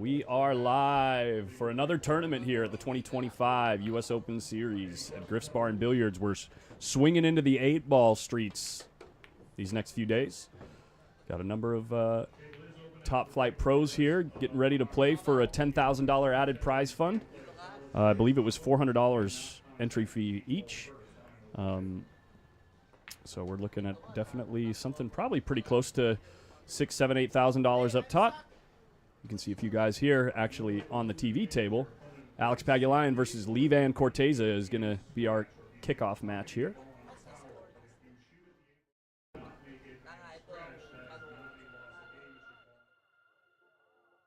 We are live for another tournament here at the 2025 U.S. Open Series at Griff's Bar and Billiards. We're swinging into the 8-ball streets these next few days. Got a number of top flight pros here getting ready to play for a $10,000 added prize fund. I believe it was $400 entry fee each. So we're looking at definitely something probably pretty close to $6,000, $7,000, $8,000 up top. You can see a few guys here actually on the TV table. Alex Pagulayan versus Levan Corteza is going to be our kickoff match here.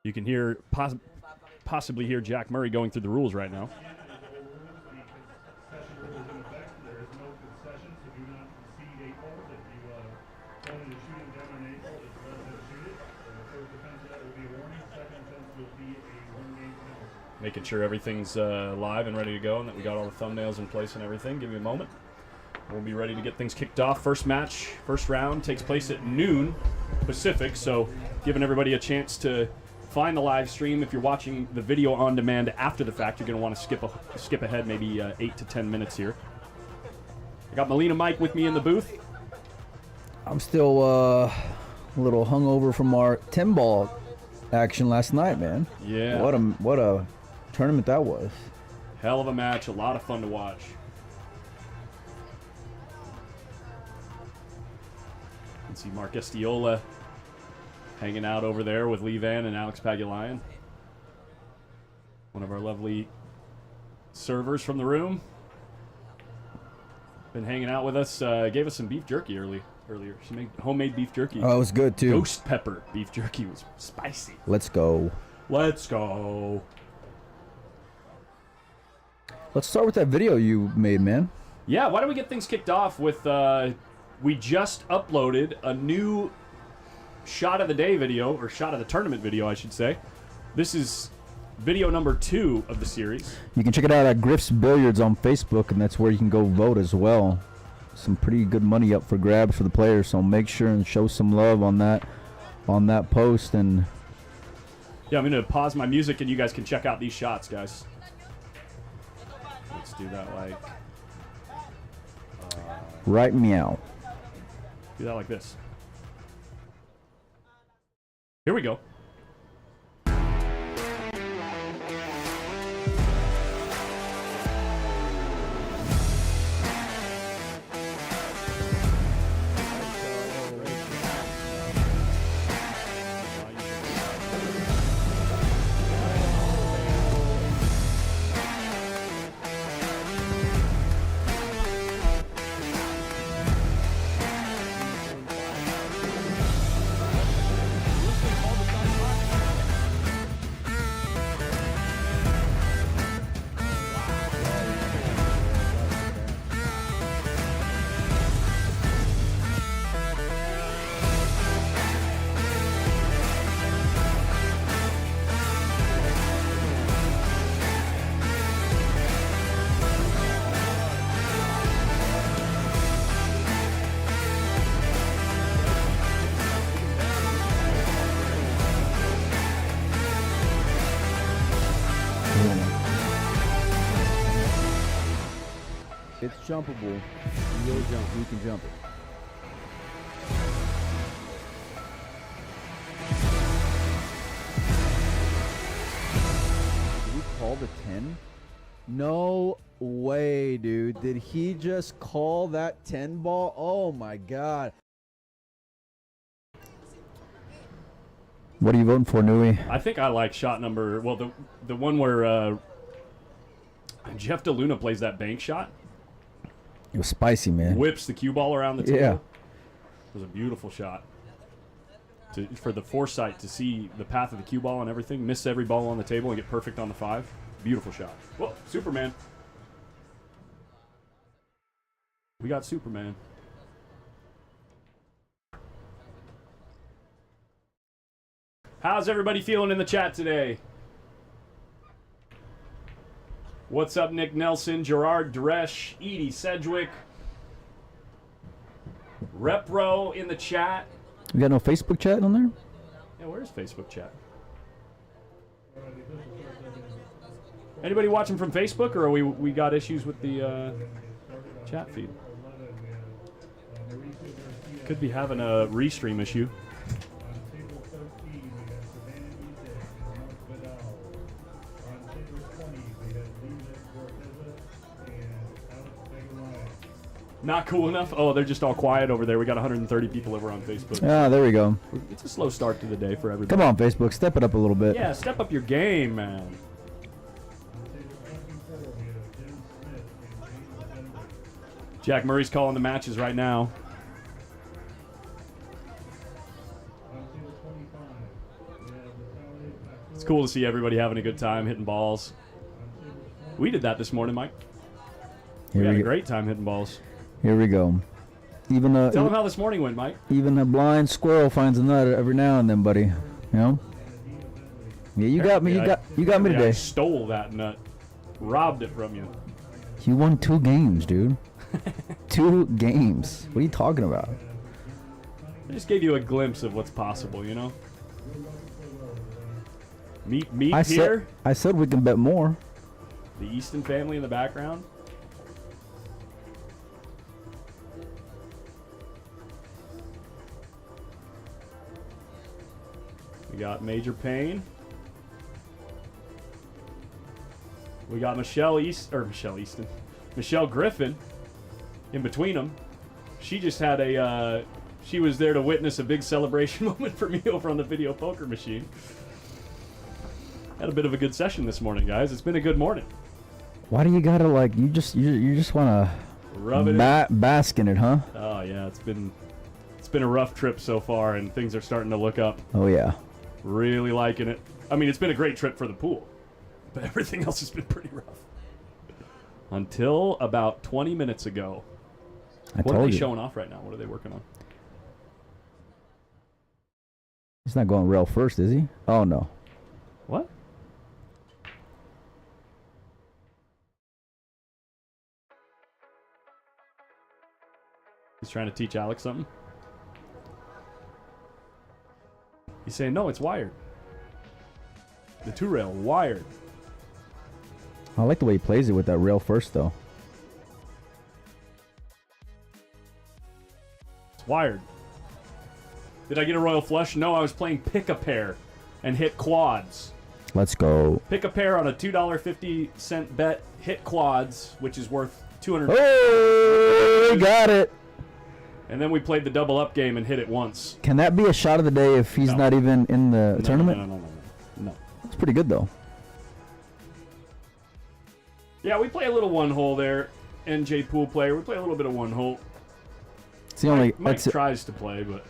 You can hear possibly hear Jack Murray going through the rules right now. Making sure everything's live and ready to go and that we got all the thumbnails in place and everything. Give me a moment. We'll be ready to get things kicked off. First match, first round takes place at noon Pacific, so giving everybody a chance to find the live stream. If you're watching the video on demand after the fact, you're going to want to skip ahead maybe 8 to 10 minutes here. I got Melina Mike with me in the booth. I'm still a little hungover from our 10-ball action last night, man. Yeah. What a tournament that was. Hell of a match, a lot of fun to watch. You can see Mark Estiola hanging out over there with Levan and Alex Pagulayan. One of our lovely servers from the room. Been hanging out with us, gave us some beef jerky earlier. She made homemade beef jerky. Oh, it was good too. Ghost pepper beef jerky was spicy. Let's go. Let's go. Let's start with that video you made, man. Yeah, why don't we get things kicked off with, we just uploaded a new shot of the day video, or shot of the tournament video, I should say. This is video number 2 of the series. You can check it out at Griff's Billiards on Facebook, and that's where you can go vote as well. Some pretty good money up for grabs for the players, so make sure and show some love on that post. And yeah, I'm gonna pause my music and you guys can check out these shots, guys. Let's do that like right meow. Do that like this. Here we go. It's jumpable. You'll jump. You can jump it. Did he call the 10? No way, dude. Did he just call that 10 ball? Oh my God. What are you voting for, Nui? I think I like shot number, well, the one where Jeff DeLuna plays that bank shot. It was spicy, man. Whips the cue ball around the table. Yeah. It was a beautiful shot. For the foresight to see the path of the cue ball and everything, miss every ball on the table and get perfect on the 5. Beautiful shot. Whoa, Superman. We got Superman. How's everybody feeling in the chat today? What's up, Nick Nelson, Gerard Dresch, Edie Sedgwick, Repro in the chat. You got no Facebook chat on there? Yeah, where's Facebook chat? Anybody watching from Facebook, or are we got issues with the chat feed? Could be having a restream issue. Not cool enough? Oh, they're just all quiet over there. We got 130 people over on Facebook. Ah, there we go. It's a slow start to the day for everybody. Come on, Facebook. Step it up a little bit. Yeah, step up your game, man. Jack Murray's calling the matches right now. It's cool to see everybody having a good time, hitting balls. We did that this morning, Mike. We had a great time hitting balls. Here we go. Tell them how this morning went, Mike. Even a blind squirrel finds a nut every now and then, buddy. You know? Yeah, you got me. You got me today. I stole that nut. Robbed it from you. You won 2 games, dude. 2 games. What are you talking about? I just gave you a glimpse of what's possible, you know? Meet here. I said we can bet more. The Easton family in the background. We got Major Payne. We got Michelle Griffin in between them. She just had she was there to witness a big celebration moment for me over on the video poker machine. Had a bit of a good session this morning, guys. It's been a good morning. Why do you gotta you just want to rub it bask in it, huh? Oh yeah, it's been a rough trip so far, and things are starting to look up. Oh yeah. Really liking it. I mean, it's been a great trip for the pool, but everything else has been pretty rough. Until about 20 minutes ago. What are they showing off right now? What are they working on? He's not going rail first, is he? Oh no. What? He's trying to teach Alex something? He's saying, no, it's wired. The 2-rail, wired. I like the way he plays it with that rail first, though. It's wired. Did I get a royal flush? No, I was playing pick-a-pair and hit quads. Let's go. Pick-a-pair on a $2.50 bet, hit quads, which is worth $200. Oh, we got it. And then we played the double-up game and hit it once. Can that be a shot of the day if he's not even in the tournament? No. That's pretty good, though. Yeah, we play a little one-hole there. NJ pool player. We play a little bit of one-hole. It's the only. Mike tries to play, but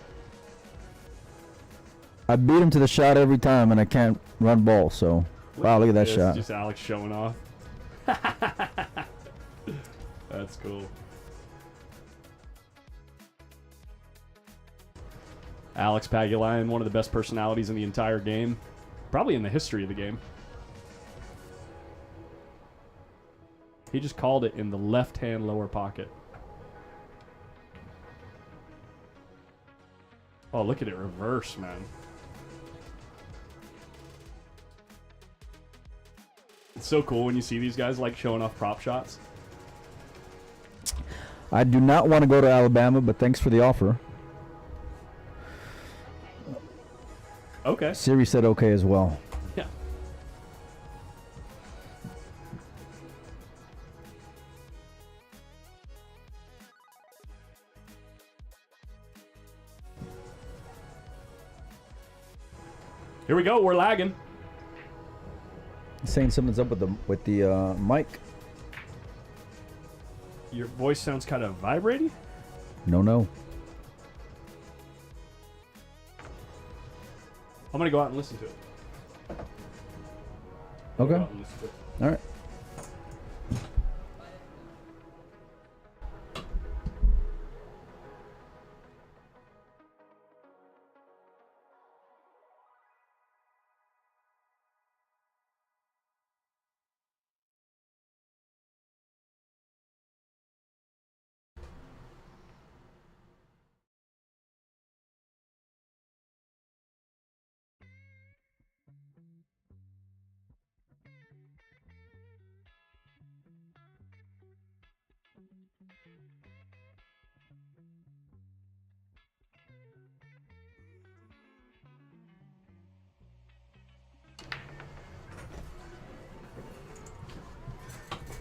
I beat him to the shot every time, and I can't run ball. So, wow, look at that shot. Just Alex showing off. That's cool. Alex Pagulayan, one of the best personalities in the entire game. Probably in the history of the game. He just called it in the left-hand lower pocket. Oh, look at it reverse, man. It's so cool when you see these guys like showing off prop shots. I do not want to go to Alabama, but thanks for the offer. Okay. Siri said okay as well. Yeah. Here we go. We're lagging. He's saying something's up with the mic. Your voice sounds kind of vibrating. No. I'm gonna go out and listen to it. Okay. All right.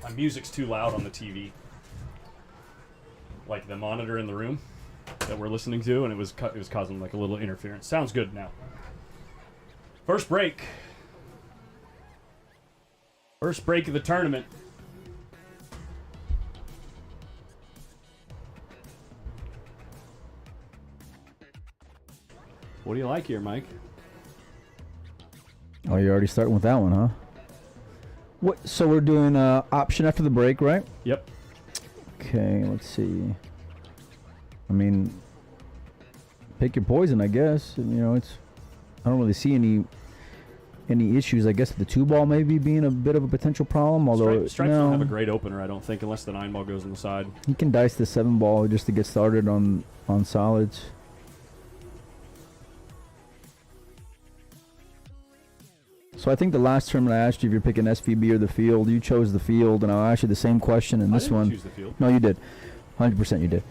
My music's too loud on the TV. Like the monitor in the room that we're listening to, and it was causing like a little interference. Sounds good now. First break. First break of the tournament. What do you like here, Mike? Oh, you're already starting with that one, huh? What? So we're doing option after the break, right? Yep. Okay, let's see. I mean, pick your poison, I guess. You know, it's. I don't really see any issues. I guess the 2-ball maybe being a bit of a potential problem. Although Stripes don't have a great opener, I don't think, unless the 9-ball goes on the side. He can dice the 7-ball just to get started on solids. So I think the last tournament I asked you if you're picking SVB or the field, you chose the field, and I'll ask you the same question in this one. Choose the field. No, you did. 100% you did.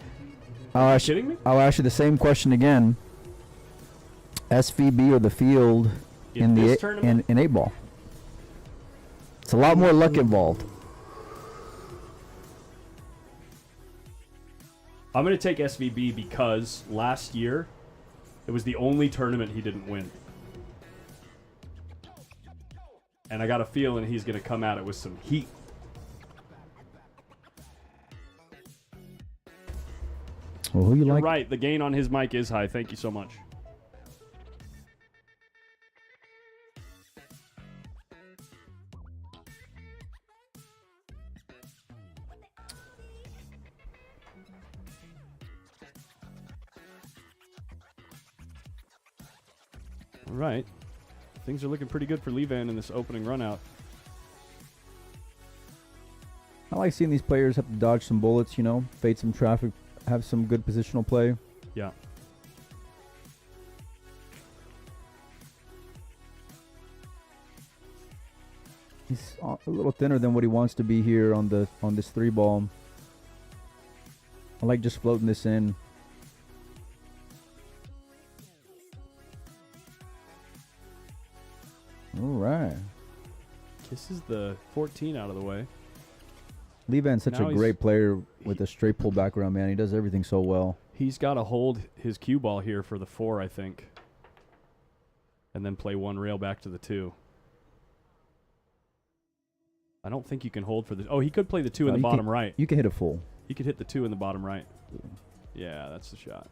Are you kidding me? I'll ask you the same question again. SVB or the field in this tournament? in 8-ball. It's a lot more luck involved. I'm going to take SVB because last year it was the only tournament he didn't win. And I got a feeling he's going to come at it with some heat. Well, who you You're like? right. The gain on his mic is high. Thank you so much. All right. Things are looking pretty good for Levan in this opening runout. I like seeing these players have to dodge some bullets, you know, fade some traffic, have some good positional play. Yeah. He's a little thinner than what he wants to be here on this 3-ball. I like just floating this in. All right. Kisses the 14 out of the way. Levan's such Now a great player with a straight pull background, man. He does everything so well. He's got to hold his cue ball here for the 4, I think. And then play 1 rail back to the 2. I don't think you can hold for the... Oh, he could play the 2 in the bottom right. You can hit a full. He could hit the 2 in the bottom right. Yeah, that's the shot.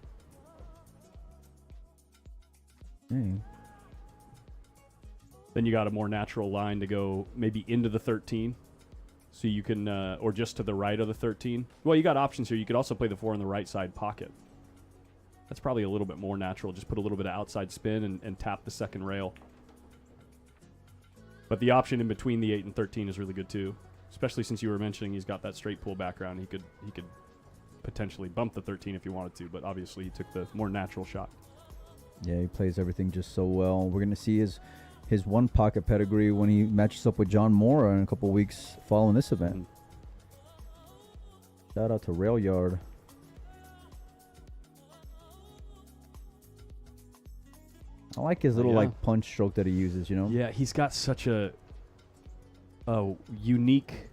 Hey. Then you got a more natural line to go maybe into the 13. So you can, or just to the right of the 13. Well, you got options here. You could also play the 4 in the right side pocket. That's probably a little bit more natural. Just put a little bit of outside spin and tap the second rail. But the option in between the 8 and 13 is really good too. Especially since you were mentioning he's got that straight pull background. He could potentially bump the 13 if he wanted to, but obviously he took the more natural shot. Yeah, he plays everything just so well. We're going to see his 1 pocket pedigree when he matches up with John Mora in a couple weeks following this event. Shout out to Rail Yard. I like his little like punch stroke that he uses, you know? Yeah, he's got such a unique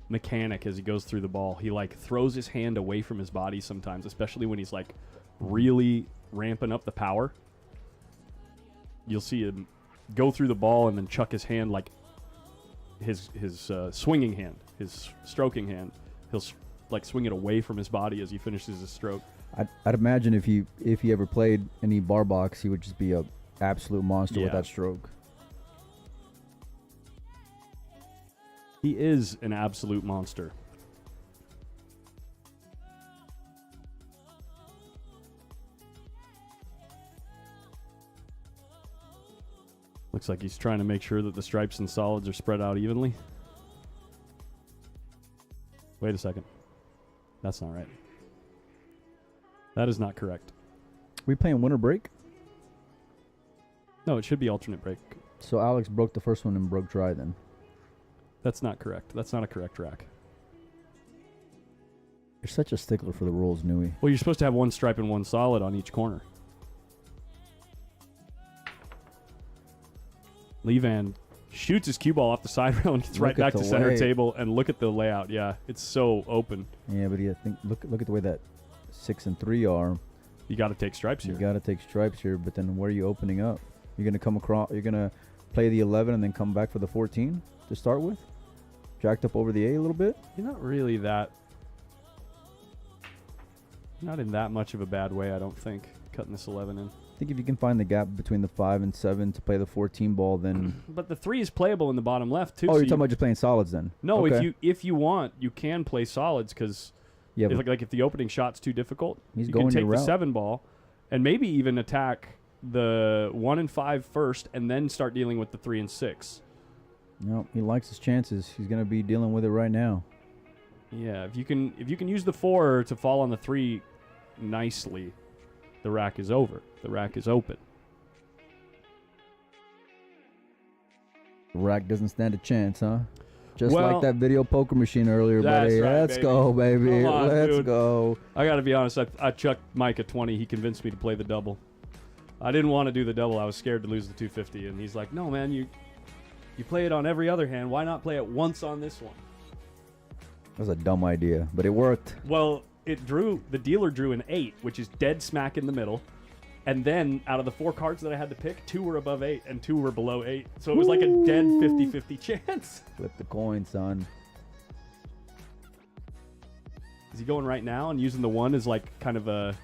mechanic as he goes through the ball. He like throws his hand away from his body sometimes, especially when he's like really ramping up the power. You'll see him go through the ball and then chuck his hand like his swinging hand, his stroking hand. He'll like swing it away from his body as he finishes his stroke. I'd imagine if he ever played any bar box, he would just be a absolute monster with that stroke. He is an absolute monster. Looks like he's trying to make sure that the stripes and solids are spread out evenly. Wait a second. That's not right. That is not correct. We playing winter break? No, it should be alternate break. So Alex broke the first one and broke dry then. That's not correct. That's not a correct rack. You're such a stickler for the rules, Nui. Well, you're supposed to have one stripe and one solid on each corner. Levan shoots his cue ball off the side rail and gets right back to center table. And look at the layout. Yeah, it's so open. Yeah, but I think look at the way that 6 and 3 are. You got to take stripes here. You got to take stripes here, but then where are you opening up? You're gonna come across. You're gonna play the 11 and then come back for the 14 to start with. Jacked up over the A a little bit. You're not really that. Not in that much of a bad way, I don't think. Cutting this 11 in. I think if you can find the gap between the 5 and 7 to play the 14 ball, then. But the 3 is playable in the bottom left too. Oh, so you're talking about just playing solids then? No, okay. if you want, you can play solids because if the opening shot's too difficult, you can take the 7 ball and maybe even attack the 1 and 5 first, and then start dealing with the 3 and 6. No, he likes his chances. He's gonna be dealing with it right now. Yeah, if you can use the 4 to fall on the 3 nicely, the rack is over. The rack is open. The rack doesn't stand a chance, huh? Just like that video poker machine earlier, buddy. Right, Let's go, baby. Let's go. I got to be honest. I chucked Mike a 20. He convinced me to play the double. I didn't want to do the double. I was scared to lose the 250. And he's like, no, man, you play it on every other hand. Why not play it once on this one? That was a dumb idea, but it worked. Well, the dealer drew an 8, which is dead smack in the middle. And then out of the 4 cards that I had to pick, 2 were above 8 and 2 were below 8. So it was like a dead 50-50 chance. Flip the coin, son. Is he going right now and using the 1 as like kind of a...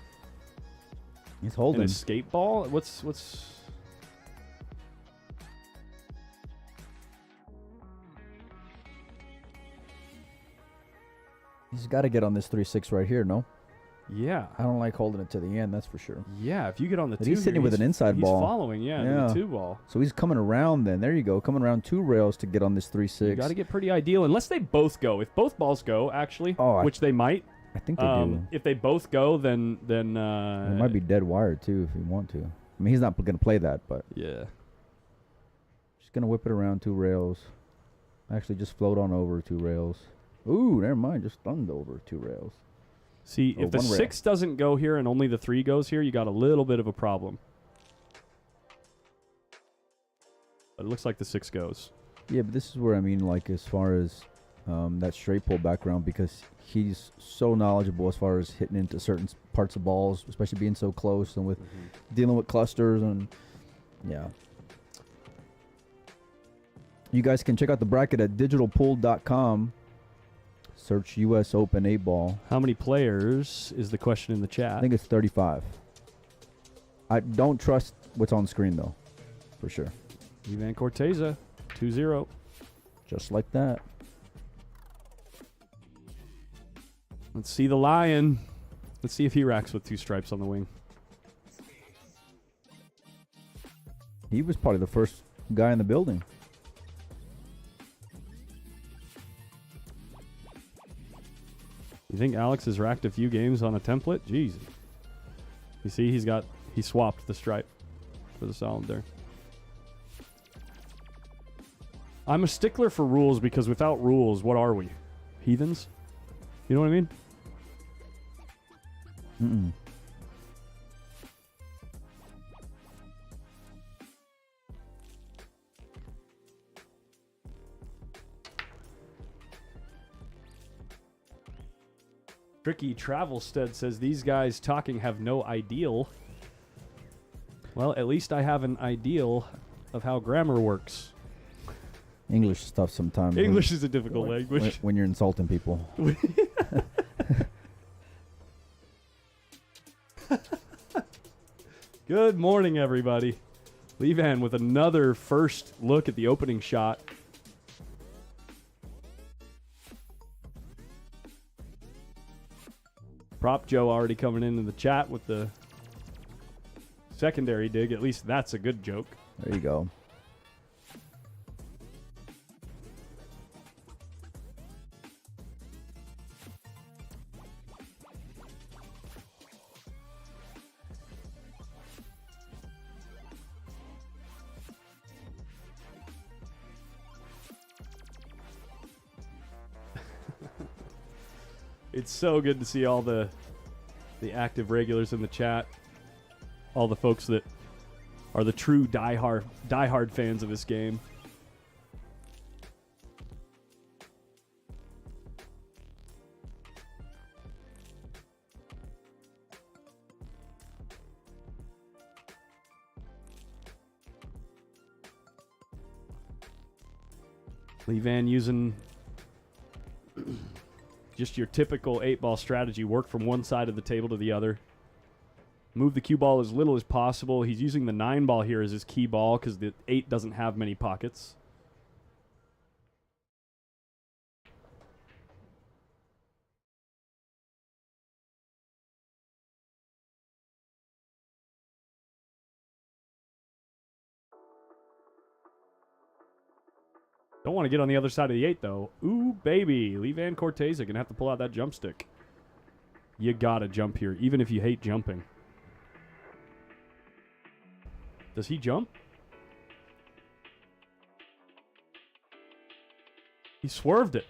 He's holding. An escape ball? What's... He's got to get on this 3-6 right here, no? Yeah. I don't like holding it to the end, that's for sure. Yeah, if you get on the 2, he's sitting with an inside ball. He's following, the 2 ball. So he's coming around then. There you go. Coming around 2 rails to get on this 3-6. You got to get pretty ideal, unless they both go. If both balls go, actually, which they might. I think they do. If they both go, then it might be dead wired, too, if you want to. I mean, he's not going to play that, but. Yeah. Just going to whip it around 2 rails. Actually, just float on over 2 rails. Ooh, never mind. Just thumbed over 2 rails. See, if the 6 doesn't go here and only the 3 goes here, you got a little bit of a problem. But it looks like the 6 goes. Yeah, but this is where I mean, like, as far as that straight pull background, because he's so knowledgeable as far as hitting into certain parts of balls, especially being so close and with dealing with clusters and, yeah. You guys can check out the bracket at digitalpool.com. Search U.S. Open 8-ball. How many players is the question in the chat? I think it's 35. I don't trust what's on screen, though, for sure. Ivan Corteza, 2-0. Just like that. Let's see the Lion. Let's see if he racks with 2 stripes on the wing. He was probably the first guy in the building. You think Alex has racked a few games on a template? Jeez. You see, he swapped the stripe for the solid there. I'm a stickler for rules because without rules, what are we? Heathens? You know what I mean? Mm-mm. Tricky Travelstead says, these guys talking have no ideal. Well, at least I have an ideal of how grammar works. English stuff sometimes. English is a difficult language. When you're insulting people. Good morning, everybody. Levan with another first look at the opening shot. Prop Joe already coming into the chat with the secondary dig. At least that's a good joke. There you go. It's so good to see all the active regulars in the chat. All the folks that are the true diehard fans of this game. Lee Van using just your typical 8-ball strategy. Work from one side of the table to the other. Move the cue ball as little as possible. He's using the 9-ball here as his key ball because the 8 doesn't have many pockets. Don't want to get on the other side of the 8, though. Ooh, baby. Lee Van Corteza going to have to pull out that jump stick. You got to jump here, even if you hate jumping. Does he jump? He swerved it.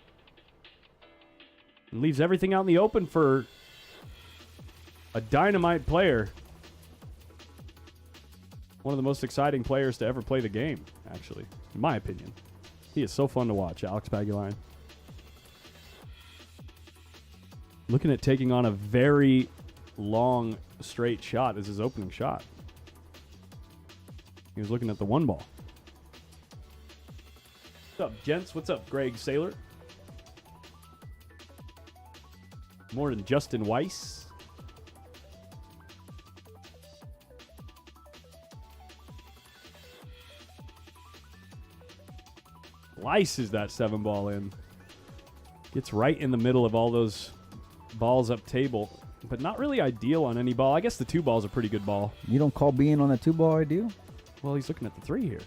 And leaves everything out in the open for a dynamite player. One of the most exciting players to ever play the game, actually, in my opinion. He is so fun to watch, Alex Pagulayan. Looking at taking on a very long, straight shot as his opening shot. He was looking at the 1-ball. What's up, gents? What's up, Greg Saylor? More than Justin Weiss. Slices that 7-ball in. Gets right in the middle of all those balls up table, but not really ideal on any ball. I guess the 2-ball is a pretty good ball. You don't call being on that 2-ball ideal? Well, he's looking at the 3 here.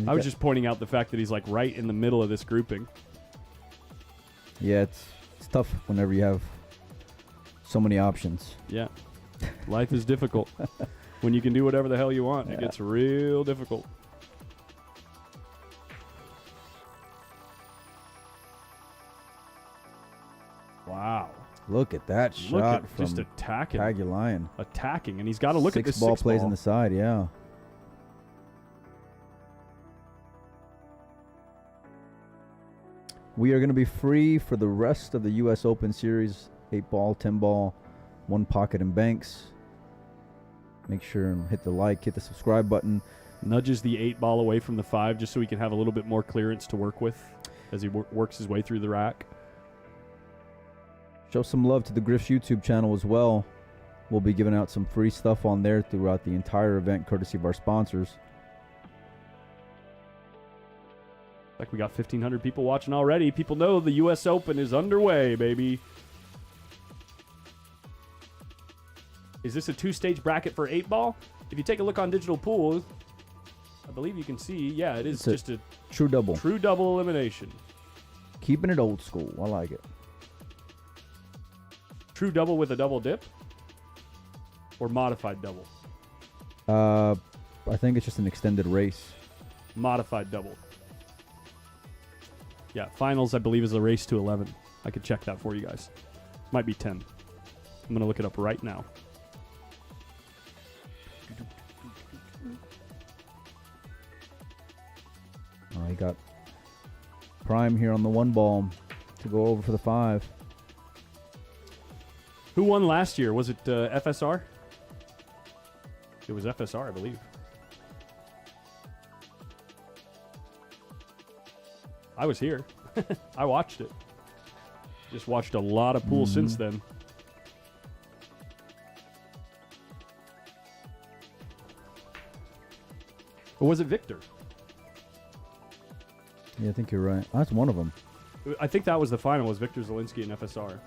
I was just pointing out the fact that he's like right in the middle of this grouping. Yeah, it's tough whenever you have so many options. Yeah. Life is difficult. When you can do whatever the hell you want, it gets real difficult. Wow. Look at that shot from just attacking. Pagulayan. Attacking, and he's got to look at this 6-ball plays ball. on the side, yeah. We are going to be free for the rest of the U.S. Open Series. 8-ball, 10-ball, 1 pocket and banks. Make sure and hit the like, hit the subscribe button. Nudges the 8-ball away from the 5 just so he can have a little bit more clearance to work with as he works his way through the rack. Show some love to the Griff's YouTube channel as well. We'll be giving out some free stuff on there throughout the entire event, courtesy of our sponsors. Like we got 1,500 people watching already. People know the U.S. Open is underway, baby. Is this a 2-stage bracket for 8-ball? If you take a look on Digital Pool, I believe you can see, yeah, it is just a true double. True double elimination. Keeping it old school. I like it. True double with a double dip? Or modified double? I think it's just an extended race. Modified double. Yeah, finals, I believe, is a race to 11. I could check that for you guys. Might be 10. I'm going to look it up right now. He got prime here on the 1-ball to go over for the 5. Who won last year? Was it FSR? It was FSR, I believe. I was here. I watched it. Just watched a lot of pool since then. Or was it Victor? Yeah, I think you're right. That's one of them. I think that was the final, was Victor Zielinski and FSR.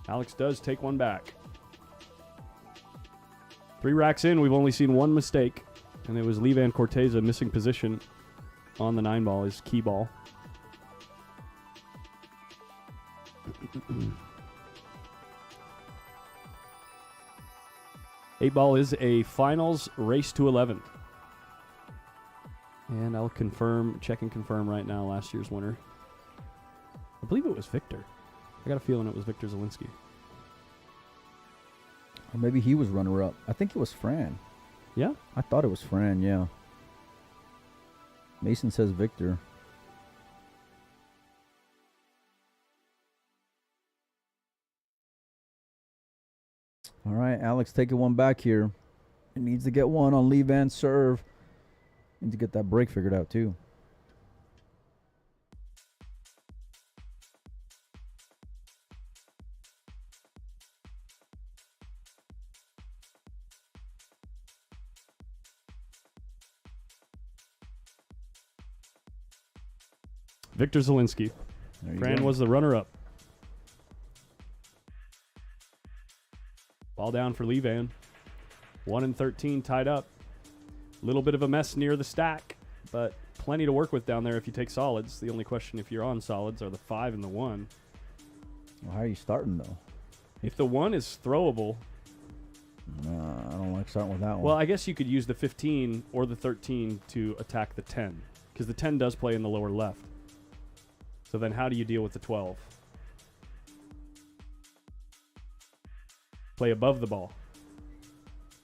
Alex does take one back. 3 racks in, we've only seen one mistake, and it was Lee Van Corteza missing position on the 9-ball, his key ball. Eight ball is a finals race to 11. And I'll check and confirm right now last year's winner. I believe it was Victor. I got a feeling it was Victor Zielinski. Or maybe he was runner-up. I think it was Fran. Yeah? I thought it was Fran, yeah. Mason says Victor. All right, Alex taking one back here. He needs to get one on leave and serve. Need to get that break figured out, too. Victor Zielinski. Fran was the runner-up. Ball down for Levan. 1-13 tied up. A little bit of a mess near the stack, but plenty to work with down there if you take solids. The only question if you're on solids are the 5 and the 1. Well, how are you starting, though? If the 1 is throwable... I don't like starting with that one. Well, I guess you could use the 15 or the 13 to attack the 10, because the 10 does play in the lower left. So then how do you deal with the 12? Play above the ball.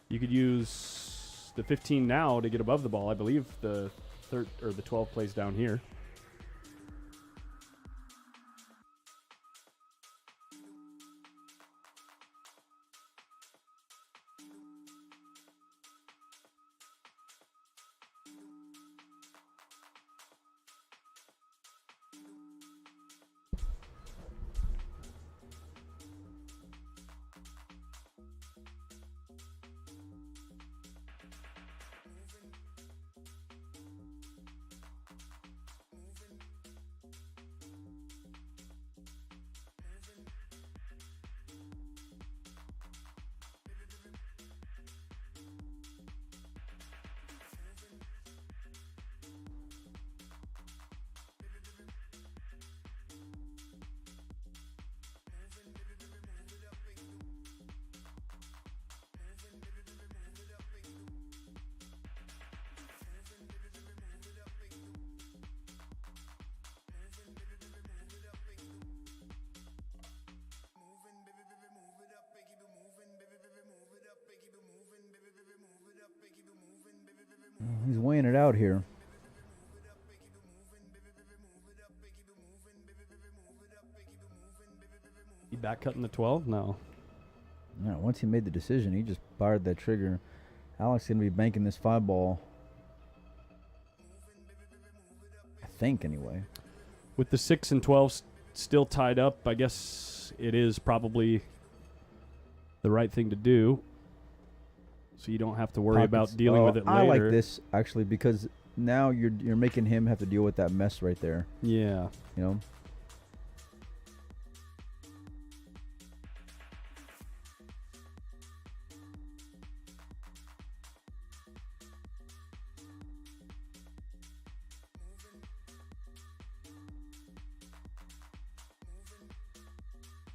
You could use the 15 now to get above the ball. I believe the 12 plays down here. He's weighing it out here. He back cutting the 12? No. No, once he made the decision, he just fired that trigger. Alex going to be banking this 5 ball. I think, anyway. With the 6 and 12 still tied up, I guess it is probably the right thing to do. So you don't have to worry about dealing with it later. I like this, actually, because now you're making him have to deal with that mess right there. Yeah. You know?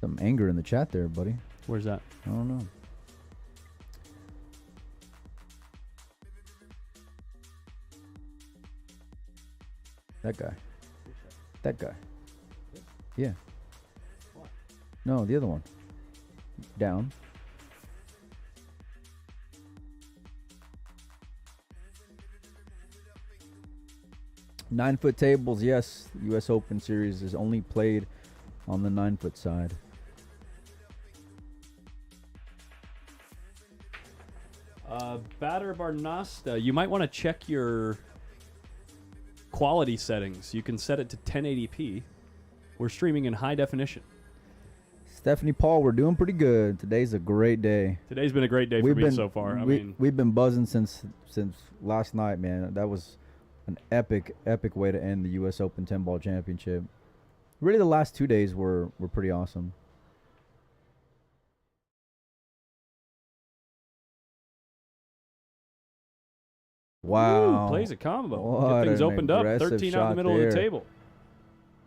Some anger in the chat there, buddy. Where's that? I don't know. That guy. That guy. Yeah. No, the other one. Down. Nine-foot tables, yes. The U.S. Open Series is only played on the 9-foot side. Batter Barnasta, you might want to check your quality settings. You can set it to 1080p. We're streaming in high definition. Stephanie Paul, we're doing pretty good. Today's a great day. Today's been a great day for me so far. We've been buzzing since last night, man. That was an epic way to end the U.S. Open 10-ball championship. Really, the last 2 days were pretty awesome. Wow. Ooh, plays a combo. What Get things opened up. 13 out in the middle of the table.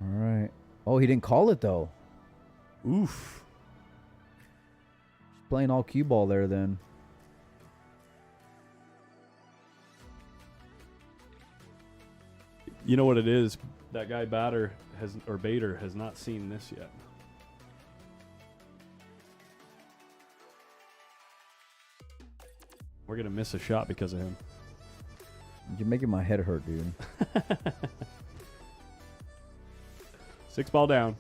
All right. Oh, he didn't call it, though. Oof. He's playing all cue ball there, then. You know what it is? That guy Bader has not seen this yet. We're gonna miss a shot because of him. You're making my head hurt, dude. 6 ball down.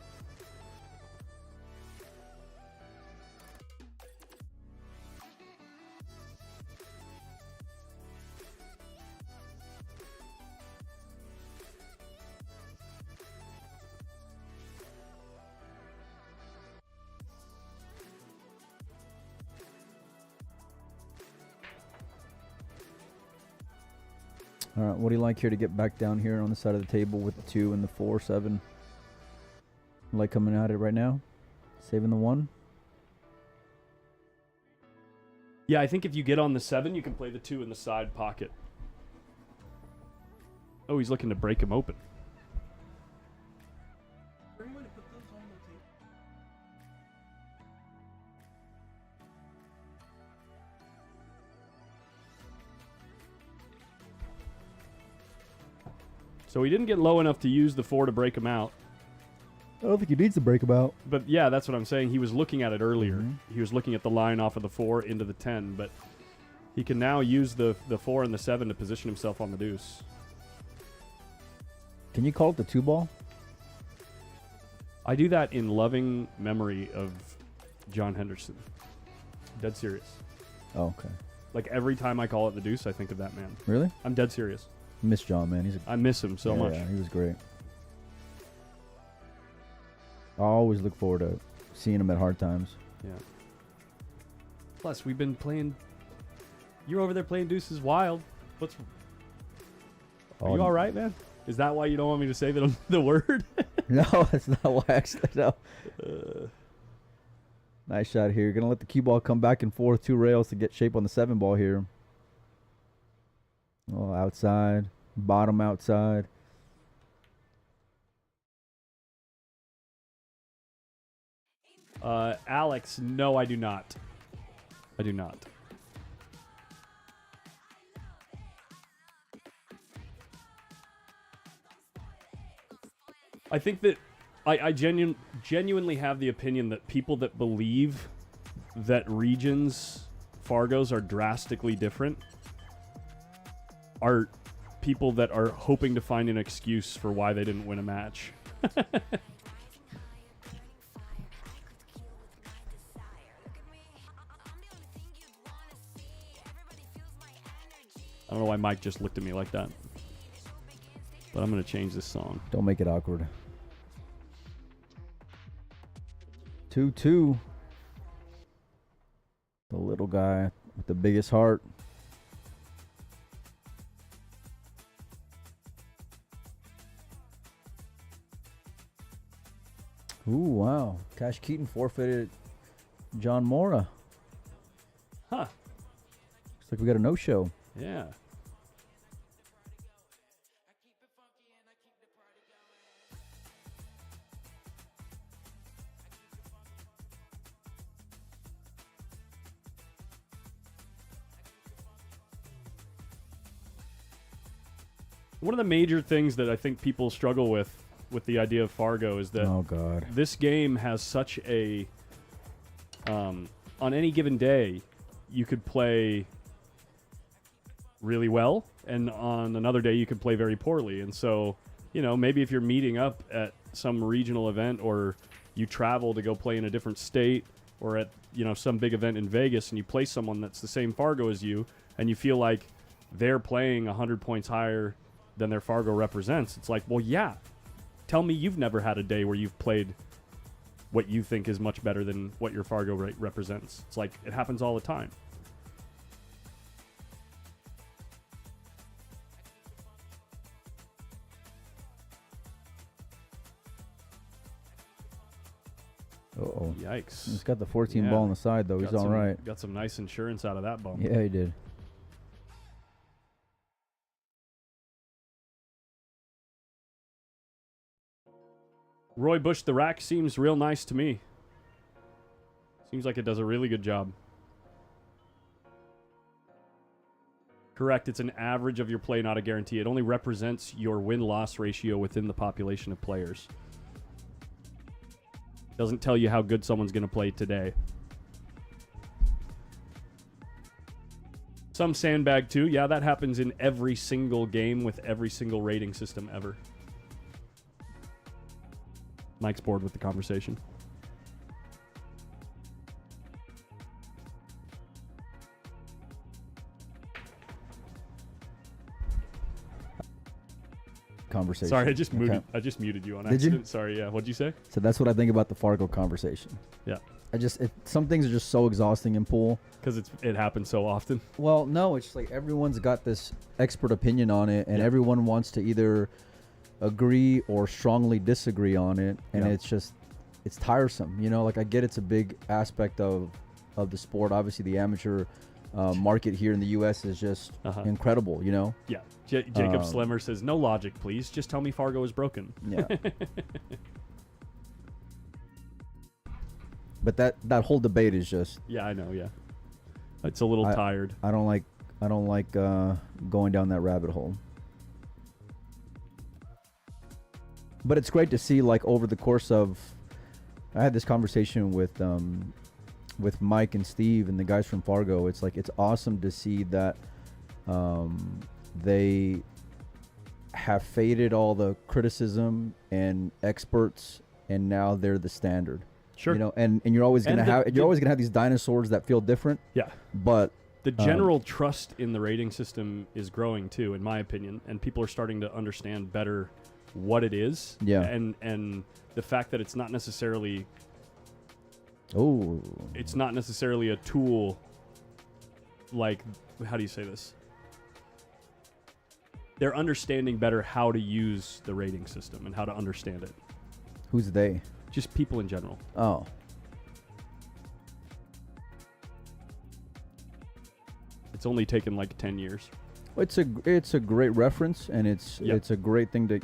All right, what do you like here to get back down here on the side of the table with the 2 and the 4, 7? Like coming at it right now? Saving the 1? Yeah, I think if you get on the 7, you can play the 2 in the side pocket. Oh, he's looking to break him open. So he didn't get low enough to use the 4 to break him out. I don't think he needs to break him out. But yeah, that's what I'm saying. He was looking at it earlier. He was looking at the line off of the 4 into the 10, but he can now use the 4 and the 7 to position himself on the deuce. Can you call it the 2 ball? I do that in loving memory of John Henderson. Dead serious. Oh, okay. Like every time I call it the deuce, I think of that man. Really? I'm dead serious. Miss John, man. I miss him so much. Yeah, he was great. I always look forward to seeing him at hard times. Yeah. Plus, we've been playing. You're over there playing deuces wild. Are you all right, man? Is that why you don't want me to say the word? No, that's not why I said no. Nice shot here. Gonna let the cue ball come back and forth 2 rails to get shape on the 7 ball here. Oh, outside, bottom outside. Alex, no, I do not. I do not. I think that I genuinely have the opinion that people that believe that regions, Fargos, are drastically different are people that are hoping to find an excuse for why they didn't win a match. I don't know why Mike just looked at me like that. But I'm going to change this song. Don't make it awkward. 2-2. The little guy with the biggest heart. Ooh, wow. Cash Keaton forfeited John Mora. Huh. Looks like we got a no-show. Yeah. One of the major things that I think people struggle with the idea of Fargo is that oh god, this game has such a on any given day you could play really well, and on another day you could play very poorly. And so, you know, maybe if you're meeting up at some regional event, or you travel to go play in a different state, or at, you know, some big event in Vegas, and you play someone that's the same Fargo as you, and you feel like they're playing 100 points higher than their Fargo represents, it's like, well, yeah, tell me you've never had a day where you've played what you think is much better than what your Fargo represents. It's like, it happens all the time. uh-oh. Yikes. He's got the 14 ball on the side, though. He's all right. Got some nice insurance out of that bump. Yeah, he did. Roy Bush, the rack seems real nice to me. Seems like it does a really good job. Correct. It's an average of your play, not a guarantee. It only represents your win-loss ratio within the population of players. Doesn't tell you how good someone's going to play today. Some sandbag too. Yeah, that happens in every single game with every single rating system ever. Mike's bored with the conversation. Conversation. Sorry, I just muted. Okay. I just muted you on Did you? accident. Sorry. Yeah. What'd you say? So that's what I think about the Fargo conversation. Yeah. Some things are just so exhausting in pool. Because it happens so often. Well, no, it's just like everyone's got this expert opinion on it, and everyone wants to either agree or strongly disagree on it, and it's tiresome. You know, like I get it's a big aspect of the sport. Obviously, the amateur market here in the U.S. is just incredible. You know. Yeah. Jacob Slimmer says, "No logic, please. Just tell me Fargo is broken." Yeah. But that whole debate is just. Yeah, I know. Yeah. It's a little tired. I don't like going down that rabbit hole. But it's great to see, like, over the course of, I had this conversation with Mike and Steve and the guys from Fargo. It's like, it's awesome to see that they have faded all the criticism and experts, and now they're the standard. Sure. You know, and you're always gonna have these dinosaurs that feel different. Yeah. But the general trust in the rating system is growing too, in my opinion, and people are starting to understand better what it is. Yeah. And the fact that it's not necessarily it's not necessarily a tool, like, how do you say this? They're understanding better how to use the rating system and how to understand it. Who's they? Just people in general. Oh. It's only taken like 10 years. It's a great reference, and it's a great thing that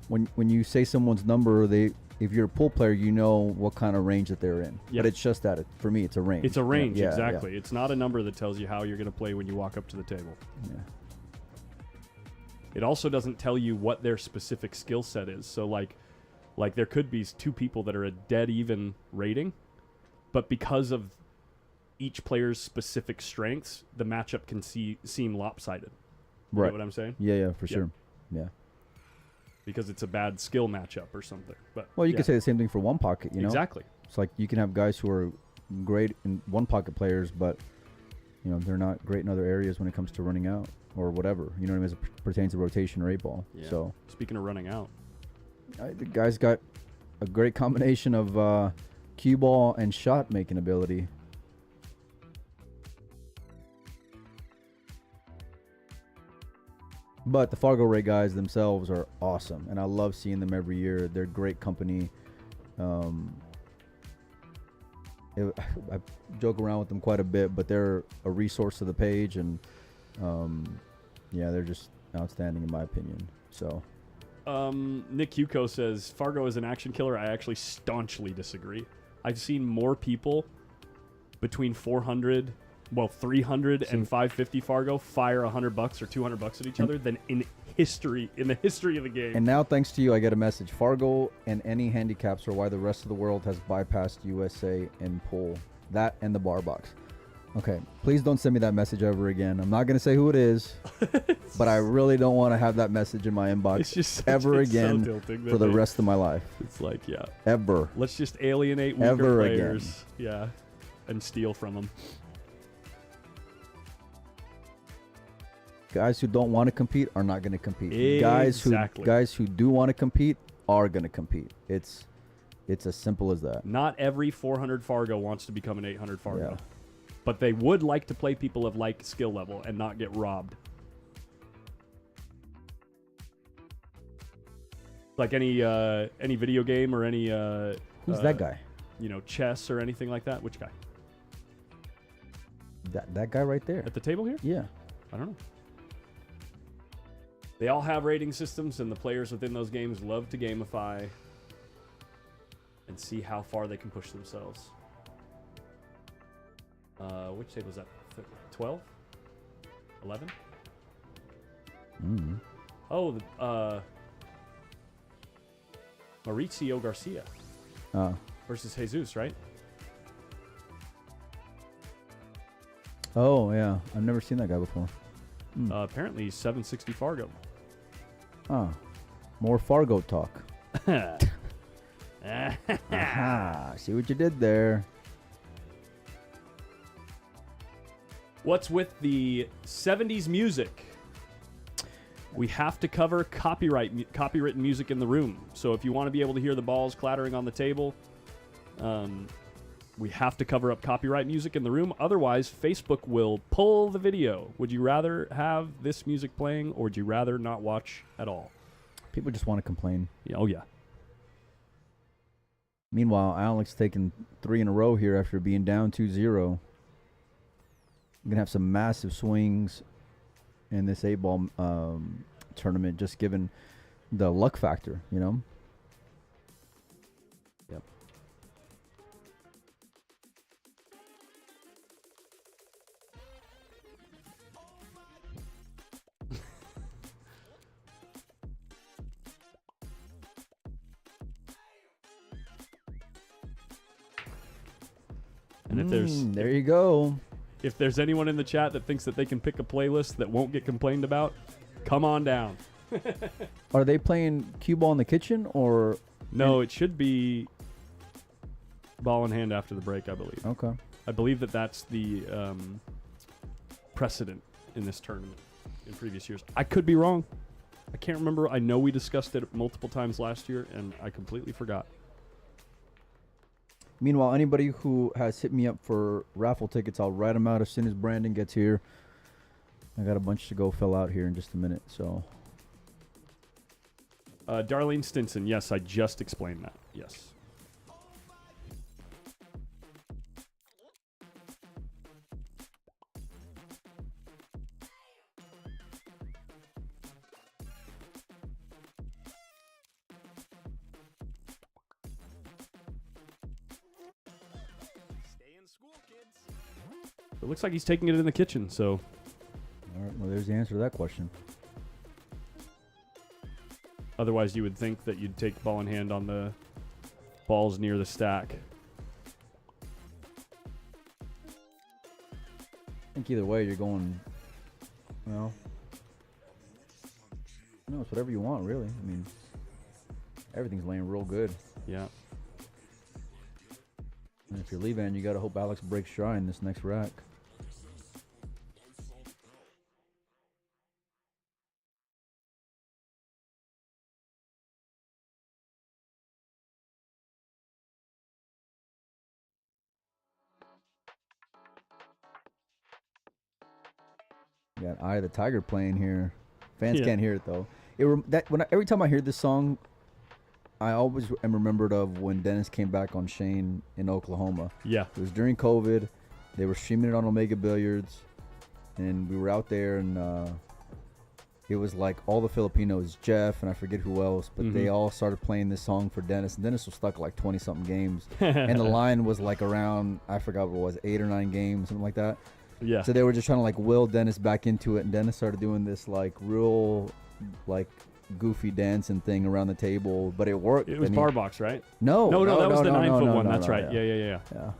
when you say someone's number, if you're a pool player, you know what kind of range that they're in. Yeah. But it's just that for me, it's a range. It's a range, yeah, exactly. Yeah. It's not a number that tells you how you're going to play when you walk up to the table. Yeah. It also doesn't tell you what their specific skill set is. So like there could be two people that are a dead even rating, but because of each player's specific strengths, the matchup can seem lopsided. You know what I'm saying? Yeah, for sure. Yeah. Because it's a bad skill matchup or something. But you could say the same thing for one pocket, you know? Exactly. It's like you can have guys who are great in one pocket players, but you know, they're not great in other areas when it comes to running out or whatever. You know what I mean? As it pertains to rotation or 8-ball. Yeah. So speaking of running out, the guy's got a great combination of cue ball and shot making ability. But the Fargo Ray guys themselves are awesome, and I love seeing them every year. They're great company. I joke around with them quite a bit, but they're a resource to the page, and they're just outstanding in my opinion. So. Nick Yuko says, Fargo is an action killer. I actually staunchly disagree. I've seen more people between 300 and 550 Fargo fire $100 or $200 at each other than in the history of the game. And now, thanks to you, I get a message. Fargo and any handicaps are why the rest of the world has bypassed USA in pool. That and the bar box. Okay, please don't send me that message ever again. I'm not going to say who it is, but I really don't want to have that message in my inbox ever again for the rest of my life. It's like, yeah. Ever. Let's just alienate weaker players. Yeah, and steal from them. Guys who don't want to compete are not going to compete. Exactly. Guys who do want to compete are going to compete. It's as simple as that. Not every 400 Fargo wants to become an 800 Fargo. Yeah. But they would like to play people of like skill level and not get robbed. Like any video game or any who's that guy? You know, chess or anything like that. Which guy? That guy right there at the table here. Yeah, I don't know. They all have rating systems, and the players within those games love to gamify and see how far they can push themselves. Which table is that? 12? 11? Mm. Oh, Mauricio Garcia versus Jesus, right? Oh, yeah. I've never seen that guy before. Apparently 760 Fargo. More Fargo talk. Aha. See what you did there. What's with the 70s music? We have to cover copywritten music in the room. So if you want to be able to hear the balls clattering on the table, we have to cover up copyright music in the room. Otherwise, Facebook will pull the video. Would you rather have this music playing, or would you rather not watch at all? People just want to complain. Yeah, oh, yeah. Meanwhile, Alex taking 3 in a row here after being down 2-0. You're going to have some massive swings in this 8-ball tournament, just given the luck factor, you know? Yep. And if there's there you go. If there's anyone in the chat that thinks that they can pick a playlist that won't get complained about, come on down. Are they playing cue ball in the kitchen, or? No, it should be ball in hand after the break, I believe. Okay. I believe that that's the precedent in this tournament in previous years. I could be wrong. I can't remember. I know we discussed it multiple times last year, and I completely forgot. Meanwhile, anybody who has hit me up for raffle tickets, I'll write them out as soon as Brandon gets here. I got a bunch to go fill out here in just a minute, so. Darlene Stinson, yes, I just explained that. Yes. It looks like he's taking it in the kitchen, so. All right, well, there's the answer to that question. Otherwise, you would think that you'd take ball in hand on the balls near the stack. I think either way, you're going, well, no, it's whatever you want, really. I mean, everything's laying real good. Yeah. And if you're leaving, you got to hope Alex breaks stride this next rack. You got Eye of the Tiger playing here. Fans can't hear it though. Every time I hear this song, I always am remembered of when Dennis came back on Shane in Oklahoma. Yeah. It was during COVID. They were streaming it on Omega Billiards, and we were out there, and it was like all the Filipinos, Jeff, and I forget who else, but they all started playing this song for Dennis, and Dennis was stuck like 20-something games, and the line was like around, I forgot what it was, 8 or 9 games, something like that. Yeah. So they were just trying to like will Dennis back into it, and Dennis started doing this like real like goofy dancing thing around the table, but it worked. It was bar box, right? No, that was the 9-foot one. That's right. Yeah.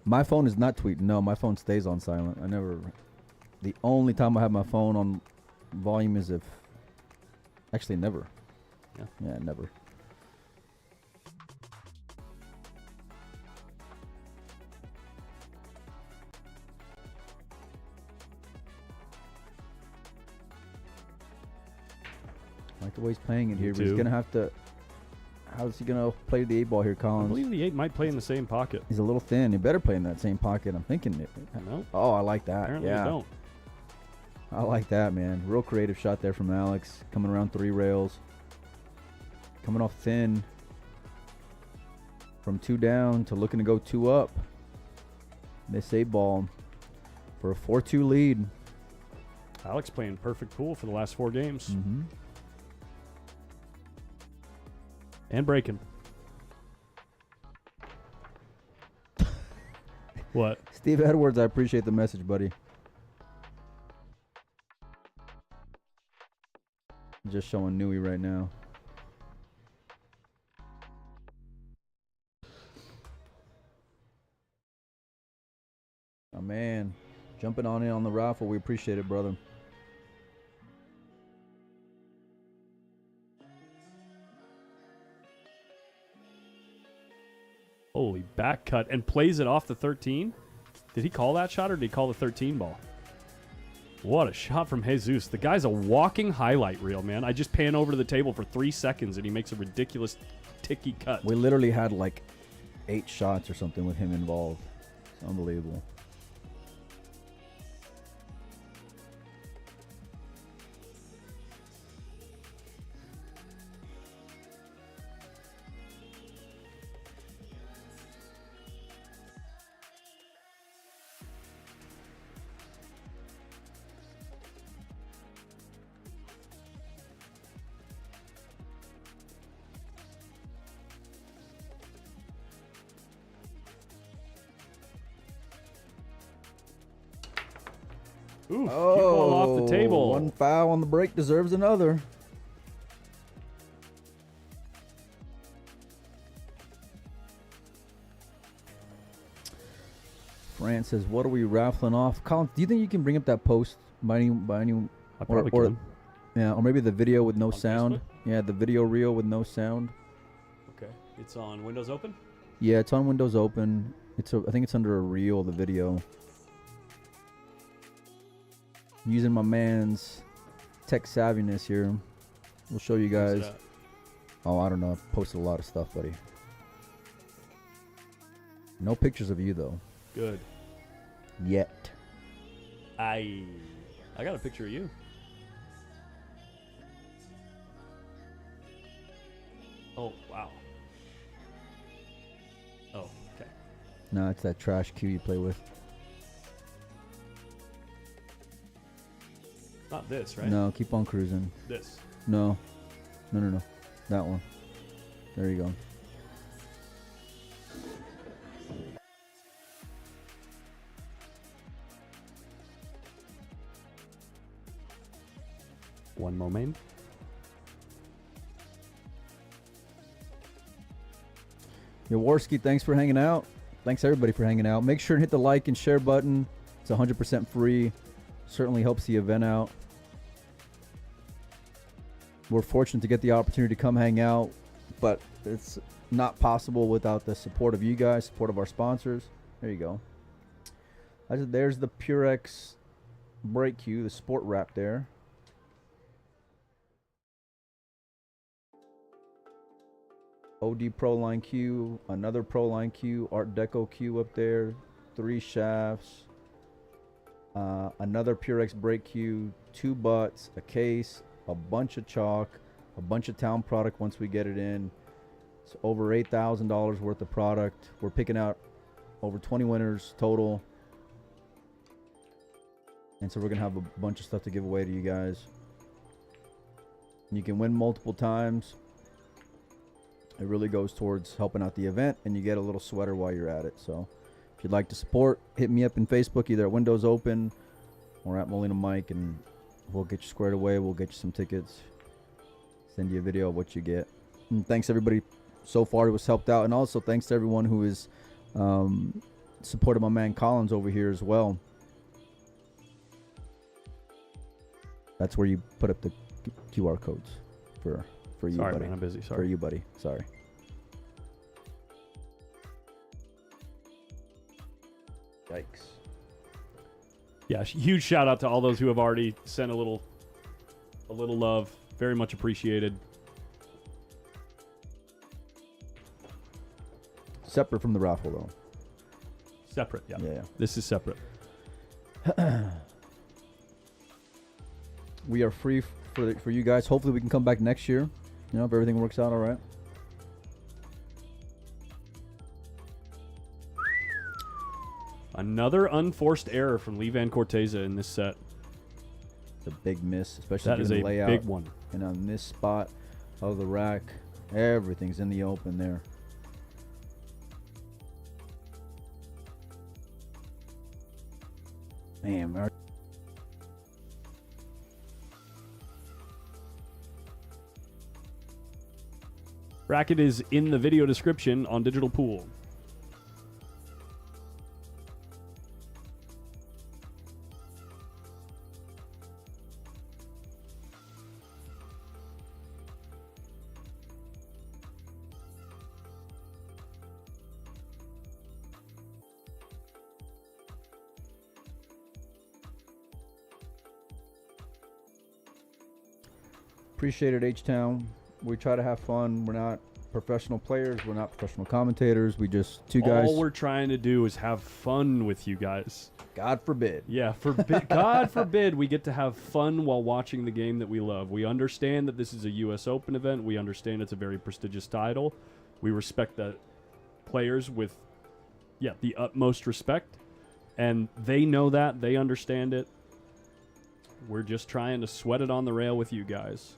My phone is not tweeting. No, my phone stays on silent. I never. The only time I have my phone on volume is if. Actually, never. Yeah, never. I like the way he's playing it here, but he's going to have to... How's he going to play the 8-ball here, Collins? I believe the 8 might play in the same pocket. He's a little thin. He better play in that same pocket. I'm thinking it. No. Oh, I like that. Apparently yeah. they don't. I like that, man. Real creative shot there from Alex. Coming around 3 rails. Coming off thin. From 2 down to looking to go 2 up. This 8-ball for a 4-2 lead. Alex playing perfect pool for the last 4 games. Mm-hmm. And breaking. What? Steve Edwards, I appreciate the message, buddy. Just showing Nui right now. Oh man, jumping on in on the raffle. We appreciate it, brother. Holy back cut and plays it off the 13. Did he call that shot or did he call the 13 ball? What a shot from Jesus. The guy's a walking highlight reel, man. I just pan over to the table for 3 seconds and he makes a ridiculous ticky cut. We literally had like 8 shots or something with him involved. It's unbelievable. Ooh, ball off the table. One foul on the break deserves another. Fran says, "What are we raffling off?" Colin, do you think you can bring up that post by any I probably can. Yeah, or maybe the video with no On sound. Facebook? Yeah, the video reel with no sound. Okay. It's on Windows Open? Yeah, it's on Windows Open. I think it's under a reel, the video. Using my man's tech savviness here. We'll show you guys. Oh, I don't know. I've posted a lot of stuff, buddy. No pictures of you, though. Good. Yet. I got a picture of you. Oh, wow. Oh, okay. No, it's that trash cue you play with. Not this, right? No, keep on cruising. This. No. No. That one. There you go. One moment. Jaworski, thanks for hanging out. Thanks everybody for hanging out. Make sure and hit the like and share button. It's 100% free. Certainly helps the event out. We're fortunate to get the opportunity to come hang out, but it's not possible without the support of you guys, support of our sponsors. There you go. There's the Purex brake cue, the sport wrap there. OD Pro Line cue, another Pro Line cue, Art Deco cue up there, 3 shafts, another Purex brake cue, 2 butts, a case, a bunch of chalk, a bunch of town product once we get it in. It's over $8,000 worth of product. We're picking out over 20 winners total. And so we're going to have a bunch of stuff to give away to you guys. You can win multiple times. It really goes towards helping out the event, and you get a little sweater while you're at it. So if you'd like to support, hit me up in Facebook, either at Windows Open or at Molina Mike, and we'll get you squared away. We'll get you some tickets, send you a video of what you get. And thanks everybody so far who has helped out, and also thanks to everyone who is supported my man Collins over here as well. That's where you put up the QR codes for you, Sorry, buddy. man, I'm busy. Sorry. For you, buddy. Sorry. Yikes. Yeah, huge shout out to all those who have already sent a little love. Very much appreciated. Separate from the raffle, though. Separate, yeah. Yeah. This is separate. We are free for you guys. Hopefully we can come back next year. You know, if everything works out all right. Another unforced error from Lee Van Corteza in this set. The big miss, especially That is given a the layout. big one. And on this spot of the rack, everything's in the open there. Man, Bracket is in the video description on Digital Pool. Appreciate it, H-Town. We try to have fun. We're not professional players. We're not professional commentators. We just two guys. All we're trying to do is have fun with you guys. God forbid. Yeah, God forbid we get to have fun while watching the game that we love. We understand that this is a U.S. Open event. We understand it's a very prestigious title. We respect the players with, the utmost respect. And they know that. They understand it. We're just trying to sweat it on the rail with you guys.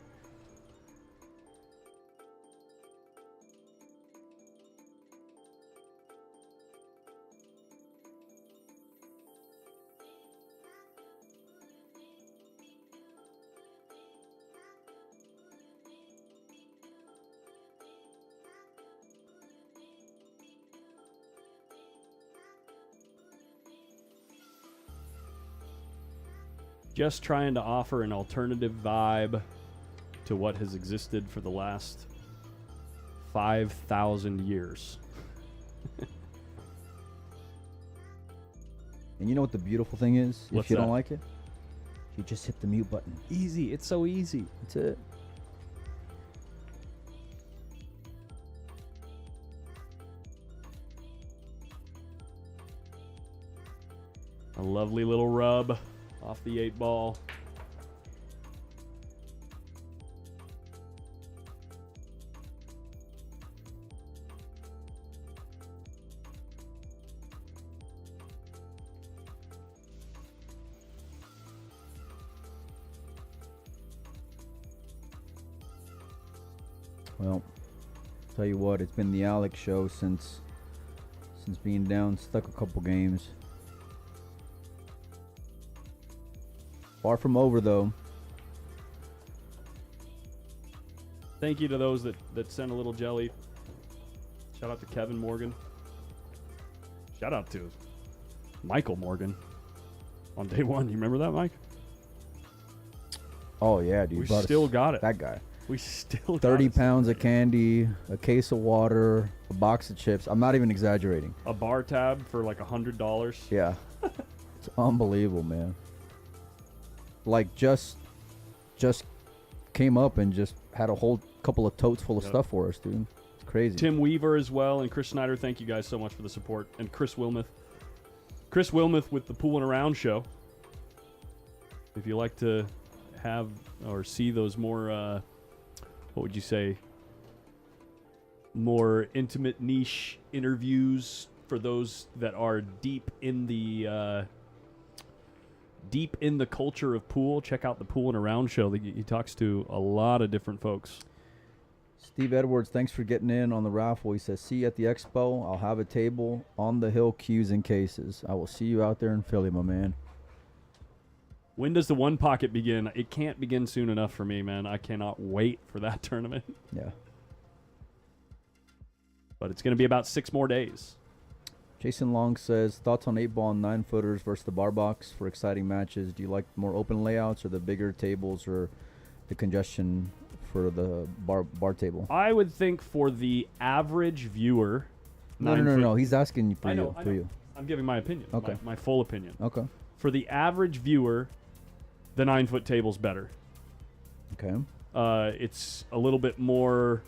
Just trying to offer an alternative vibe to what has existed for the last 5,000 years. And you know what the beautiful thing is? What's if you that? don't like it, you just hit the mute button. Easy. It's so easy. That's it. A lovely little rub off the 8-ball. Well, tell you what, it's been the Alex show since being down, stuck a couple games. Far from over, though. Thank you to those that sent a little jelly. Shout out to Kevin Morgan. Shout out to Michael Morgan on day one. You remember that, Mike? Oh, yeah, dude. We Brought us- still got it. That guy. We still got 30 it. pounds of candy, a case of water, a box of chips. I'm not even exaggerating. A bar tab for like $100. Yeah. It's unbelievable, man. Like, just came up and just had a whole couple of totes full of stuff for us, dude. It's crazy. Tim Weaver as well, and Chris Snyder, thank you guys so much for the support. And Chris Wilmuth. Chris Wilmuth with the Pool and Around show. If you like to have or see those more, what would you say, more intimate niche interviews for those that are deep in the culture of pool, check out the Pool and Around show. He talks to a lot of different folks. Steve Edwards, thanks for getting in on the raffle. He says, see you at the expo. I'll have a table on the hill, cues and cases. I will see you out there in Philly, my man. When does the one pocket begin? It can't begin soon enough for me, man. I cannot wait for that tournament. Yeah. But it's going to be about 6 more days. Jason Long says, thoughts on 8-ball and 9-footers versus the bar box for exciting matches. Do you like more open layouts or the bigger tables or the congestion for the bar table? I would think for the average viewer... No. He's asking for I know. you. I'm giving my opinion. Okay. My full opinion. Okay. For the average viewer, the 9-foot table's better. Okay. It's a little bit more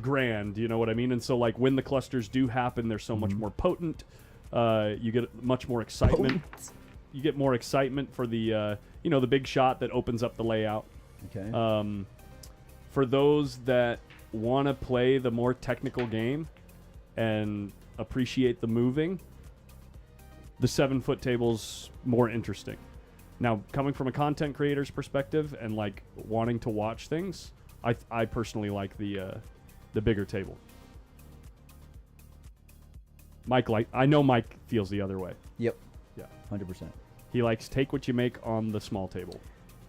grand, you know what I mean? And so, like, when the clusters do happen, they're so much more potent. You get much more excitement. You get more excitement for the, the big shot that opens up the layout. Okay. For those that want to play the more technical game and appreciate the moving, the 7-foot table's more interesting. Now, coming from a content creator's perspective and like wanting to watch things, I personally like the bigger table. I know Mike feels the other way. Yep. Yeah. 100%. He likes take what you make on the small table.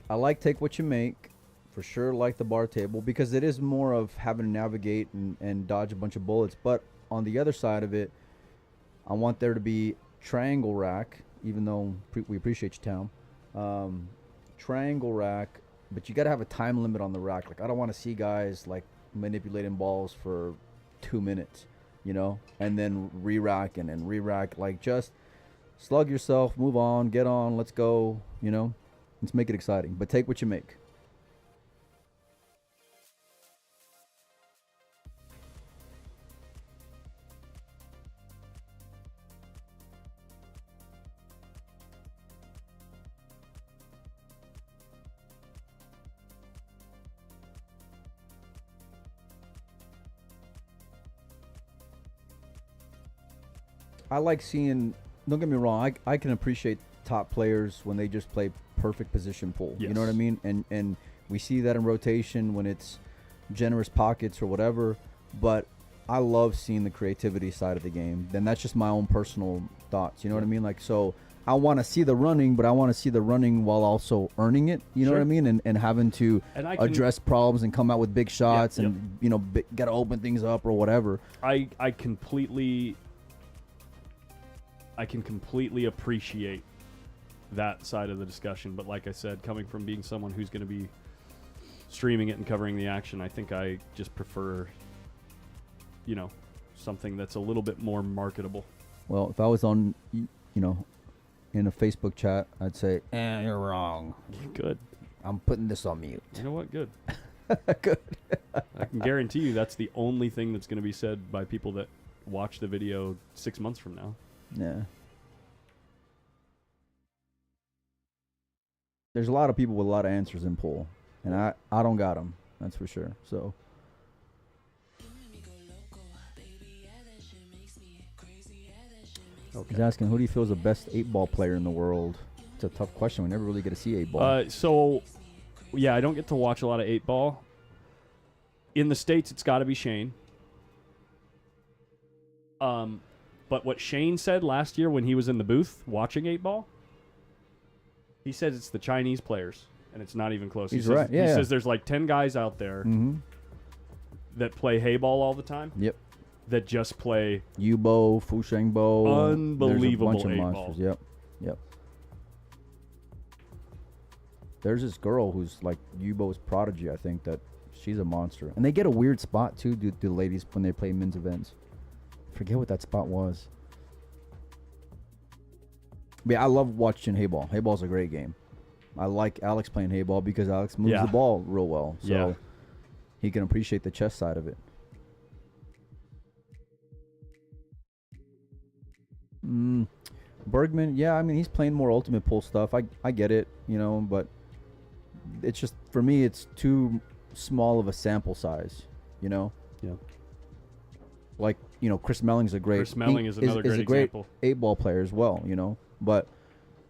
I like take what you make, for sure like the bar table because it is more of having to navigate and dodge a bunch of bullets. But on the other side of it, I want there to be triangle rack, even though we appreciate you, Tom. Triangle rack, but you got to have a time limit on the rack. Like, I don't want to see guys, like, manipulating balls for 2 minutes, you know, and then re-rack and then re-rack. Like, just slug yourself, move on, get on, let's go, you know. Let's make it exciting, but take what you make. I like seeing, don't get me wrong, I can appreciate top players when they just play perfect position pool. Yes. You know what I mean? And we see that in rotation when it's generous pockets or whatever. But I love seeing the creativity side of the game. Then that's just my own personal thoughts. You know what I mean? Like, so I want to see the running, but I want to see the running while also earning it. You know what I mean? And having to address problems and come out with big shots and, you know, got to open things up or whatever. I can completely appreciate that side of the discussion, but like I said, coming from being someone who's going to be streaming it and covering the action, I think I just prefer, you know, something that's a little bit more marketable. Well, if I was on, you know, in a Facebook chat, I'd say, you're wrong. Good. I'm putting this on mute. You know what? Good. Good. I can guarantee you that's the only thing that's going to be said by people that watch the video 6 months from now. Yeah. There's a lot of people with a lot of answers in pool, and I don't got them. That's for sure. So. Okay. He's asking, who do you feel is the best 8-ball player in the world? It's a tough question. We never really get to see 8-ball. So, yeah, I don't get to watch a lot of 8-ball. In the States, it's got to be Shane. But what Shane said last year when he was in the booth watching 8-ball, he says it's the Chinese players, and it's not even close. He's right. Yeah. He says there's like 10 guys out there that play hay ball all the time. Yep. That just play Yubo, Fushengbo. Unbelievable There's a bunch of 8-ball. monsters. Yep. Yep. There's this girl who's like Yubo's prodigy, I think, that she's a monster. And they get a weird spot, too, do ladies, when they play men's events. Forget what that spot was. But yeah, I love watching Hayball. Hayball's a great game. I like Alex playing Hayball because Alex moves the ball real well. So he can appreciate the chess side of it. Bergman, yeah, I mean, he's playing more ultimate pool stuff. I get it, you know, but it's just, for me, it's too small of a sample size, you know? Yeah. Like, you know, Chris Melling's a great... Chris Melling is another great example. 8-ball player as well, you know? But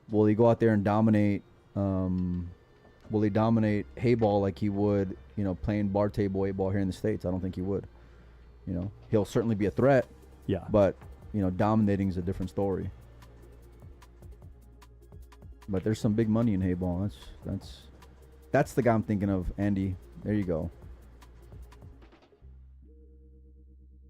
will he go out there and dominate... will he dominate Hayball like he would, you know, playing bar table 8-ball here in the States? I don't think he would. You know? He'll certainly be a threat. Yeah. But, you know, dominating is a different story. But there's some big money in Hayball. That's the guy I'm thinking of, Andy. There you go.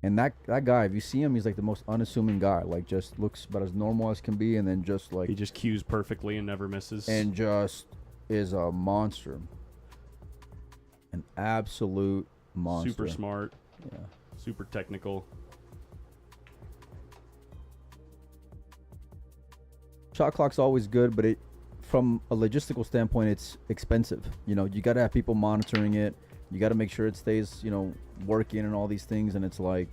And that guy, if you see him, he's like the most unassuming guy. Like, just looks about as normal as can be, and then just like... He just cues perfectly and never misses. And just is a monster. An absolute monster. Super smart. Yeah. Super technical. Shot clock's always good, but from a logistical standpoint, it's expensive. You know, you got to have people monitoring it. You got to make sure it stays, you know, working and all these things. And it's like,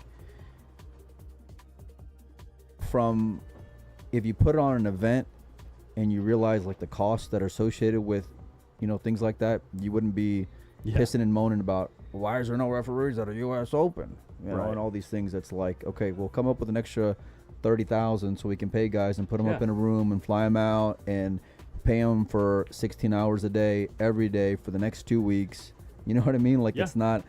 if you put it on an event and you realize like the costs that are associated with, you know, things like that, you wouldn't be pissing and moaning about, why is there no referees at a U.S. Open? You know, and all these things. That's like, okay, we'll come up with an extra 30,000 so we can pay guys and put them up in a room and fly them out and pay them for 16 hours a day every day for the next 2 weeks. You know what I mean? Like, it's not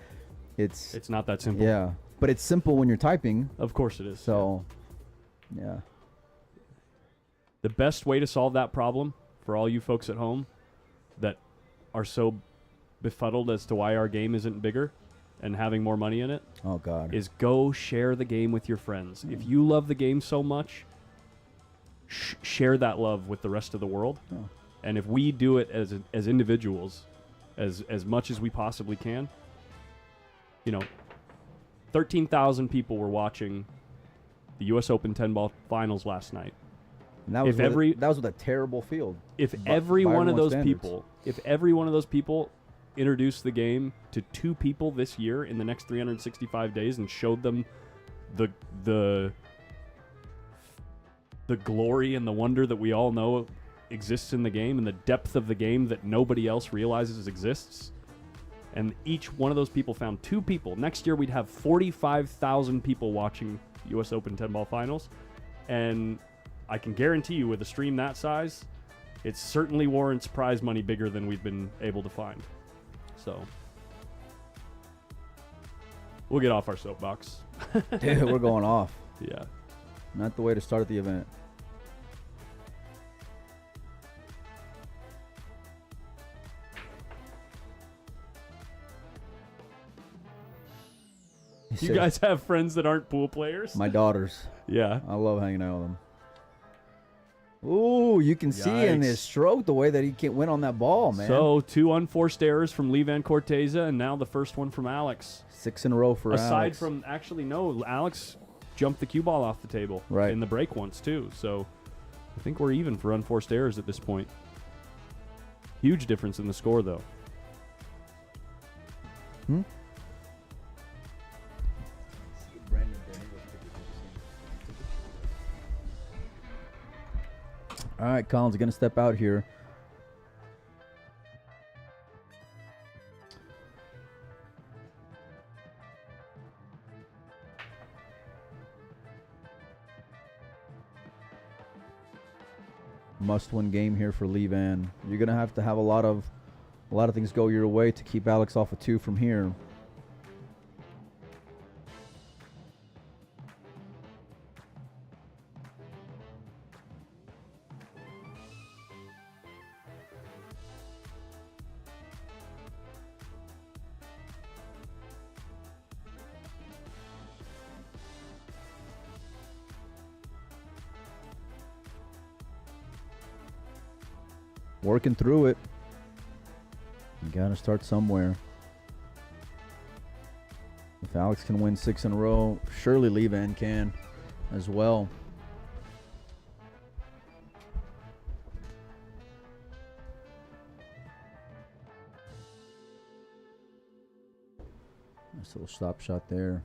that simple. Yeah, but it's simple when you're typing. Of course it is. So, yeah. The best way to solve that problem for all you folks at home that are so befuddled as to why our game isn't bigger and having more money in it, Oh God. is go share the game with your friends. If you love the game so much, share that love with the rest of the world. Oh. And if we do it as individuals, as much as we possibly can, 13,000 people were watching the U.S. Open 10-ball finals last night. And that was that was with a terrible field. If every one of those standards. people introduced the game to 2 people this year in the next 365 days and showed them the glory and the wonder that we all know exists in the game and the depth of the game that nobody else realizes exists, and each one of those people found 2 people, next year we'd have 45,000 people watching U.S. Open 10-ball finals. And I can guarantee you, with a stream that size, it certainly warrants prize money bigger than we've been able to find. So we'll get off our soapbox. Dude, we're going off. Yeah. Not the way to start the event. You guys have friends that aren't pool players? My daughters. Yeah. I love hanging out with them. Ooh, you can see in his stroke the way that he went on that ball, man. So 2 unforced errors from Lee Van Corteza, and now the first one from Alex. 6 in a row for Aside Alex. from, actually, no, Alex jumped the cue ball off the table in the break once, too. So I think we're even for unforced errors at this point. Huge difference in the score, though. All right, Colin's going to step out here. Must-win game here for Lee Van. You're going to have a lot of things go your way to keep Alex off of 2 from here. Working through it. You got to start somewhere. If Alex can win 6 in a row, surely Lee Van can as well. Nice little stop shot there.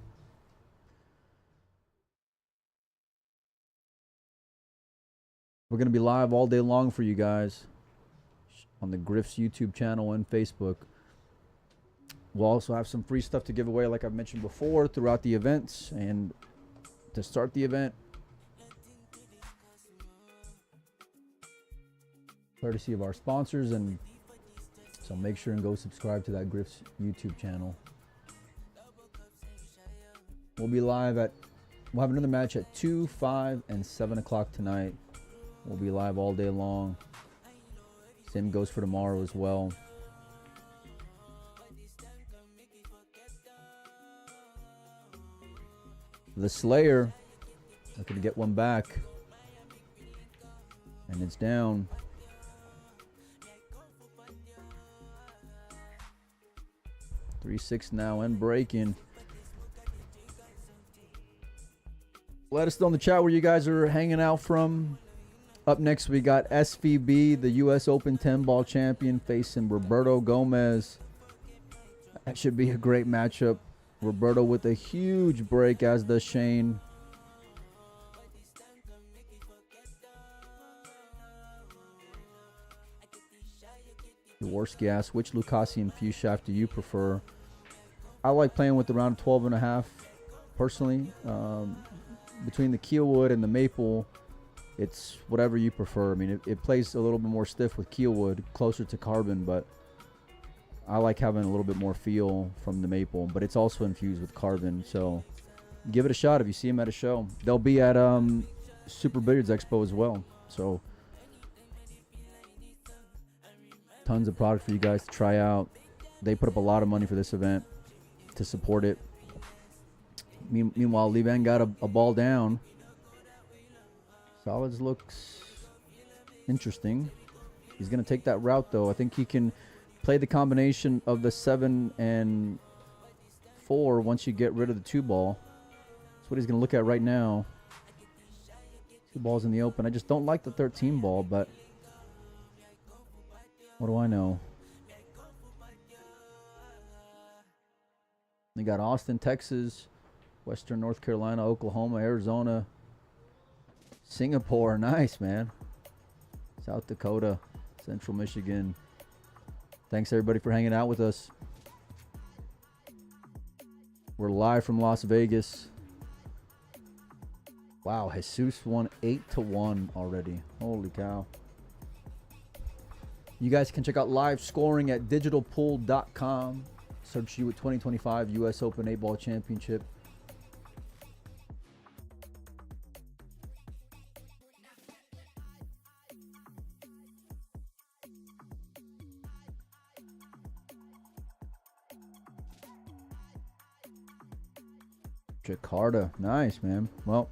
We're going to be live all day long for you guys on the Griff's YouTube channel and Facebook. We'll also have some free stuff to give away, like I've mentioned before, throughout the events and to start the event. Courtesy of our sponsors, and so make sure and go subscribe to that Griff's YouTube channel. We'll be live we'll have another match at 2, 5, and 7 o'clock tonight. We'll be live all day long. Same goes for tomorrow as well. The Slayer looking to get one back. And it's down. Three 6 now and breaking. Let us know in the chat where you guys are hanging out from. Up next, we got SVB, the U.S. Open 10-ball champion, facing Roberto Gomez. That should be a great matchup. Roberto with a huge break, as does Shane. Jaworski asks, which Lucasi infused shaft do you prefer? I like playing with around 12.5 personally. Between the Keelwood and the Maple, it's whatever you prefer. I mean, it plays a little bit more stiff with Keelwood, closer to carbon, but I like having a little bit more feel from the Maple, but it's also infused with carbon. So give it a shot if you see them at a show. They'll be at Super Billiards Expo as well. So tons of product for you guys to try out. They put up a lot of money for this event to support it. Meanwhile, Levan got a ball down. Solids looks interesting. He's going to take that route, though. I think he can play the combination of the 7 and 4 once you get rid of the 2 ball. That's what he's going to look at right now. 2 balls in the open. I just don't like the 13 ball, but what do I know? They got Austin, Texas, Western North Carolina, Oklahoma, Arizona, Singapore. Nice, man. South Dakota, Central Michigan. Thanks, everybody, for hanging out with us. We're live from Las Vegas. Wow, Jesus won 8-1 already. Holy cow. You guys can check out live scoring at digitalpool.com. Search you at 2025 U.S. Open 8-Ball Championship. Jakarta. Nice, man. Well,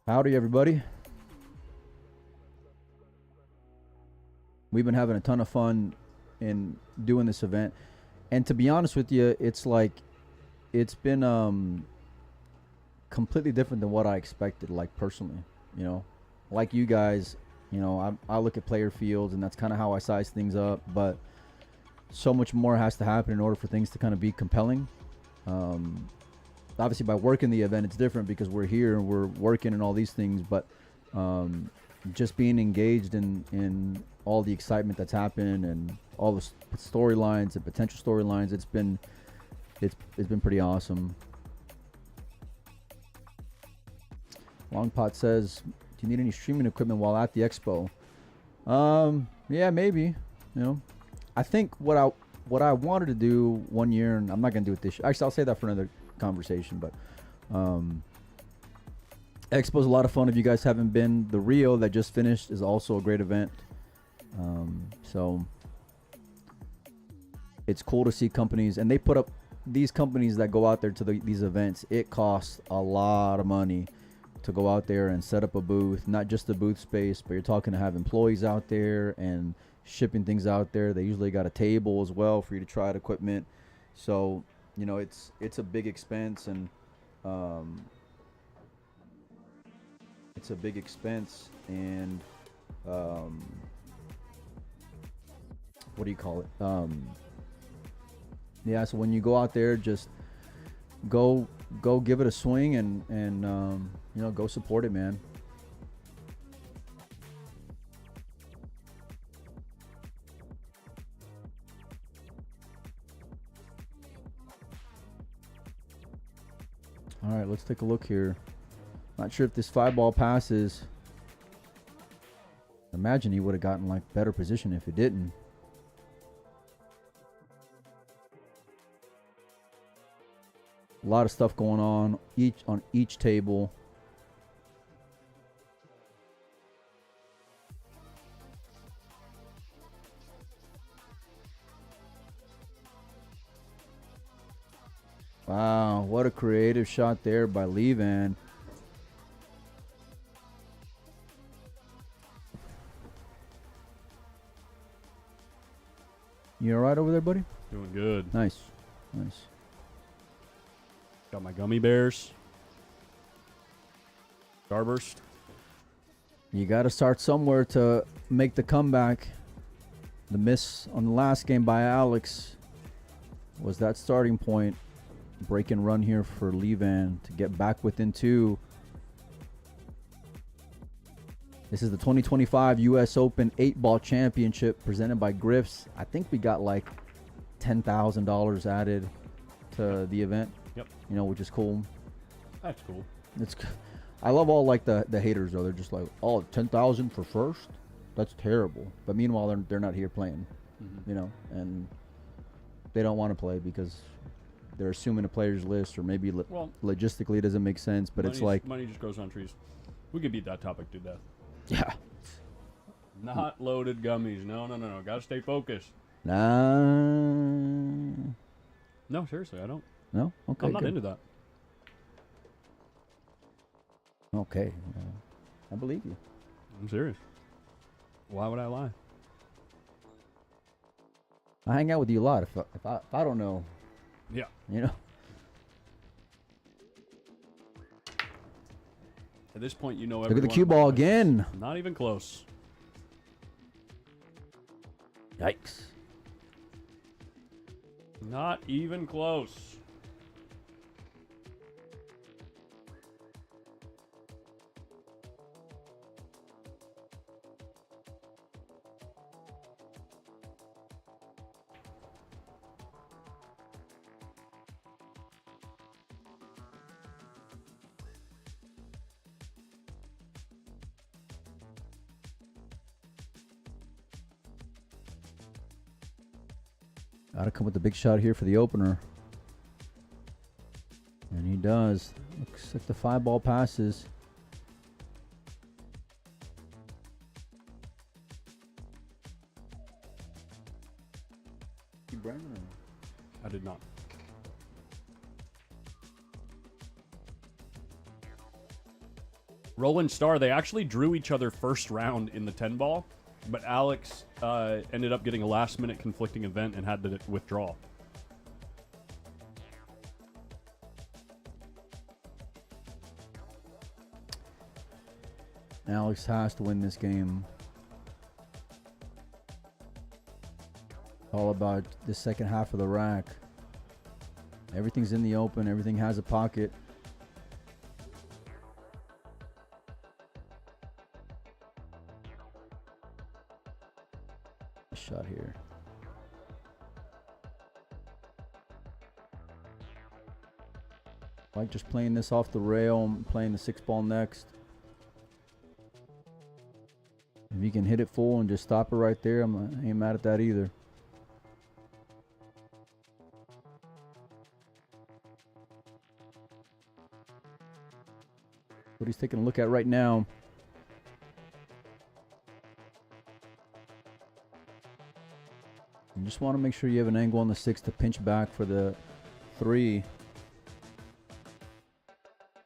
howdy, everybody. We've been having a ton of fun in doing this event. And to be honest with you, it's like, it's been completely different than what I expected, like personally, you know. Like you guys, you know, I look at player fields and that's kind of how I size things up, but so much more has to happen in order for things to kind of be compelling. Obviously by working the event, it's different because we're here and we're working and all these things, but just being engaged in all the excitement that's happened and all the storylines and potential storylines, it's been pretty awesome. Longpot says, do you need any streaming equipment while at the expo? Yeah, maybe. You know, I think what I wanted to do one year, and I'm not gonna do it this year. Actually, I'll say that for another conversation. But expo's a lot of fun. If you guys haven't been, the Rio that just finished is also a great event. So it's cool to see companies, and they put up these companies that go out there to these events. It costs a lot of money to go out there and set up a booth, not just the booth space, but you're talking to have employees out there and shipping things out there. They usually got a table as well for you to try out equipment. So, you know, it's a big expense, and it's a big expense, and what do you call it? Yeah, so when you go out there, just go give it a swing and you know, go support it, man. All right, let's take a look here. Not sure if this 5-ball passes. Imagine he would have gotten like better position if it didn't. A lot of stuff going on each table. Wow, what a creative shot there by Levan. You all right over there, buddy? Doing good. Nice, nice. Got my gummy bears. Starburst. You got to start somewhere to make the comeback. The miss on the last game by Alex was that starting point. Break and run here for Levan to get back within 2. This is the 2025 U.S. Open 8-Ball Championship presented by Griff's. I think we got like $10,000 added to the event. Yep. You know, which is cool. That's cool. I love all like the haters though. They're just like, oh, 10,000 for first? That's terrible. But meanwhile, they're not here playing. Mm-hmm. You know, and they don't want to play because they're assuming a player's list, or maybe logistically it doesn't make sense. But it's like money just grows on trees. We could beat that topic to death. Yeah. Not loaded gummies. No. Gotta stay focused. Nah. No, seriously, I don't. No? Okay. I'm not good. into that. Okay. I believe you. I'm serious. Why would I lie? I hang out with you a lot. If I don't know, Yeah. you know. At this point, you know Look at the everyone cue in my ball life. again. Not even close. Yikes. Not even close. Gotta come with the big shot here for the opener. And he does. Looks like the 5-ball passes. I did not. Roland Starr, they actually drew each other first round in the 10 ball, but Alex ended up getting a last-minute conflicting event and had to withdraw. Alex has to win this game. All about the second half of the rack. Everything's in the open. Everything has a pocket. Shot here. Like just playing this off the rail and playing the 6-ball next. If you can hit it full and just stop it right there, I ain't mad at that either. What he's taking a look at right now. You just want to make sure you have an angle on the 6 to pinch back for the 3.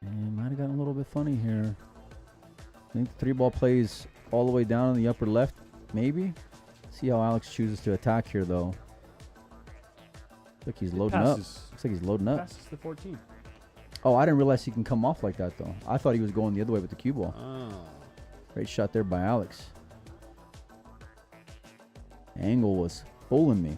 And might have gotten a little bit funny here. I think the 3-ball plays all the way down in the upper left, maybe. See how Alex chooses to attack here, though. Looks like he's loading up. Looks like he's loading up. Passes the 14. Oh, I didn't realize he can come off like that, though. I thought he was going the other way with the cue ball. Oh. Great shot there by Alex. Angle was fooling me.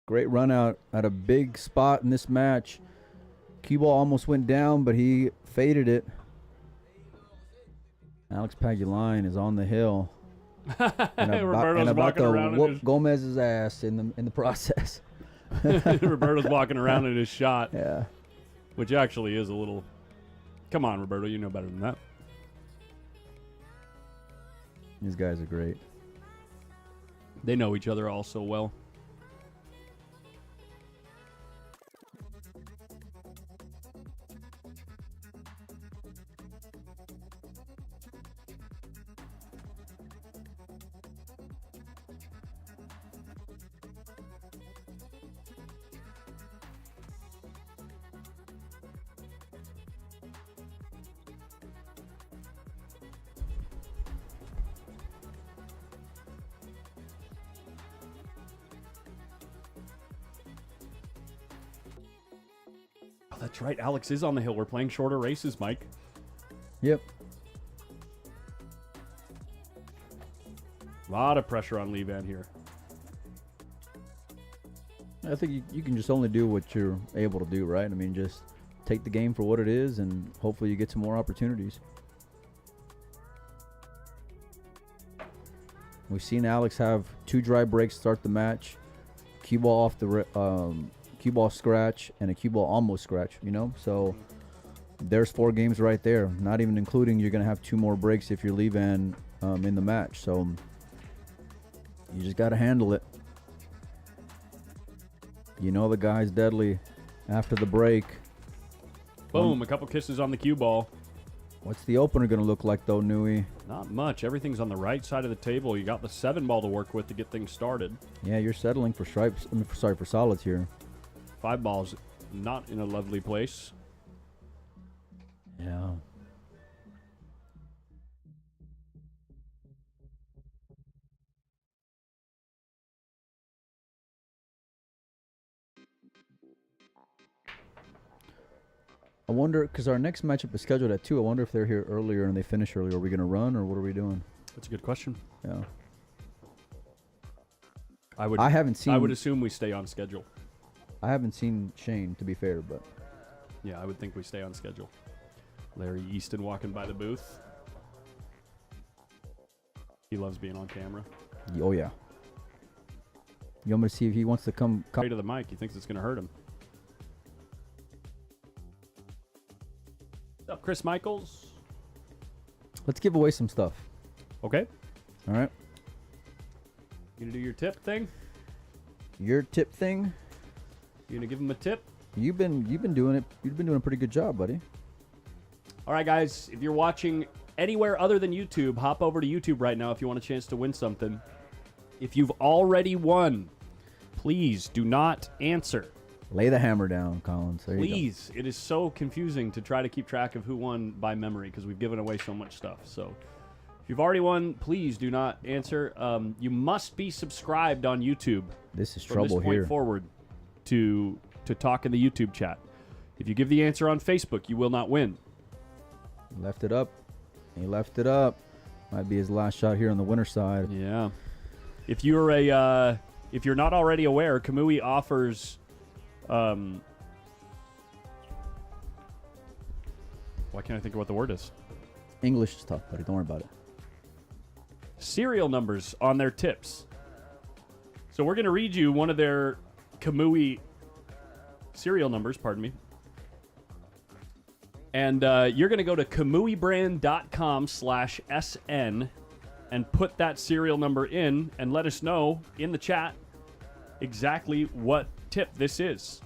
Great run out at a big spot in this match. Cue ball almost went down, but he faded it. Alex Pagulayan is on the hill. and about to whoop Gomez's ass in the process. Roberto's walking around in his shot. Yeah. Which actually is a little... Come on, Roberto. You know better than that. These guys are great. They know each other all so well. That's right. Alex is on the hill. We're playing shorter races, Mike. Yep. A lot of pressure on Lee Van here. I think you can just only do what you're able to do, right? I mean, just take the game for what it is, and hopefully you get some more opportunities. We've seen Alex have 2 dry breaks start the match. Cue ball off the cue ball scratch, and a cue ball almost scratch, you know? So there's 4 games right there, not even including you're going to have 2 more breaks if you're leaving in the match. So you just got to handle it. You know the guy's deadly after the break. Boom, a couple kisses on the cue ball. What's the opener going to look like, though, Nui? Not much. Everything's on the right side of the table. You got the 7 ball to work with to get things started. Yeah, you're settling for stripes. I mean, sorry, for solids here. 5 balls, not in a lovely place. Yeah. I wonder, because our next matchup is scheduled at 2. I wonder if they're here earlier and they finish earlier. Are we going to run, or what are we doing? That's a good question. Yeah. I haven't seen. I would assume we stay on schedule. I haven't seen Shane, to be fair, but Yeah, I would think we stay on schedule. Larry Easton walking by the booth. He loves being on camera. oh yeah. You want me to see if he wants to come? Right to the mic. He thinks it's going to hurt him. What's up, Chris Michaels? Let's give away some stuff. Okay. All right. You going to do your tip thing? Your tip thing. You going to give him a tip? You've been doing it. You've been doing a pretty good job, buddy. All right, guys. If you're watching anywhere other than YouTube, hop over to YouTube right now if you want a chance to win something. If you've already won, please do not answer. Lay the hammer down, Collins. There Please. It is so confusing to try to keep track of who won by memory because we've given away so much stuff. So if you've already won, please do not answer. You must be subscribed on YouTube. This is from trouble this point here. forward to talk in the YouTube chat. If you give the answer on Facebook, you will not win. Left it up. He left it up. Might be his last shot here on the winner side. Yeah. If you're if you're not already aware, Kamui offers why can't I think of what the word is? English is tough, buddy. Don't worry about it. Serial numbers on their tips. So we're going to read you one of their Kamui serial numbers, pardon me. And you're going to go to kamuibrand.com/SN and put that serial number in and let us know in the chat exactly what tip this is.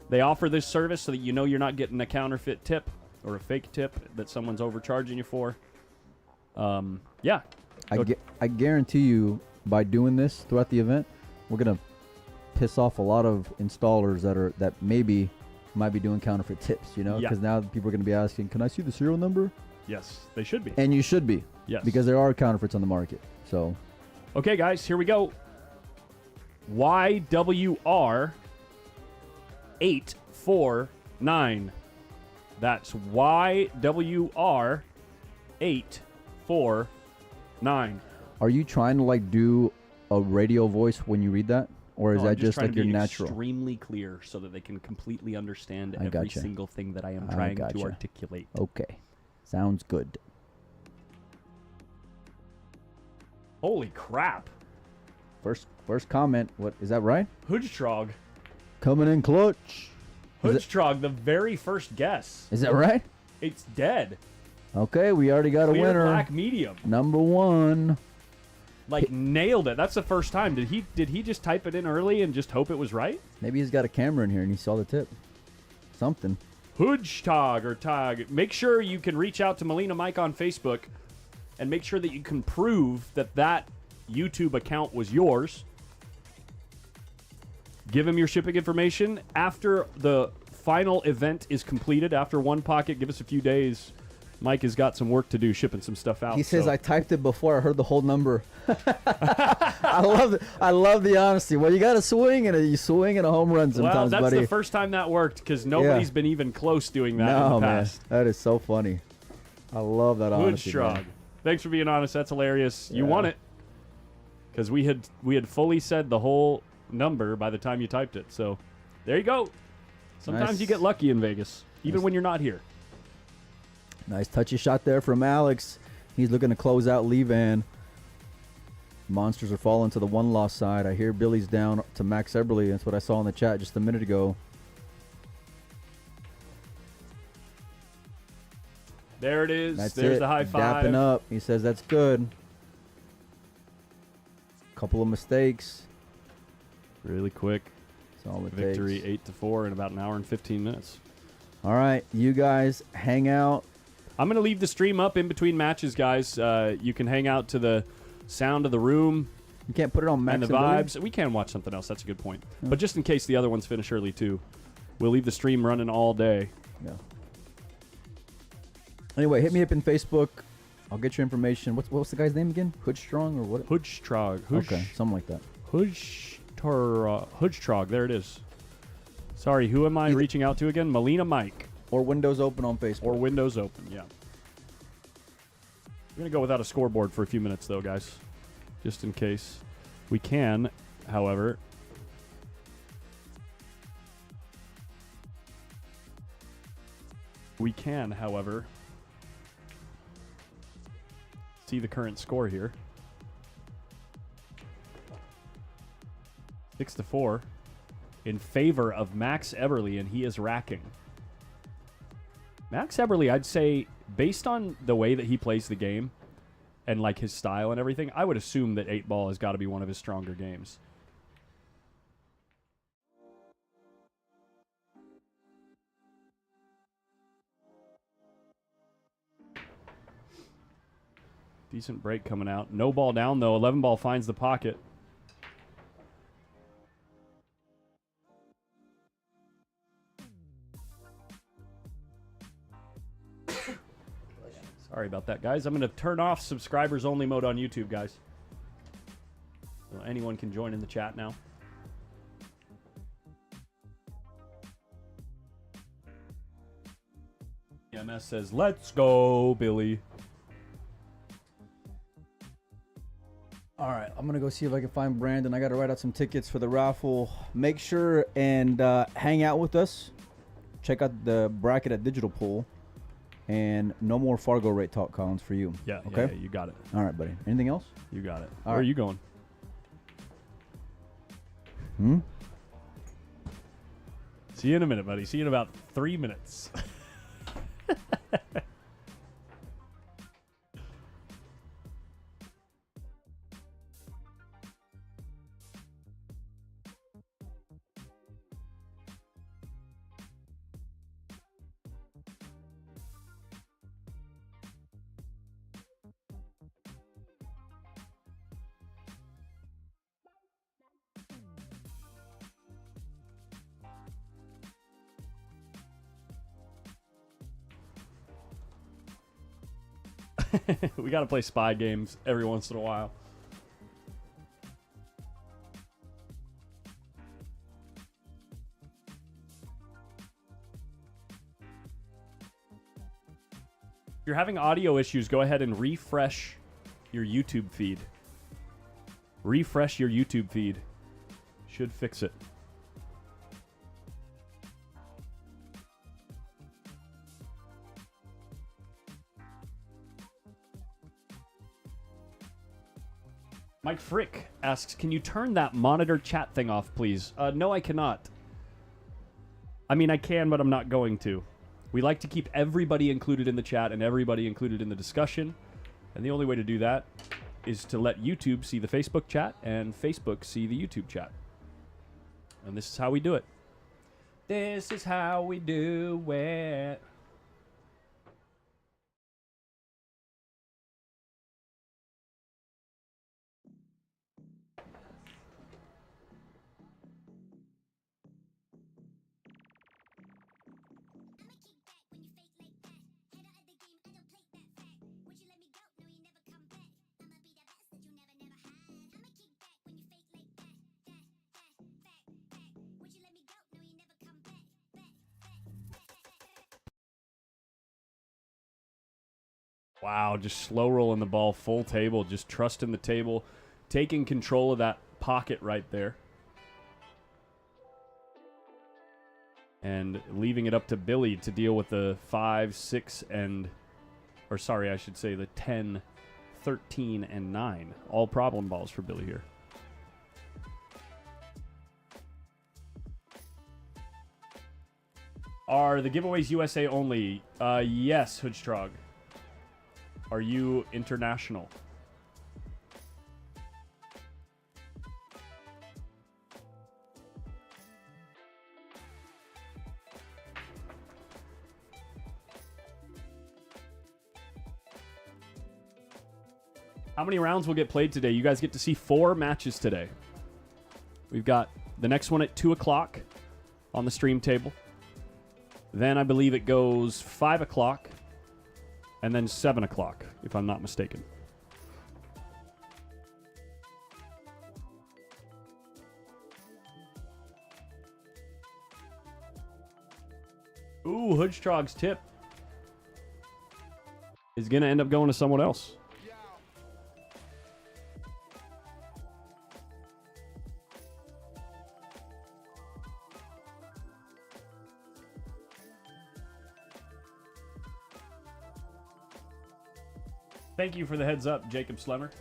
They offer this service so that you know you're not getting a counterfeit tip or a fake tip that someone's overcharging you for. Yeah. I guarantee you, by doing this throughout the event, we're gonna piss off a lot of installers that maybe might be doing counterfeit tips. You know, Yeah. because now people are gonna be asking, "Can I see the serial number?" Yes, they should be. And you should be. Yes. Because there are counterfeits on the market. So. Okay, guys, here we go. YWR 849. That's YWR 849. Are you trying to like do a radio voice when you read that, or is No, that I'm just trying like to your be natural? extremely clear so that they can completely understand I every gotcha. single thing that I am I trying to gotcha. articulate. Okay, sounds good. Holy crap! First comment. What is that? Right? Hoodstrog. Coming in clutch. Hoodstrog, the very first guess. Is that right? It's dead. Okay, we already got a Clear winner. black medium. Number 1. Like nailed it. That's the first time. Did he just type it in early and just hope it was right? Maybe he's got a camera in here and he saw the tip. Something. Hoodstog or Tog. Make sure you can reach out to Melina Mike on Facebook and make sure that you can prove that YouTube account was yours. Give him your shipping information. After the final event is completed, after One Pocket, give us a few days. Mike has got some work to do shipping some stuff out. He says, so. I typed it before I heard the whole number. I love the honesty. Well, you got to swing and you swing and a home run sometimes, Well, that's buddy. the first time that worked because nobody's been even close doing that in the past. Man, that is so funny. I love that honesty. Hoodstrog. Man. Thanks for being honest. That's hilarious. You Yeah. won it because we had fully said the whole number by the time you typed it. So there you go. Sometimes Nice. you get lucky in Vegas, even when you're not here. Nice touchy shot there from Alex. He's looking to close out Levan. Monsters are falling to the one-loss side. I hear Billy's down to Max Eberle. That's what I saw in the chat just a minute ago. There it is. That's There's it. the high five. Dapping up. He says that's good. Couple of mistakes. Really quick. That's all it Victory takes. 8-4 in about an hour and 15 minutes. All right, you guys hang out. I'm going to leave the stream up in between matches, guys. You can hang out to the sound of the room You can't put it on Max and the vibes. We can watch something else. That's a good point. Yeah. But just in case the other ones finish early, too, we'll leave the stream running all day. Yeah. Anyway, hit me up in Facebook. I'll get your information. What's the guy's name again? Hoodstrong or what? Hudstrog. Okay, something like that. Hudstrog. There it is. Sorry, who am I reaching out to again? Melina Mike. Or Windows Open on Facebook. Or Windows Open, yeah. We're going to go without a scoreboard for a few minutes, though, guys. Just in case. We can, however... see the current score here. 6-4 in favor of Max Eberle, and he is racking. Max Eberle, I'd say, based on the way that he plays the game and like his style and everything, I would assume that 8-ball has got to be one of his stronger games. Decent break coming out. No ball down, though. 11-ball finds the pocket. Sorry about that, guys. I'm going to turn off subscribers only mode on YouTube, guys. So anyone can join in the chat now. MS says, let's go, Billy. All right, I'm going to go see if I can find Brandon. I got to write out some tickets for the raffle. Make sure and hang out with us. Check out the bracket at Digital Pool. And no more Fargo rate talk, Collins, for you. Yeah, okay? Yeah, you got it. All right, buddy. Anything else? You got it. All Where right. are you going? See you in a minute, buddy. See you in about 3 minutes. We got to play spy games every once in a while. If you're having audio issues, go ahead and refresh your YouTube feed. Refresh your YouTube feed. Should fix it. Mike Frick asks, can you turn that monitor chat thing off, please? No, I cannot. I mean, I can, but I'm not going to. We like to keep everybody included in the chat and everybody included in the discussion. And the only way to do that is to let YouTube see the Facebook chat and Facebook see the YouTube chat. And this is how we do it. This is how we do it. Wow, just slow rolling the ball, full table, just trusting the table, taking control of that pocket right there. And leaving it up to Billy to deal with the 5, 6, and... Or sorry, I should say the 10, 13 and 9. All problem balls for Billy here. Are the giveaways USA only? Yes, Hoodstrog. Are you international? How many rounds will get played today? You guys get to see 4 matches today. We've got the next one at 2 o'clock on the stream table. Then I believe it goes 5 o'clock and then 7 o'clock, if I'm not mistaken. Ooh, Hoodstrog's tip is going to end up going to someone else. Thank you for the heads up, Jacob Slemmer.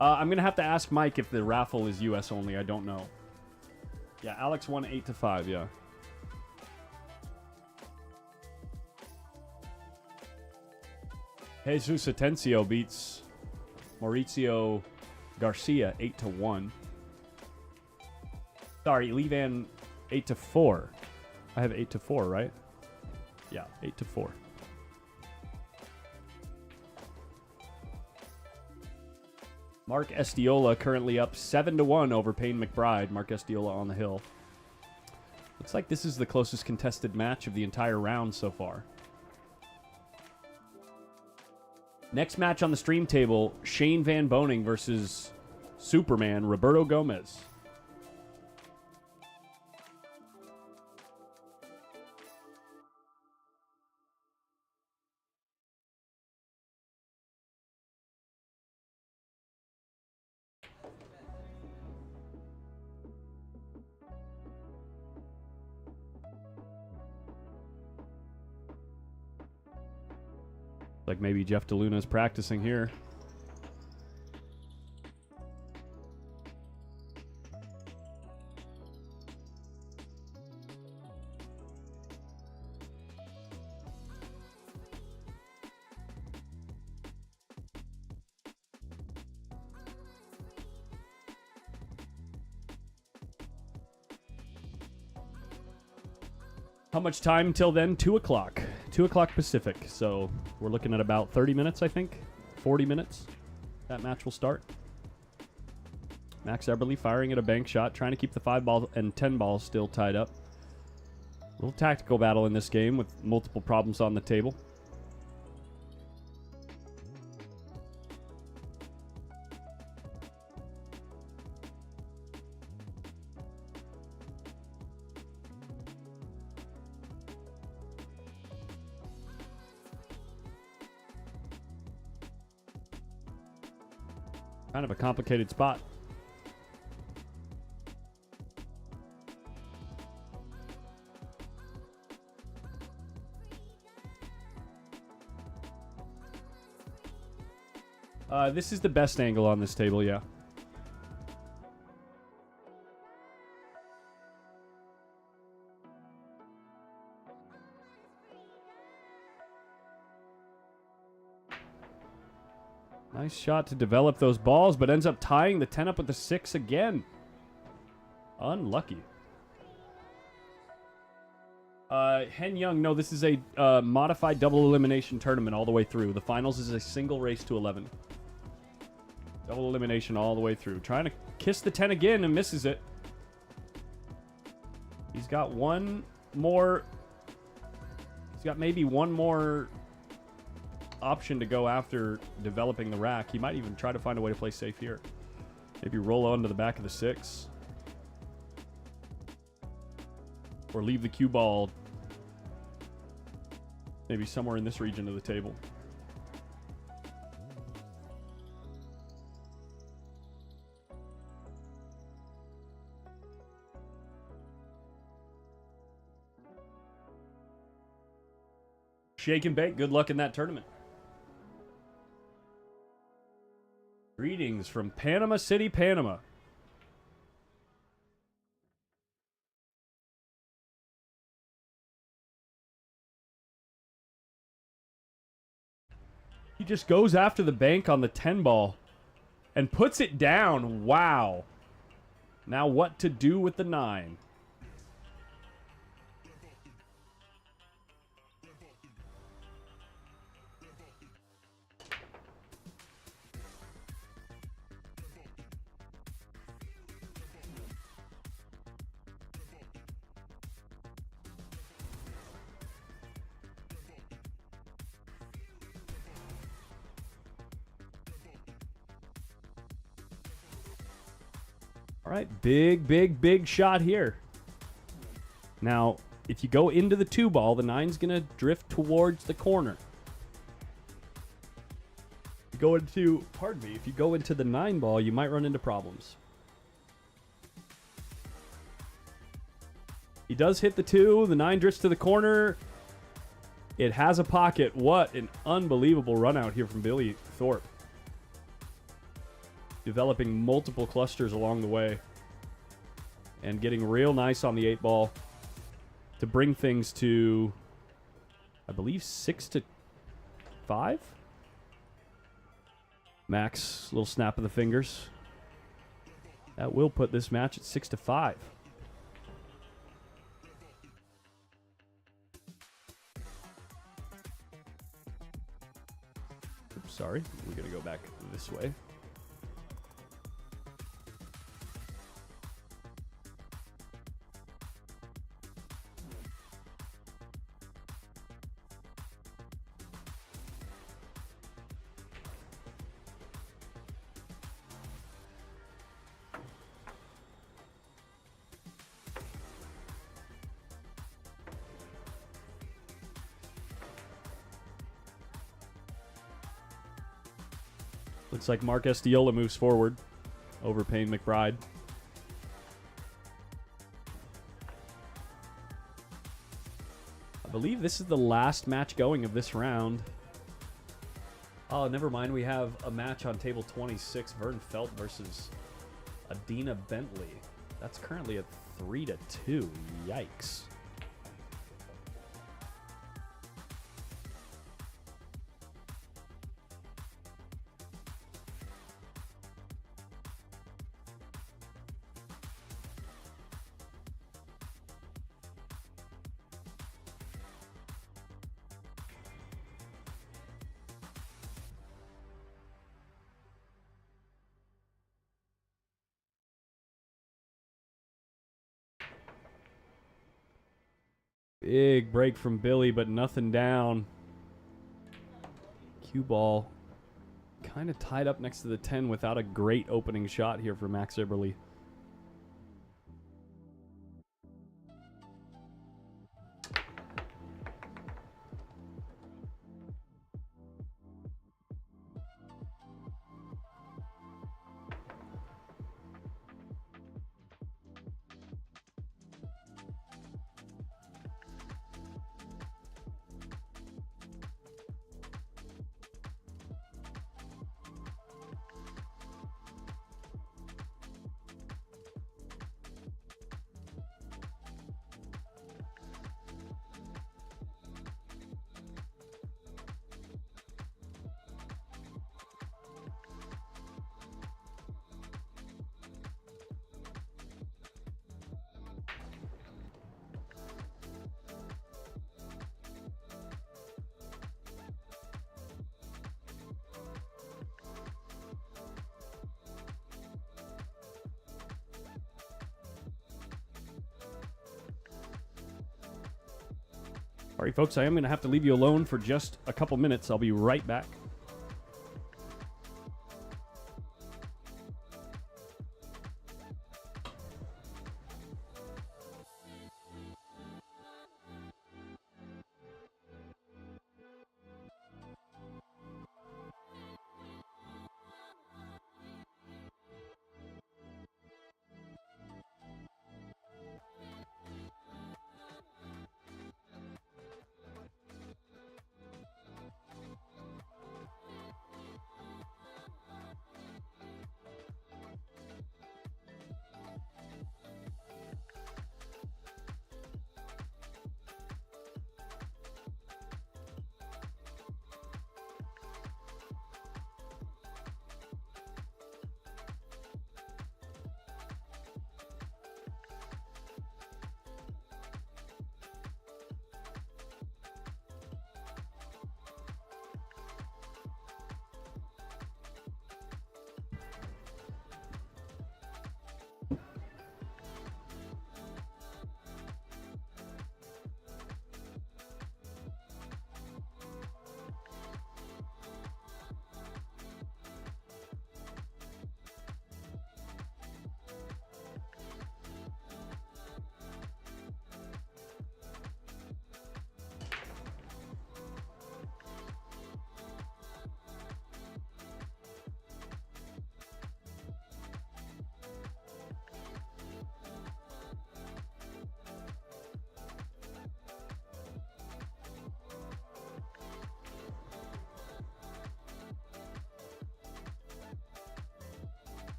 I'm going to have to ask Mike if the raffle is US only. I don't know. Yeah, Alex won 8-5, yeah. Jesus Atencio beats Mauricio Garcia 8-1. Sorry, Levan 8-4. I have 8-4, right? Yeah, 8-4. Mark Estiola currently up 7-1 over Payne McBride. Mark Estiola on the hill. Looks like this is the closest contested match of the entire round so far. Next match on the stream table, Shane Van Boning versus Superman Roberto Gomez. Like maybe Jeff DeLuna's practicing here. How much time till then? 2 o'clock. 2 o'clock Pacific. So we're looking at about 30 minutes, I think. 40 minutes. That match will start. Max Eberle firing at a bank shot, trying to keep the 5-ball and 10-ball still tied up. A little tactical battle in this game with multiple problems on the table. Kind of a complicated spot. This is the best angle on this table, yeah. Nice shot to develop those balls, but ends up tying the 10 up with the 6 again. Unlucky. Hen Young, no, this is a modified double elimination tournament all the way through. The finals is a single race to 11. Double elimination all the way through. Trying to kiss the 10 again and misses it. He's got one more. He's got maybe one more option to go after developing the rack. He might even try to find a way to play safe here. Maybe roll onto the back of the 6. Or leave the cue ball maybe somewhere in this region of the table. Shake and bake. Good luck in that tournament. Greetings from Panama City, Panama. He just goes after the bank on the 10 ball and puts it down. Wow. Now what to do with the 9? All right, big shot here. Now, if you go into the 2 ball, the 9's going to drift towards the corner. If you go into the 9 ball, you might run into problems. He does hit the 2. The 9 drifts to the corner. It has a pocket. What an unbelievable run out here from Billy Thorpe. Developing multiple clusters along the way. And getting real nice on the 8 ball to bring things to, I believe, 6-5? Max, little snap of the fingers. That will put this match at 6-5. Oops, sorry. We're going to go back this way. Looks like Mark Estiola moves forward over Payne McBride. I believe this is the last match going of this round. Oh, never mind. We have a match on table 26. Vern Felt versus Adina Bentley. That's currently at 3-2. Yikes. Big break from Billy, but nothing down. Cue ball kind of tied up next to the 10 without a great opening shot here for Max Eberle. All right, folks, I am going to have to leave you alone for just a couple minutes. I'll be right back.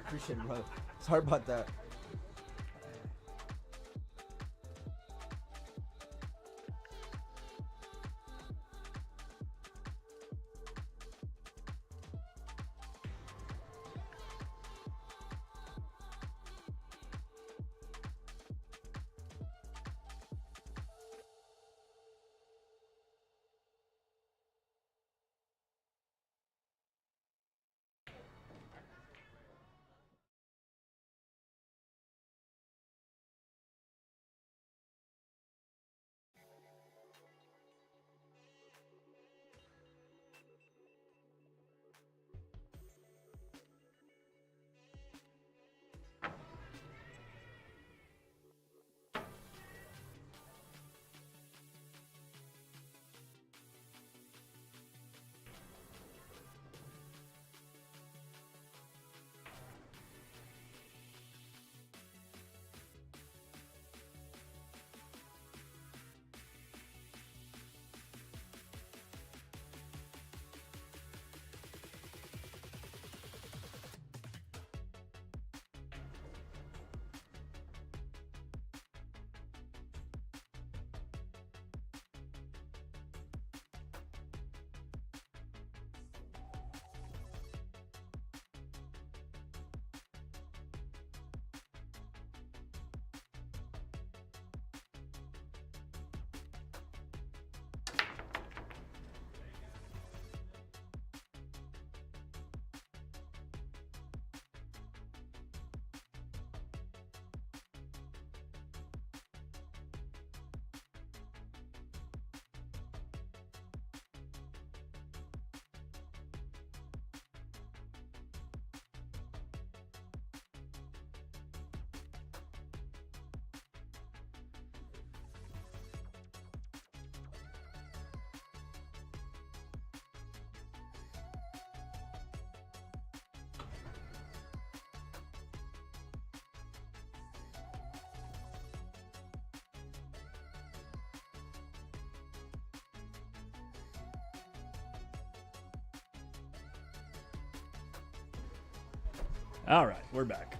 Appreciate it, brother. Sorry about that. All right, we're back.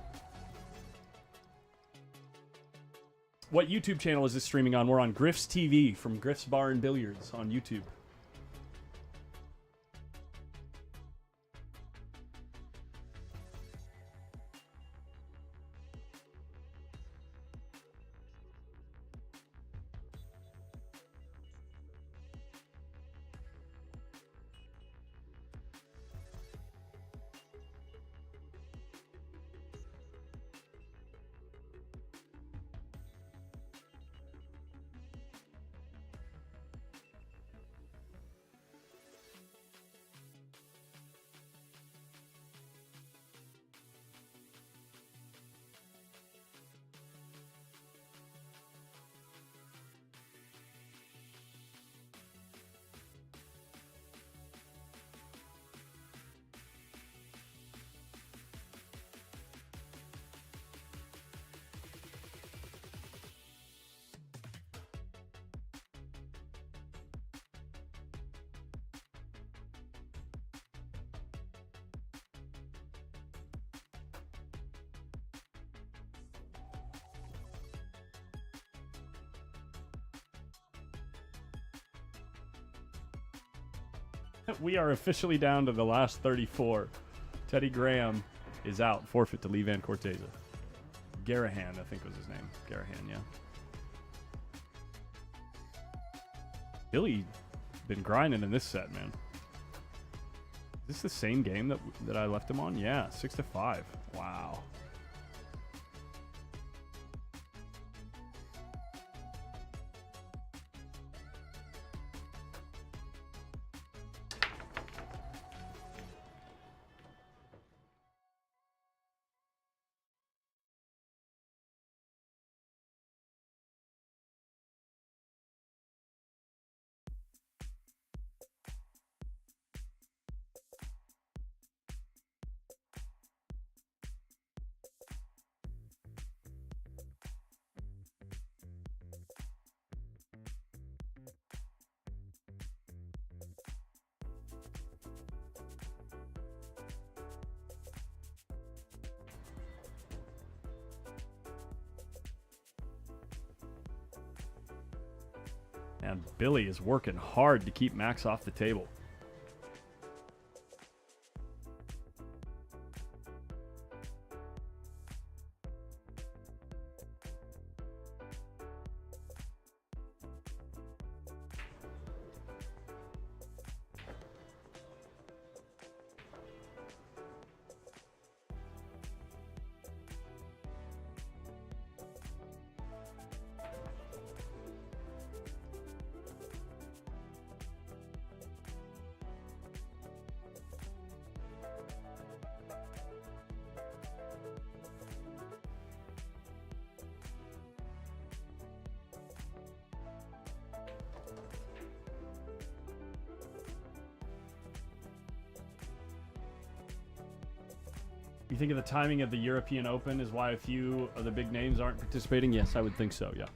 What YouTube channel is this streaming on? We're on Griff's TV from Griff's Bar and Billiards on YouTube. We are officially down to the last 34. Teddy Graham is out. Forfeit to Lee Van Corteza. Garahan, I think was his name. Garahan, yeah. Billy been grinding in this set, man. Is this the same game that I left him on? Yeah, 6-5. Wow. And Billy is working hard to keep Max off the table. You think of the timing of the European Open is why a few of the big names aren't participating? Yes, I would think so, yeah.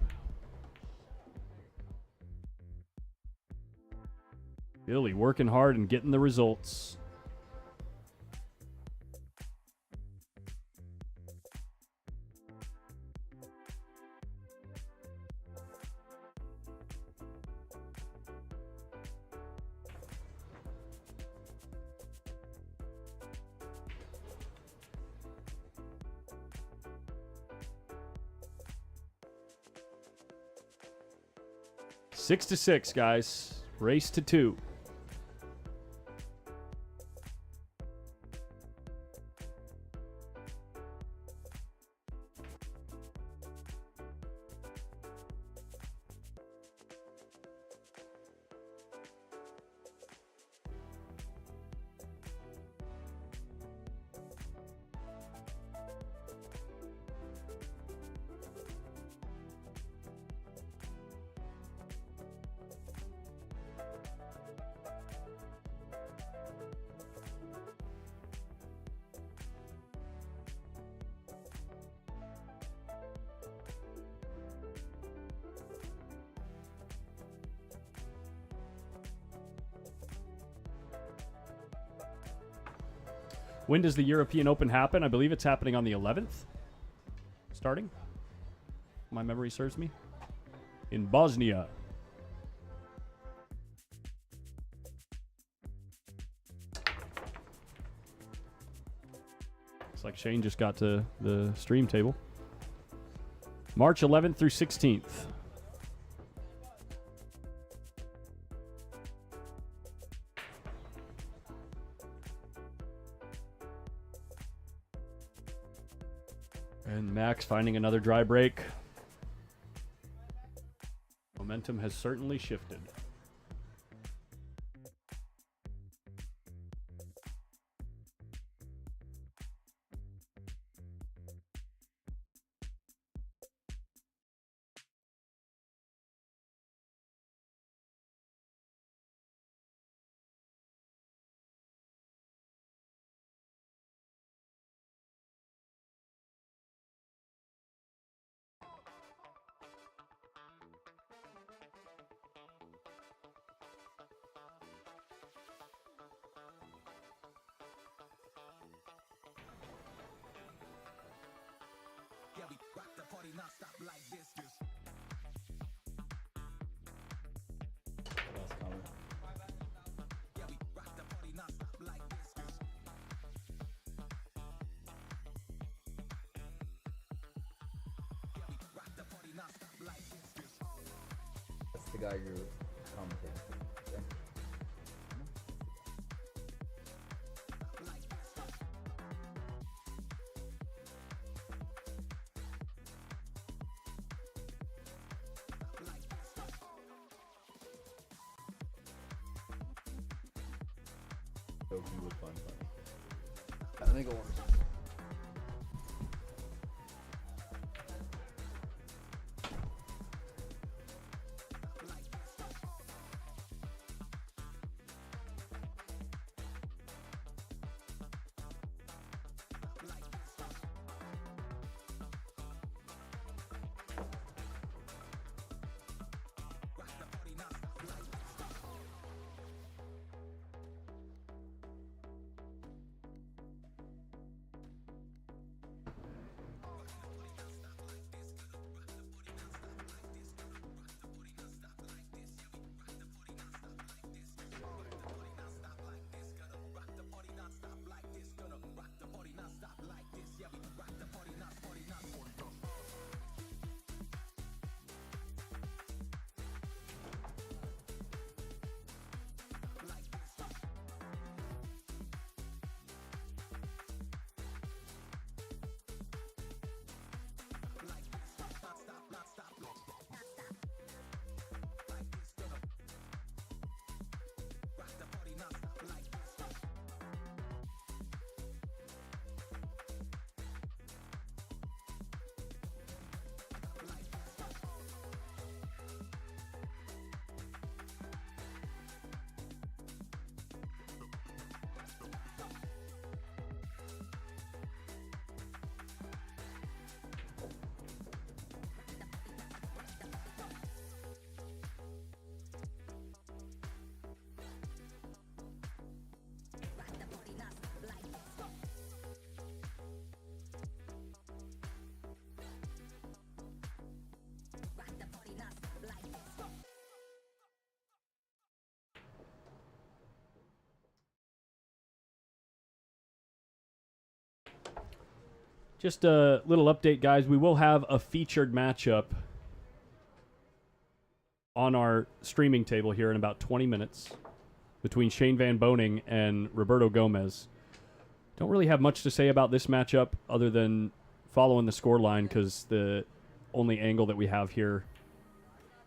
Billy working hard and getting the results. Six to 6, guys. Race to 2. When does the European Open happen? I believe it's happening on the 11th. Starting. My memory serves me. In Bosnia. Looks like Shane just got to the stream table. March 11th through 16th. And Max finding another dry break. Momentum has certainly shifted. That's the guy you're commentating. Okay. Joking with fun. Let me go on. Just a little update, guys. We will have a featured matchup on our streaming table here in about 20 minutes between Shane Van Boning and Roberto Gomez. Don't really have much to say about this matchup other than following the scoreline, because the only angle that we have here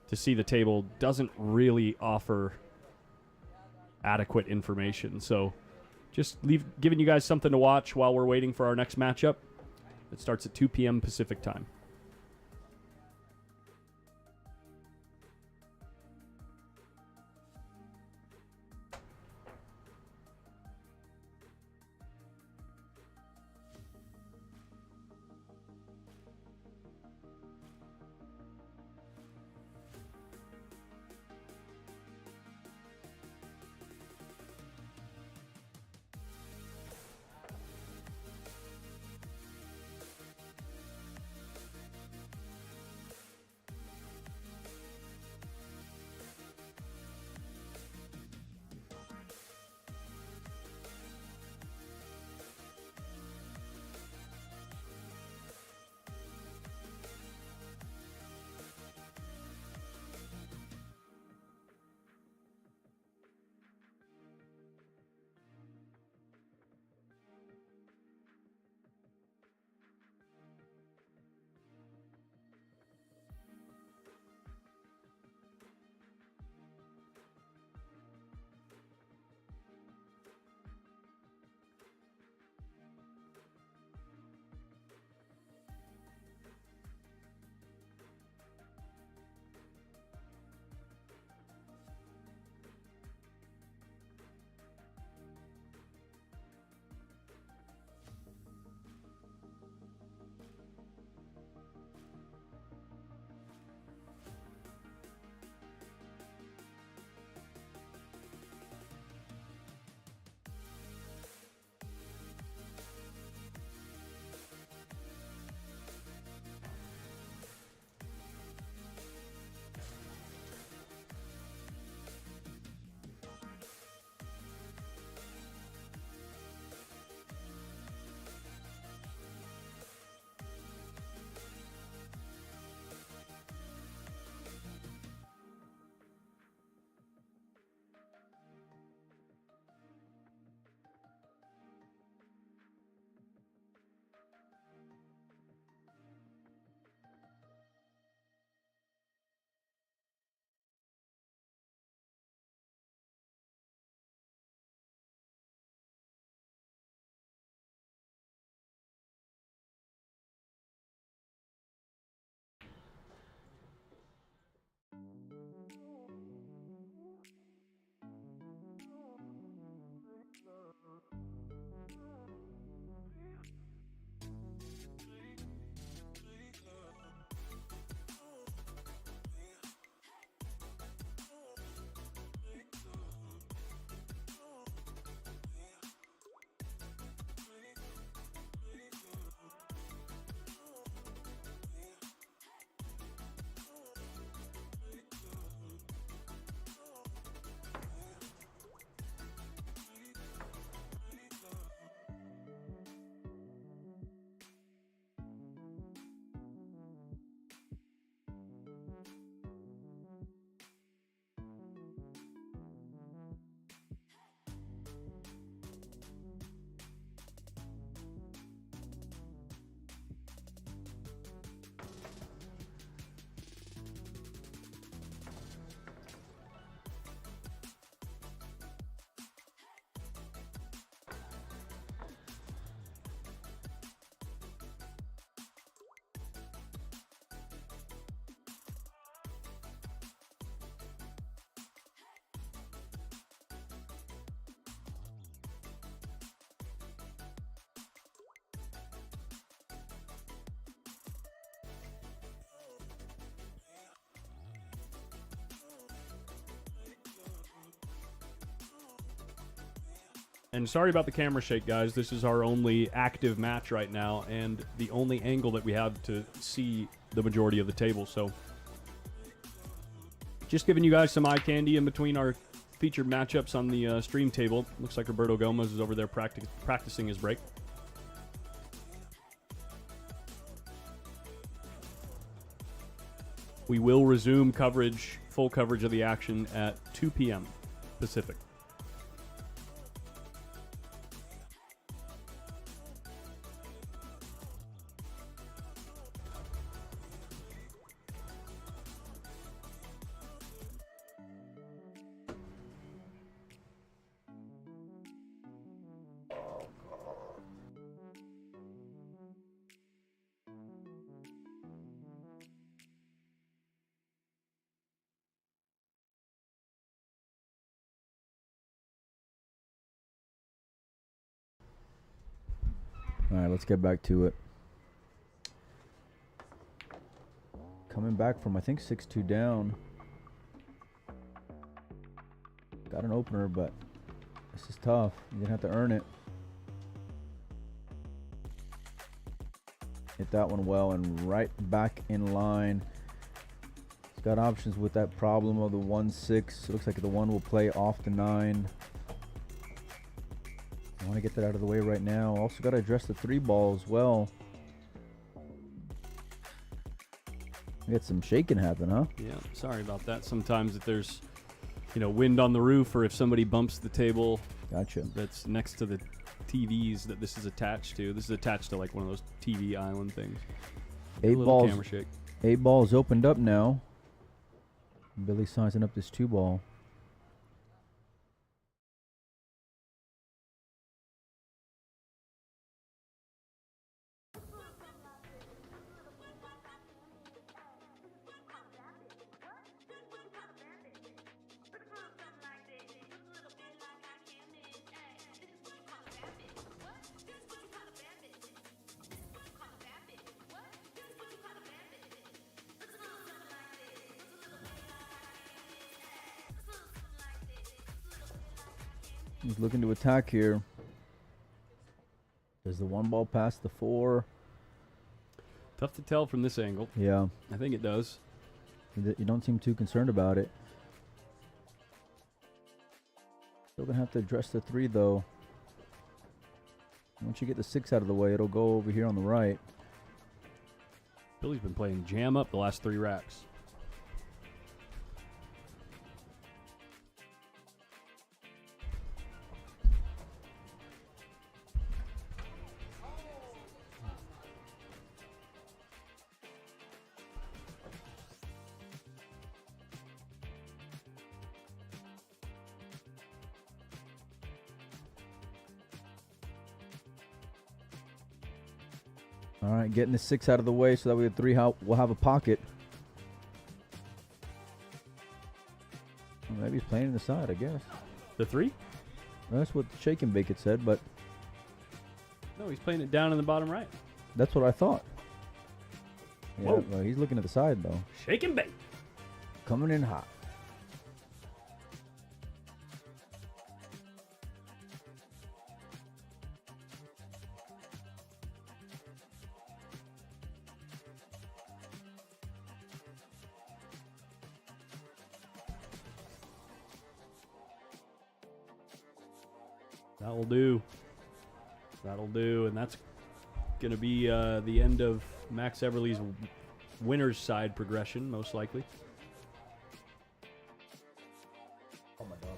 to see the table doesn't really offer adequate information. So just giving you guys something to watch while we're waiting for our next matchup. It starts at 2 p.m. Pacific time. And sorry about the camera shake, guys. This is our only active match right now, and the only angle that we have to see the majority of the table. So just giving you guys some eye candy in between our featured matchups on the stream table. Looks like Roberto Gomez is over there practicing his break. We will resume coverage, full coverage of the action at 2 p.m. Pacific. All right, let's get back to it. Coming back from, I think, 6-2 down. Got an opener, but this is tough. You're going to have to earn it. Hit that one well and right back in line. He's got options with that problem of the 1-6. It looks like the 1 will play off the 9. I want to get that out of the way right now. Also got to address the 3 ball as well. Get some shaking happen, huh? Yeah, sorry about that. Sometimes if there's, wind on the roof, or if somebody bumps the table Gotcha. that's next to the TVs that this is attached to. This is attached to like one of those TV island things. A little camera shake. 8 balls opened up now. Billy sizing up this 2 ball. He's looking to attack here. Does the 1 ball pass the 4? Tough to tell from this angle. Yeah. I think it does. You don't seem too concerned about it. Still gonna have to address the 3 though. Once you get the 6 out of the way, it'll go over here on the right. Billy's been playing jam up the last 3 racks. All right, getting the 6 out of the way so that way the 3 will have a pocket. Well, maybe he's playing in the side, I guess. The 3? Well, that's what Shake and Bake it said, but No, he's playing it down in the bottom right. that's what I thought. Yeah, Whoa. well, he's looking at the side though. Shake and bake. Coming in hot. That'll do. That'll do. And that's going to be the end of Max Everly's winner's side progression, most likely. Oh my God.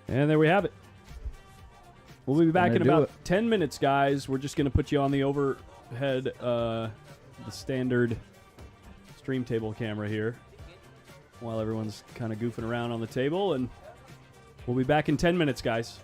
And there we have it. We'll be back in Gonna do about it. 10 minutes, guys. We're just going to put you on the overhead, the standard stream table camera here while everyone's kind of goofing around on the table. And we'll be back in 10 minutes, guys.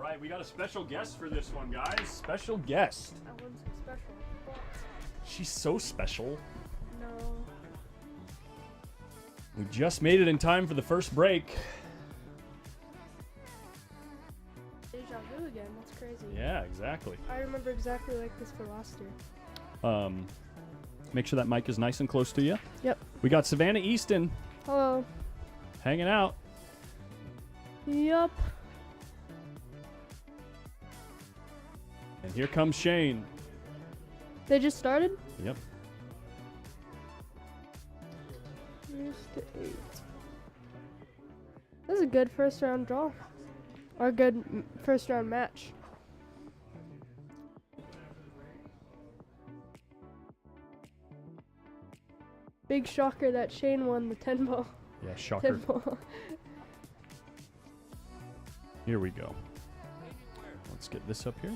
right, we got a special guest for this one, guys. Special guest. I wouldn't say special, but She's so special. no. We just made it in time for the first break. Deja vu again. That's crazy. Yeah, exactly. I remember exactly like this for last year. Make sure that mic is nice and close to you. Yep. We got Savannah Easton Hello. hanging out. Yup. And here comes Shane. They just started? Yep. Here's to 8. This is a good first round draw. Or a good first round match. Big shocker that Shane won the 10 ball. Yeah, shocker. 10 ball. Here we go. Let's get this up here.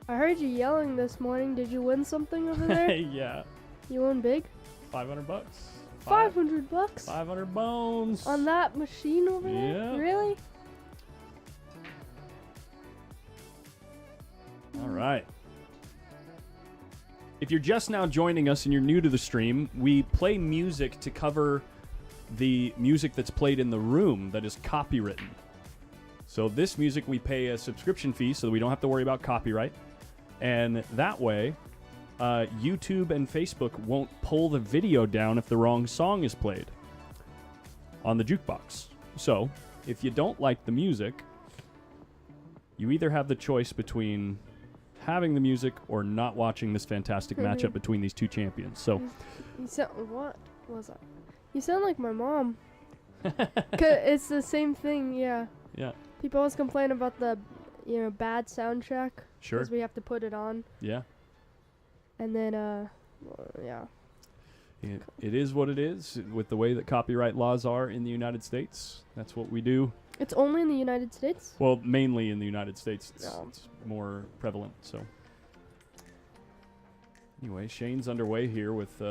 I heard you yelling this morning. Did you win something over there? Yeah. You won big? $500. 500 bucks 500 bones. on that machine over Yeah. there? Really? All right. If you're just now joining us and you're new to the stream, we play music to cover the music that's played in the room that is copywritten. So this music we pay a subscription fee so that we don't have to worry about copyright. And that way, YouTube and Facebook won't pull the video down if the wrong song is played on the jukebox. So if you don't like the music, you either have the choice between having the music or not watching this fantastic matchup between these two champions. So You sound, what was that? You sound like my mom. 'Cause it's the same thing, yeah. yeah, People always complain about the, bad soundtrack. sure. Because we have to put it on. Yeah. And then, yeah. It is what it is with the way that copyright laws are in the United States. That's what we do. It's only in the United States? Well, mainly in the United States. No. It's more prevalent. So anyway, Shane's underway here with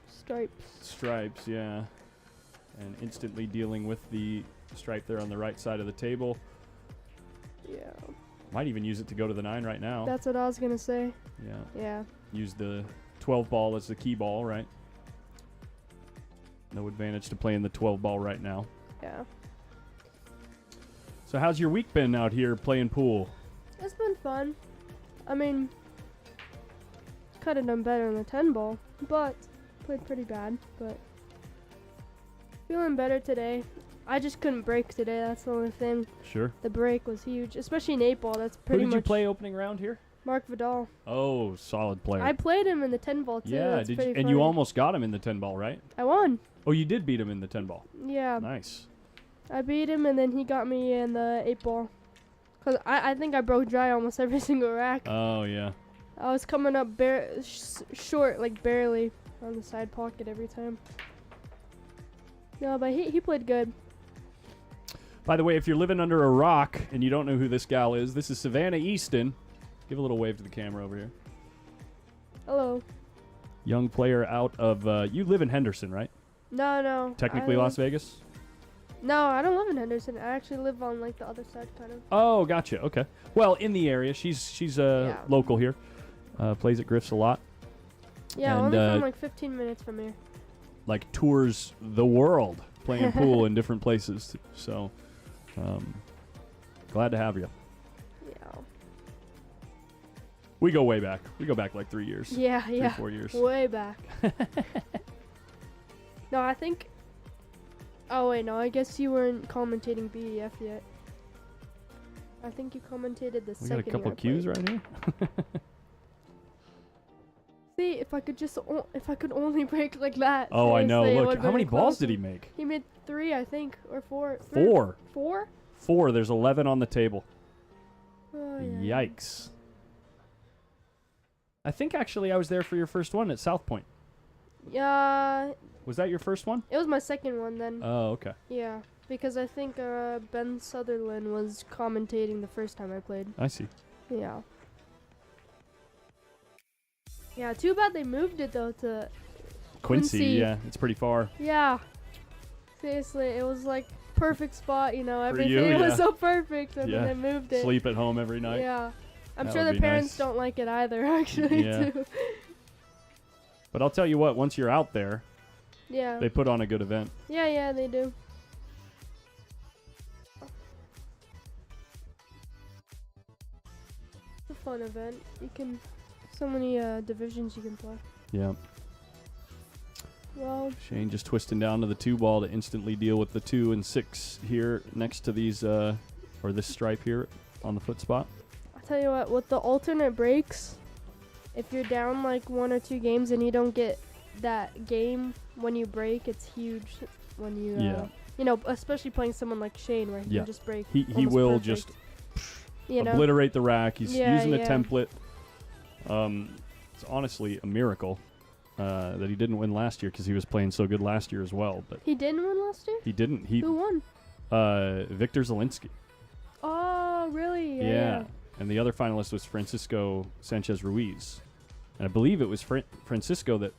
Stripes. stripes, yeah. And instantly dealing with the stripe there on the right side of the table. Yeah. Might even use it to go to the 9 right now. That's what I was going to say. Yeah. Yeah. Use the 12 ball as the key ball, right? No advantage to playing the 12 ball right now. Yeah. So how's your week been out here playing pool? It's been fun. I mean, could have done better in the 10 ball, but played pretty bad. But feeling better today. I just couldn't break today. That's the only thing. Sure. The break was huge, especially in 8 ball. That's Who pretty did much. you play opening round here? Mark Vidal. Oh, solid player. I played him in the 10 ball too. yeah, That's did pretty you, and you funny. almost got him in the 10 ball, right? I won. Oh, you did beat him in the 10 ball. Yeah. Nice. I beat him, and then he got me in the 8 ball. Cause I think I broke dry almost every single rack. Oh, yeah. I was coming up short, like barely, on the side pocket every time. No, but he played good. By the way, if you're living under a rock and you don't know who this gal is, this is Savannah Easton. Give a little wave to the camera over here. Hello. Young player out of, you live in Henderson, right? No. Technically Las Vegas? No, I don't live in Henderson. I actually live on like the other side, kind of. Oh, gotcha. Okay. Well, in the area. She's Yeah. local here. Plays at Griff's a lot. Yeah, And, only from like 15 minutes from here. Like tours the world playing pool in different places. So, glad to have you. Yeah. We go way back. We go back like 3 years. Yeah. 4 years. Way back. No, I think. Oh wait, no. I guess you weren't commentating BEF yet. I think you commentated the We second. got a couple year I cues played. right here. See, if I could only break like that. Oh, I know. seriously, it Look, would've how been many balls closer. did he make? He made 3, I think, or 4. 4. 4? 4. There's 11 on the table. Oh, yeah. Yikes. I think actually I was there for your first one at South Point. Yeah, Was that your first one? it was my second one then. Oh, okay. Yeah, because I think Ben Sutherland was commentating the first time I played. I see. Yeah. Yeah, too bad they moved it though to Quincy, yeah, it's pretty far. Yeah. Seriously, it was like perfect spot, you know, everything you, was yeah. so perfect, and Yeah. then they moved it. Sleep at home every night. Yeah. I'm That sure would the be parents nice. don't like it either, actually, Yeah. too. But I'll tell you what, once you're out there, Yeah. they put on a good event. Yeah, they do. It's a fun event. You can, so many divisions you can play. Yeah. Well, Shane just twisting down to the 2 ball to instantly deal with the 2 and 6 here next to these, or this stripe here on the foot spot. I'll tell you what, with the alternate breaks, if you're down like 1 or 2 games and you don't get that game when you break, it's huge when you, Yeah. you know, especially playing someone like Shane where he Yeah. can just break. He almost will perfect, just you know? obliterate the rack. He's Yeah, using a yeah. template. It's honestly a miracle that he didn't win last year because he was playing so good last year as well. But He didn't win last year? he didn't. He Who won? Victor Zielinski. Oh, really? Yeah. And the other finalist was Francisco Sanchez Ruiz. And I believe it was Francisco that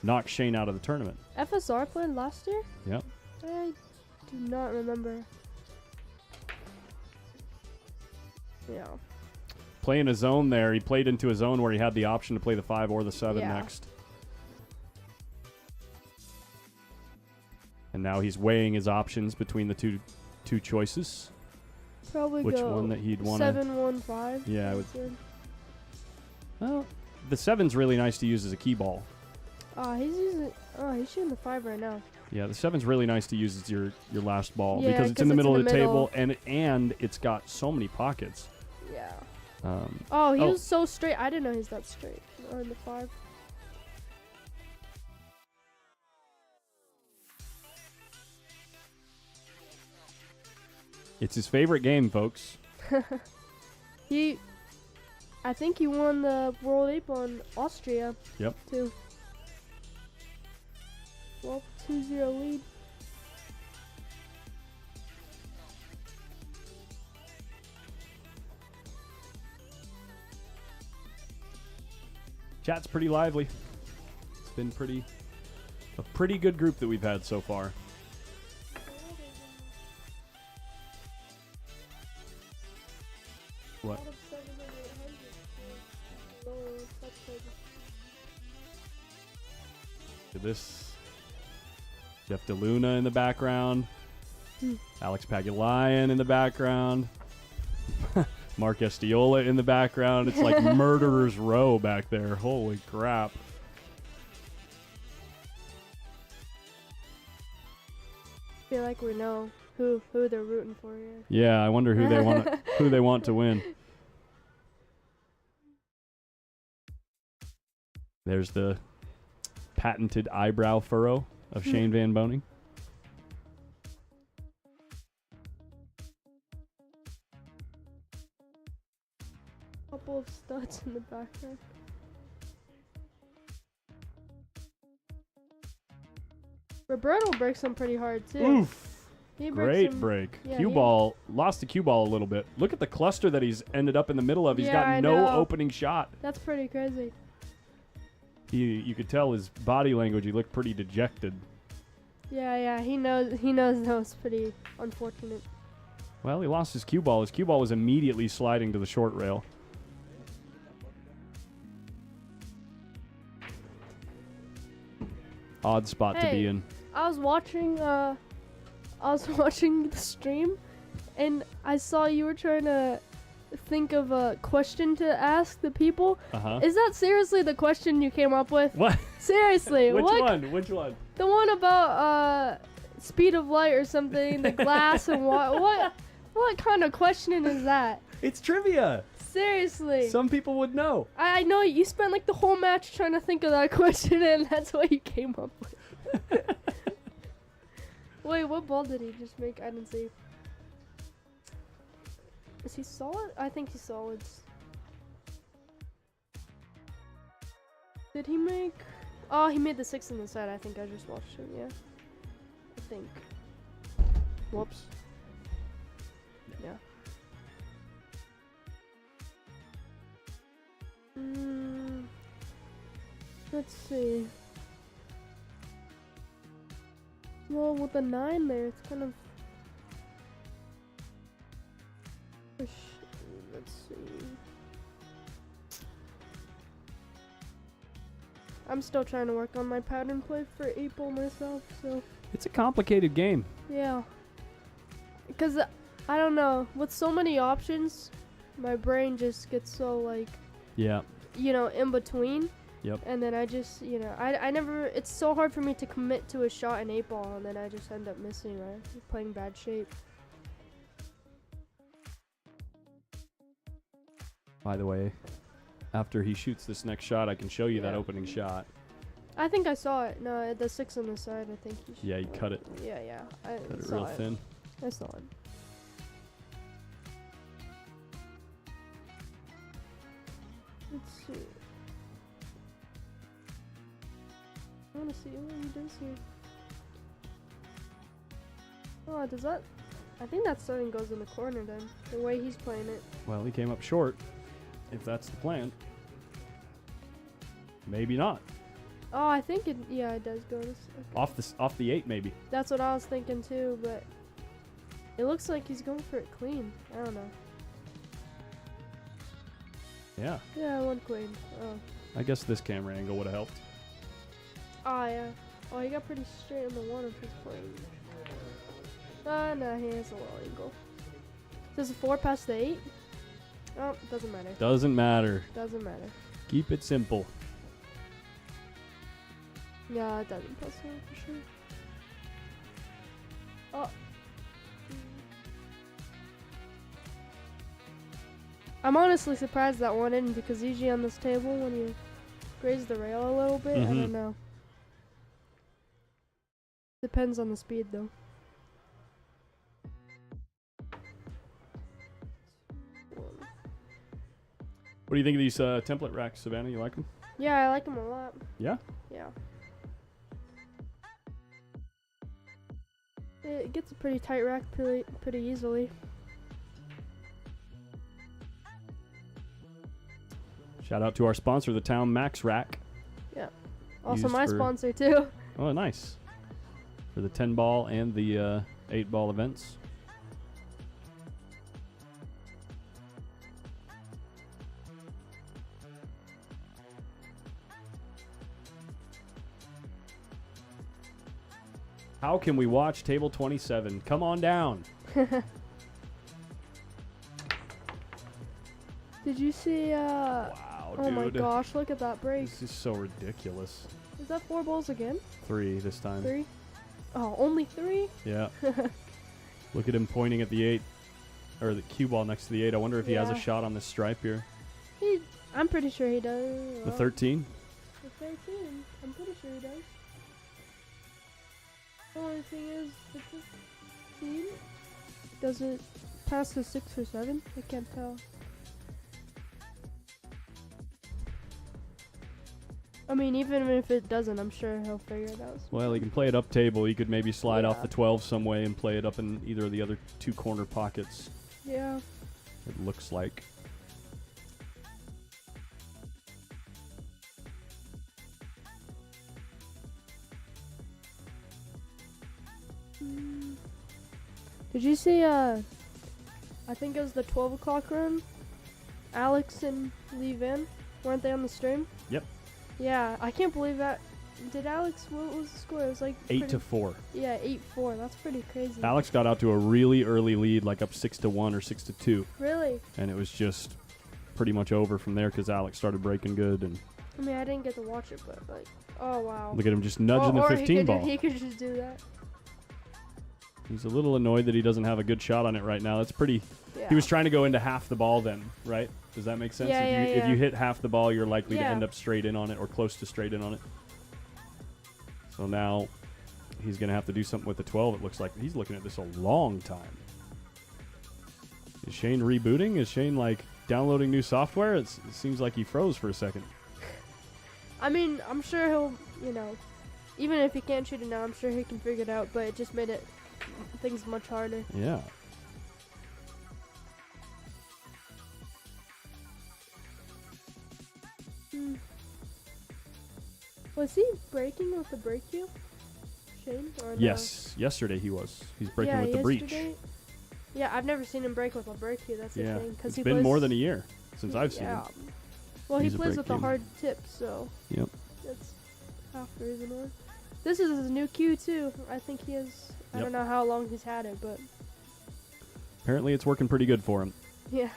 knocked Shane out of the tournament. FSR played last year? Yep. I do not remember. Yeah. Playing a zone there. He played into a zone where he had the option to play the 5 or the 7 Yeah. next. And now he's weighing his options between the two choices. Probably Which go one that he'd want to... 7-1-5. Yeah, I would... That's good. Well, the 7's really nice to use as a key ball. He's shooting the 5 right now. Yeah, the 7's really nice to use as your last ball Yeah, because it's 'cause in the it's middle in of the the table and it's got so many pockets. Yeah. Um, Oh, he Oh. was so straight. I didn't know he's that straight on the 5. it's his favorite game, folks. I think he won the World Ape on Austria. Yep. Too. Well, 2-0 lead. Chat's pretty lively. It's been a pretty good group that we've had so far. What? Look at this. Jeff DeLuna in the background. Alex Pagulayan in the background. Mark Estiola in the background. It's like murderer's row back there. Holy crap. I feel like we know who they're rooting for here. Yeah, I wonder who they want to win. There's the patented eyebrow furrow of Shane Van Boning. Couple of studs in the background. Roberto breaks them pretty hard too. Oof. He breaks Great them- break. yeah, Cue he- ball, lost the cue ball a little bit. Look at the cluster that he's ended up in the middle of. He's Yeah, got I no know. opening shot. That's pretty crazy. You could tell his body language. He looked pretty dejected. Yeah, he knows that was pretty unfortunate. Well, he lost his cue ball. His cue ball was immediately sliding to the short rail. Odd spot to be Hey. in. I was watching the stream, and I saw you were trying to think of a question to ask the people. Uh-huh. Is that seriously the question you came up with? What? Seriously, Which what? one? Which one? The one about speed of light or something, the glass and what kind of questioning is that? It's trivia. Seriously. Some people would know. I know you spent like the whole match trying to think of that question, and that's what you came up with. Wait, what ball did he just make? I didn't see. Is he solid? I think he's solids. Did he make... Oh, he made the 6 on the side. I think I just watched him, yeah. I think. Whoops. Yeah. Let's see. Well, with the 9 there, it's kind of. Let's see. I'm still trying to work on my pattern play for 8-ball myself, so. It's a complicated game. Yeah. Because, I don't know, with so many options, my brain just gets so, like, Yeah. in between. Yep. And then I just, I never, it's so hard for me to commit to a shot in 8-ball, and then I just end up missing or playing bad shape. By the way, after he shoots this next shot, I can show you that Yeah. opening shot. I think I saw it. No, the 6 on the side, I think he Yeah, he cut it. Yeah. I Cut it saw real it. thin. I saw it. Let's see. I want to see what he does here. Oh, does that? I think that starting goes in the corner then. The way he's playing it. Well, he came up short, if that's the plan. Maybe not. Oh, I think it. Yeah, it does go. This, okay. Off the 8, maybe. That's what I was thinking too, but it looks like he's going for it clean. I don't know. Yeah. Yeah, one clean. Oh. I guess this camera angle would have helped. Oh, yeah. Oh, he got pretty straight on the one of his playing. No, he has a low angle. Does a 4 pass the 8? Oh, doesn't matter. Doesn't matter. Doesn't matter. Keep it simple. Yeah, it doesn't pass the 1 for sure. Oh. I'm honestly surprised that one in because usually on this table when you raise the rail a little bit, I don't know. Depends on the speed though. What do you think of these template racks, Savannah? You like them? Yeah, I like them a lot. Yeah? Yeah. It gets a pretty tight rack pretty easily. Shout out to our sponsor, the Town Max Rack. Yeah. Also Used my for- sponsor too. Oh, nice. For the 10-ball and the 8-ball events. How can we watch table 27? Come on down. Did you see Wow, oh dude. my gosh, look at that break. This is so ridiculous. Is that 4 balls again? 3 this time. 3? Oh, only 3? Yeah. Look at him pointing at the 8, or the cue ball next to the 8. I wonder if he has a Yeah. shot on this stripe here. I'm pretty sure he does. The 13? The 13. I'm pretty sure he does. The only thing is, the 15 does it pass the 6 or 7? I can't tell. I mean, even if it doesn't, I'm sure he'll figure it out. Well, he can play it up table. He could maybe slide off Yeah. the 12 some way and play it up in either of the other 2 corner pockets, Yeah. it looks like. Did you see, I think it was the 12 o'clock run? Alex and Lee Van, weren't they on the stream? Yep. Yeah, I can't believe that. Did Alex, what was the score? It was like 8-4. Yeah, 8-4. That's pretty crazy. Alex got out to a really early lead, like up 6-1 or 6-2, Really? and it was just pretty much over from there because Alex started breaking good. And I mean, I didn't get to watch it, but like, oh wow. look at him just nudging the Or 15 ball. he could just do that. He's a little annoyed that he doesn't have a good shot on it right now. That's pretty. Yeah. He was trying to go into half the ball then, right? Does that make sense? Yeah, If you hit half the ball, you're likely to Yeah. end up straight in on it or close to straight in on it. So now he's going to have to do something with the 12. It looks like he's looking at this a long time. Is Shane rebooting? Is Shane like downloading new software? It seems like he froze for a second. I mean, I'm sure he'll, even if he can't shoot it now, I'm sure he can figure it out. But it just made things much harder. Yeah. Was he breaking with the break cue? Shane? Or no? Yes, yesterday he was. He's breaking Yeah, with the breach. yesterday. Yeah, I've never seen him break with a breakthrough. That's the Yeah, thing. it's he been plays, more than a year since I've seen him. Yeah. Well, He's he a plays break with a gamer. hard tip, so. Yep. That's half the reason why. This is his new cue too. I think he has. I Yep. don't know how long he's had it, but Apparently it's working pretty good for him. yeah.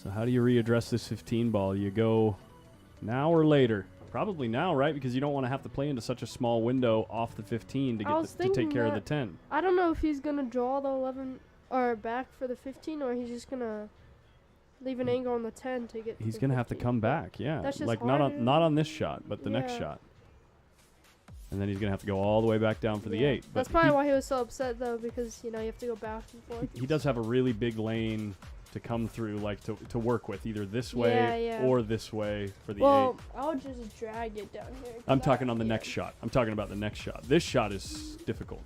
So how do you readdress this 15 ball? You go now or later? Probably now, right? Because you don't want to have to play into such a small window off the 15 to I get was to take thinking care of the that. 10. I don't know if he's gonna draw the 11 or back for the 15, or he's just gonna leave an angle on the 10 to get. He's the gonna have to 15. come back, yeah. That's just like harder. not on this shot, but the next Yeah. shot. And then he's gonna have to go all the way back down for the Yeah. 8. But That's probably why he was so upset though, because you have to go back and forth. he does have a really big lane to come through, like to work with, either this way Yeah. or this way for the 8. Well, I'll just drag it down here. 'cause I'm talking I- on the yeah. next shot. I'm talking about the next shot. This shot is difficult.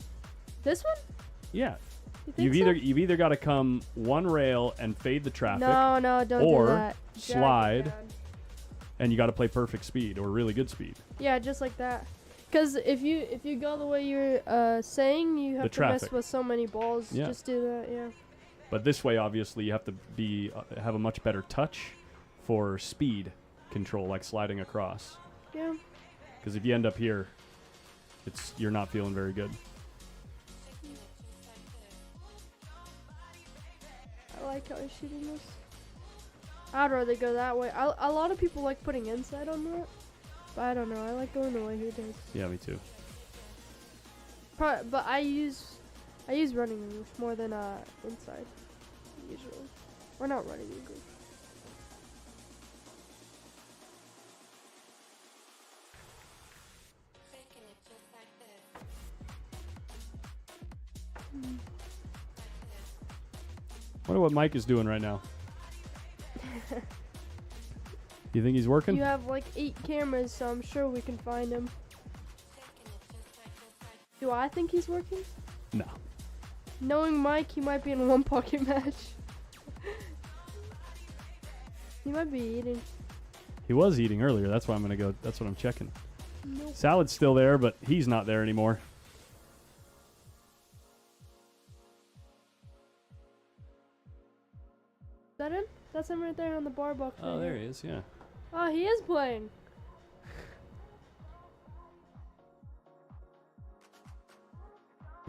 This one? Yeah. You think You've either got to come one rail and fade the traffic, No, don't or do that. Drag it slide. down. and you got to play perfect speed or really good speed. Yeah, just like that. Because if you go the way you're saying, you have to mess traffic. with so many balls. Yeah. Just do that, yeah. But this way, obviously, you have to have a much better touch for speed control, like sliding across. Yeah. Because if you end up here, you're not feeling very good. I like how he's shooting this. I'd rather go that way. A lot of people like putting inside on that. But I don't know. I like going the way he does. Yeah, me too. But I use running English more than inside usually. Or not running English. Wonder what Mike is doing right now. You think he's working? You have like 8 cameras, so I'm sure we can find him. Do I think he's working? No. Knowing Mike, he might be in one pocket match. He might be eating. He was eating earlier. That's why I'm going to go. That's what I'm checking. Nope. Salad's still there, but he's not there anymore. Is that him? That's him right there on the bar box. Oh, right there here. he is, yeah. Oh, he is playing.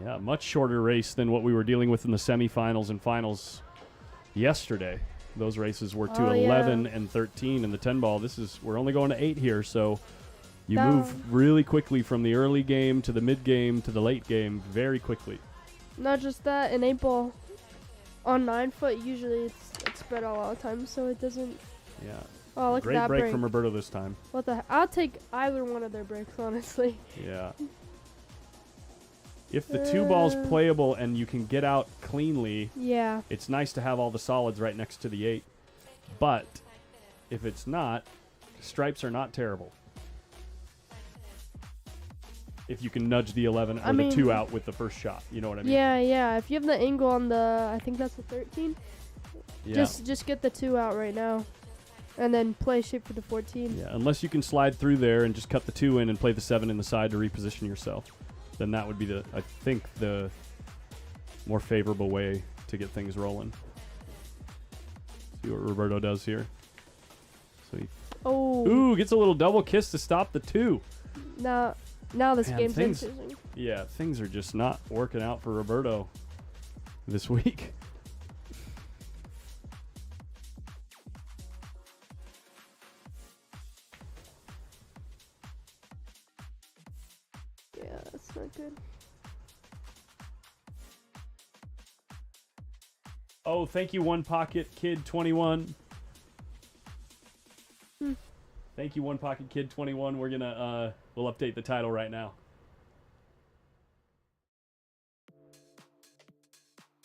Yeah, much shorter race than what we were dealing with in the semifinals and finals yesterday. Those races were to Oh, yeah. 11 and 13 in the 10 ball. We're only going to 8 here, so you That- move really quickly from the early game to the mid game to the late game very quickly. Not just that, an 8 ball on 9 foot, usually it's spread out a lot of times, so it doesn't. Yeah. Oh, look Great at that break break. from Roberto this time. What the heck? I'll take either one of their breaks, honestly. Yeah. If the 2 ball's Uh. playable and you can get out cleanly, Yeah. it's nice to have all the solids right next to the 8. But if it's not, stripes are not terrible. If you can nudge the 11 or the 2 out with the first shot, you know what I mean? Yeah. If you have the angle on the, I think that's the 13. Yeah. Just get the 2 out right now, and then play shape for the 14. Yeah, unless you can slide through there and just cut the 2 in and play the 7 in the side to reposition yourself, then that would be I think the more favorable way to get things rolling. See what Roberto does here. So he Oh. gets a little double kiss to stop the 2. Now this Man, game's things- interesting. Yeah, things are just not working out for Roberto this week. Yeah, that's not good. Oh, thank you, One Pocket Kid 21. Thank you, One Pocket Kid 21. We're gonna we'll update the title right now.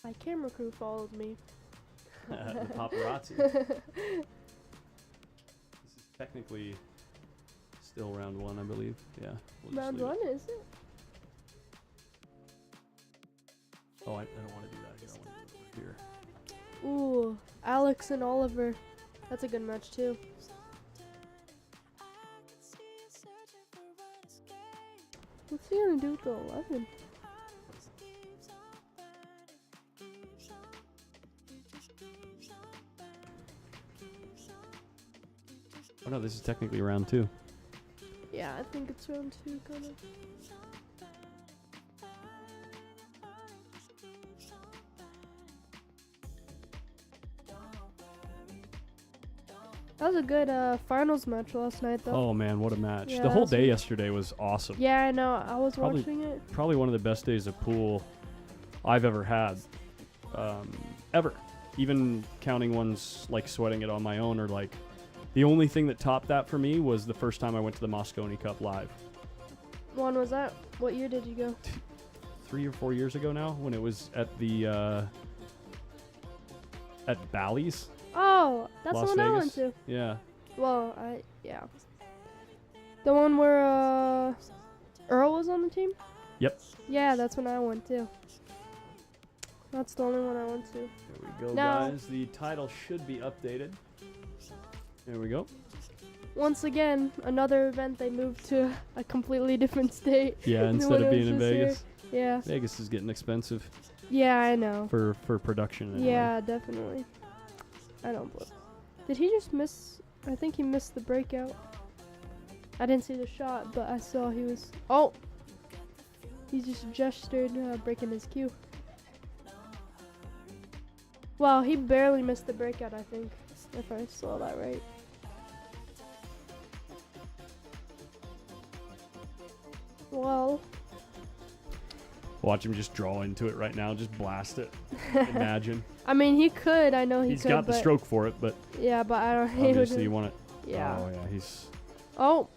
My camera crew followed me. The paparazzi. This is technically still round 1, I believe. Yeah. we'll just Round leave it. 1, is it? Oh, I don't want to do that here. I want to do it over here. Ooh, Alex and Oliver. That's a good match too. What's he gonna do with the 11? Oh no, this is technically round 2. Yeah, I think it's round 2, kind of. That was a good finals match last night, though. Oh man, what a match. Yeah, the whole that's day what- yesterday was awesome. Yeah, I know. I was Probably- watching it. Probably one of the best days of pool I've ever had. Ever. Even counting ones like sweating it on my own, or like the only thing that topped that for me was the first time I went to the Moscone Cup live. When was that? What year did you go? 3 or 4 years ago now, when it was at the at Bally's. Oh, that's Las the one I went Vegas. to. Yeah. Well, yeah. The one where Earl was on the team? Yep. Yeah, that's when I went to. That's the only one I went to. There we go, Now- guys. The title should be updated. There we go. Once again, another event they moved to a completely different state. Yeah, than instead when of it being was in just here. Vegas. Yeah. Vegas is getting expensive Yeah, I know. for production. Anyway. Yeah, definitely. I don't believe. Did he just miss? I think he missed the breakout. I didn't see the shot, but I saw he was. Oh! He just gestured breaking his cue. Well, he barely missed the breakout, I think, if I saw that right. Well, Watch him just draw into it right now. Just blast it. Imagine. I mean, he could. I know he He's could. got the but stroke for it, but yeah, but I don't. He obviously you wouldn't- want it. Yeah. Oh, yeah. He's. Oh,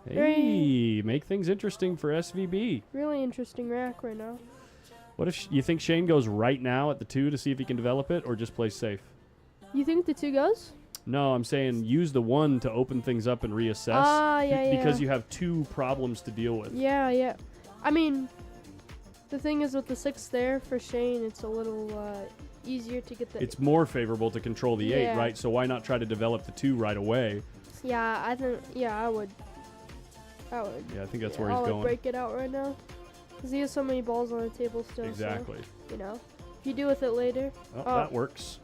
Hey, make things interesting for SVB. really interesting rack right now. What if you think Shane goes right now at the 2 to see if he can develop it, or just play safe? You think the 2 goes? No, I'm saying use the 1 to open things up and reassess. Ah, yeah, yeah. Because you have 2 problems to deal with. Yeah, yeah. I mean, the thing is with the 6 there for Shane, it's a little easier to get the. It's more favorable to control the 8, Yeah. right? So why not try to develop the 2 right away? Yeah, I think. Yeah, I would. Yeah, I think that's Yeah, where I he's would going. break it out right now, because he has so many balls on the table still. Exactly. So, you know, if you do with it later, Oh, Oh. that works.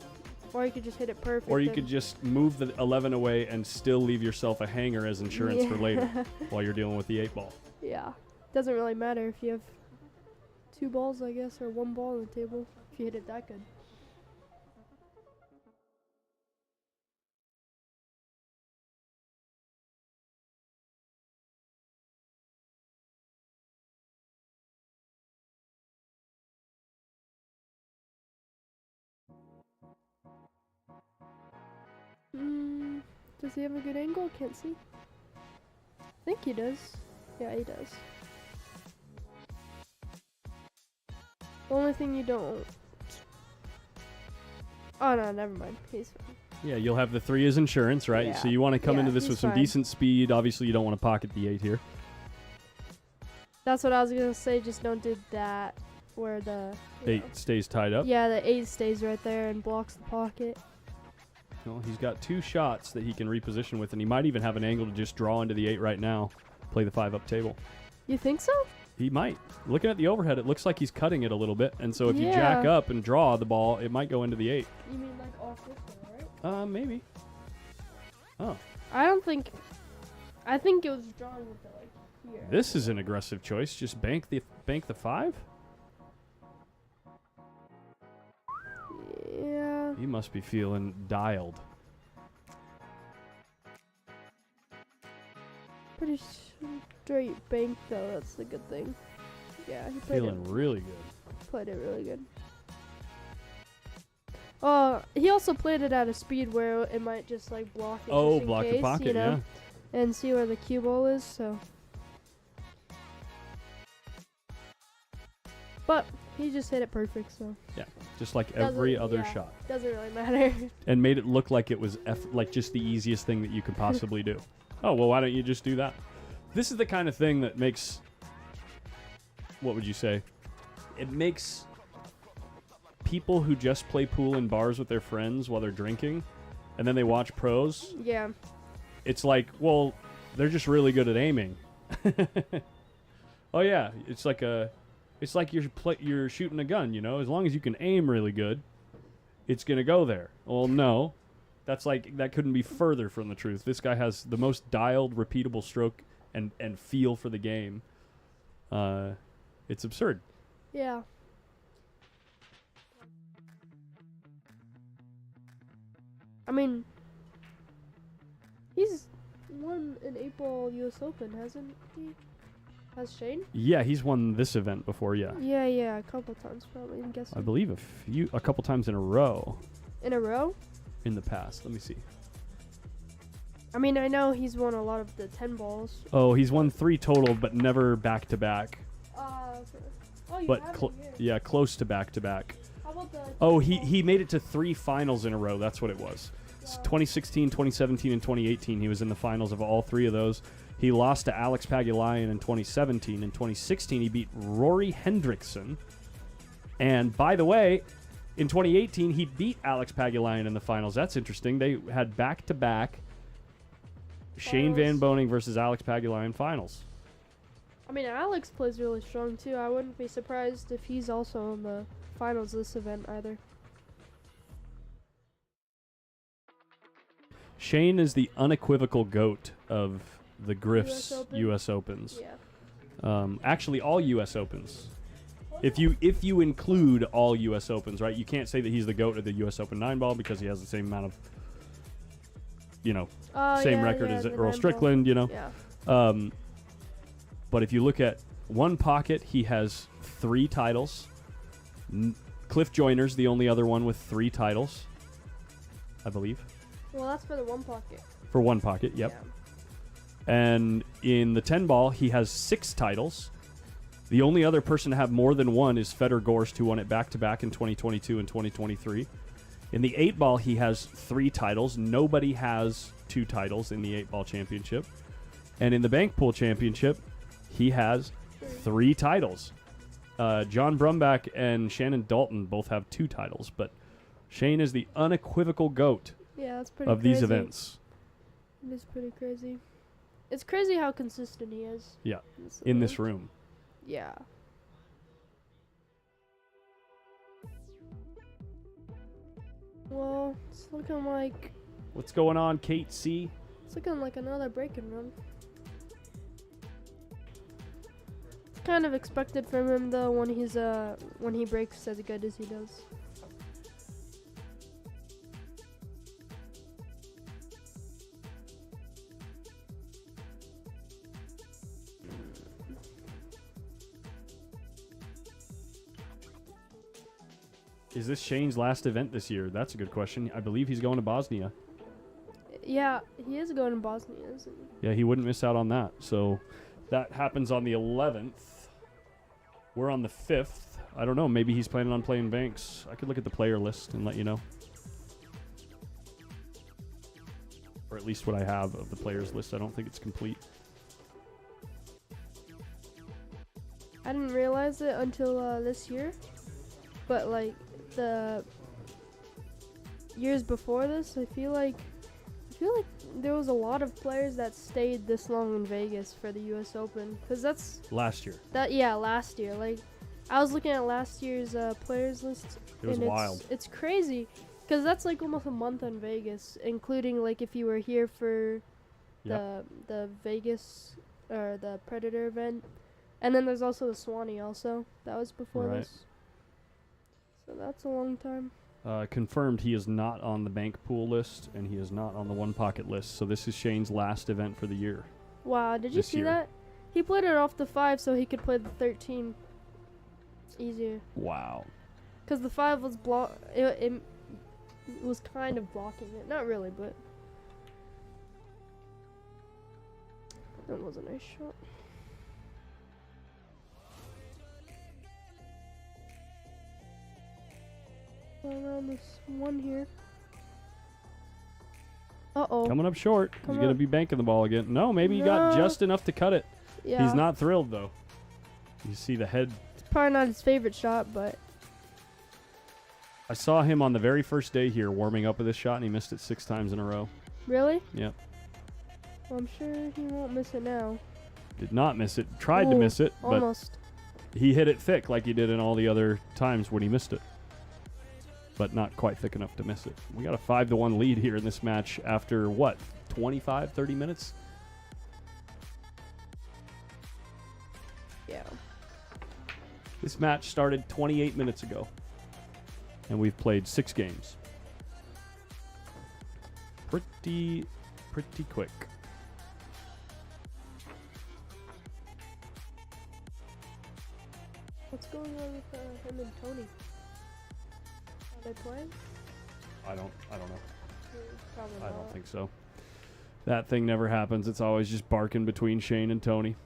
or you could just hit it perfect. Or you and- could just move the 11 away and still leave yourself a hanger as insurance for later while you're dealing with the 8 ball. Yeah, doesn't really matter if you have 2 balls, I guess, or 1 ball on the table if you hit it that good. Does he have a good angle? Can't see. I think he does. Yeah, he does. The only thing you don't. Oh no, never mind. He's fine. Yeah, you'll have the 3 as insurance, right? Yeah. So you want to come Yeah, into this he's with some fine. decent speed. Obviously, you don't want to pocket the 8 here. That's what I was gonna say. Just don't do that where the 8 stays tied up. Yeah, the 8 stays right there and blocks the pocket. Well, he's got 2 shots that he can reposition with, and he might even have an angle to just draw into the 8 right now, play the 5 up table. You think so? He might. Looking at the overhead, it looks like he's cutting it a little bit, and so if you Yeah. jack up and draw the ball, it might go into the 8. You mean like off this one, right? Maybe. Oh, I don't think. I think it was drawn with it like here. this is an aggressive choice. Just bank the 5. Yeah. He must be feeling dialed. Pretty straight bank though. That's the good thing. Yeah, he played Feeling really good. Played it really good. He also played it at a speed where it might just like block it. Oh, just in block the case, pocket, you know, yeah. and see where the cue ball is. So, but he just hit it perfect. So Just like Doesn't- every other yeah. shot. doesn't really matter. And made it look like it was like just the easiest thing that you could possibly do. Oh, well, why don't you just do that? This is the kind of thing that makes, what would you say? It makes people who just play pool in bars with their friends while they're drinking, and then they watch pros. Yeah. It's like, well, they're just really good at aiming. Oh yeah, it's like you're shooting a gun, you know. As long as you can aim really good, it's gonna go there. Well, no, that couldn't be further from the truth. This guy has the most dialed, repeatable stroke and feel for the game. It's absurd. Yeah. I mean, he's won an 8-ball U.S. Open, hasn't he? Has Shane? Yeah, he's won this event before. Yeah. Yeah, a couple times probably. I'm guessing. I believe a couple times in a row. In a row? In the past, let me see. I mean, I know he's won a lot of the 10 balls. Oh, he's won 3 total, but never back to back. Oh, you But have it here. yeah, close to back to back. How about the? Oh, he made it to 3 finals in a row. That's what it was. 2016, 2017, and 2018. He was in the finals of all 3 of those. He lost to Alex Pagulayan in 2017. In 2016, he beat Rory Hendrickson. And by the way, in 2018, he beat Alex Pagulayan in the finals. That's interesting. They had back-to-back Shane Van Boning versus Alex Pagulayan finals. I mean, Alex plays really strong too. I wouldn't be surprised if he's also in the finals of this event either. Shane is the unequivocal GOAT of the Griff's U.S. Opens. Yeah. Actually, all U.S. Opens. If you include all U.S. Opens, right? You can't say that he's the GOAT of the U.S. Open 9-ball because he has the same amount of, same record as Earl Strickland, Yeah. But if you look at one pocket, he has 3 titles. Cliff Joyner's the only other one with 3 titles, I believe. Well, that's for the one pocket. For one pocket, yep. Yeah. And in the 10-ball, he has 6 titles. The only other person to have more than one is Fedor Gorst, who won it back-to-back in 2022 and 2023. In the 8-ball, he has 3 titles. Nobody has 2 titles in the 8-ball championship. And in the Bank Pool Championship, he has 3 titles. John Brumback and Shannon Dalton both have 2 titles, but Shane is the unequivocal GOAT That's pretty of crazy. these events. It is pretty crazy. It's crazy how consistent he is. Yeah, in this room. Yeah. Well, it's looking like... What's going on, Kate C? It's looking like another break-and run. It's kind of expected from him though when he breaks as good as he does. Is this Shane's last event this year? That's a good question. I believe he's going to Bosnia. Yeah, he is going to Bosnia, isn't he? Yeah, he wouldn't miss out on that. So that happens on the 11th. We're on the 5th. I don't know. Maybe he's planning on playing Banks. I could look at the player list and let you know. Or at least what I have of the players list. I don't think it's complete. I didn't realize it until this year. But like the years before this, I feel like there was a lot of players that stayed this long in Vegas for the U.S. Open, because that's last year. Last year. Like, I was looking at last year's players list. It was wild. It's crazy, because that's like almost a month in Vegas, including like if you were here for the Vegas or the Predator event, and then there's also the Swanee also that was before this. So that's a long time. Confirmed he is not on the bank pool list, and he is not on the one pocket list. So this is Shane's last event for the year. Wow, did you see that? He played it off the 5 so he could play the 13 easier. Wow. Because the 5 was it was kind of blocking it. Not really, but that was a nice shot. Around this one here. Uh-oh. Coming up short. He's going to be banking the ball again. No, maybe he got just enough to cut it. Yeah. He's not thrilled, though. You see the head. It's probably not his favorite shot, but... I saw him on the very first day here warming up with this shot, and he missed it 6 times in a row. Really? Yep. Well, I'm sure he won't miss it now. Did not miss it. Tried to Ooh, miss it, but almost. he hit it thick like he did in all the other times when he missed it. But not quite thick enough to miss it. We got a 5-1 lead here in this match after, what, 25, 30 minutes? Yeah. This match started 28 minutes ago. And we've played 6 games. Pretty quick. What's going on with him and Tony? Are they playing? I don't know. Probably I not. don't think so. That thing never happens. It's always just barking between Shane and Tony.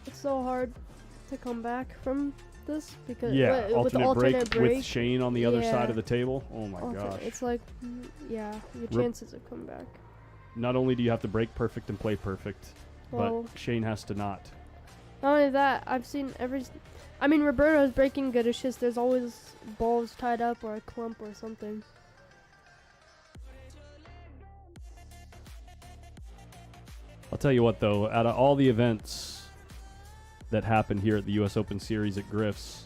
It's so hard to come back from this because Yeah, with the alternate break with Shane on the other Yeah. side of the table. Oh my gosh. It's like, yeah, your chances of come back. Not only do you have to break perfect and play perfect, Well, but Shane has to not. not only that, I've seen I mean, Roberto's breaking good. It's just there's always balls tied up or a clump or something. I'll tell you what, though, out of all the events that happened here at the U.S. Open Series at Griff's,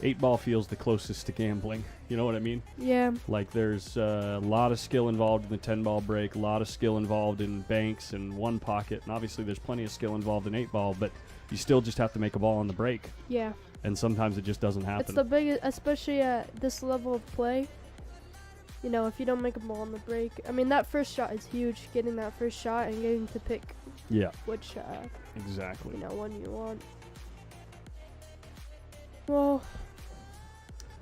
8-ball feels the closest to gambling. You know what I mean? Yeah. Like, there's a lot of skill involved in the 10-ball break, a lot of skill involved in banks and one pocket, and obviously there's plenty of skill involved in 8-ball, but you still just have to make a ball on the break, Yeah. and sometimes it just doesn't happen. It's the biggest, especially at this level of play. You know, if you don't make a ball on the break, I mean, that first shot is huge. Getting that first shot and getting to pick Yeah, which, exactly. you know, one you want. Well,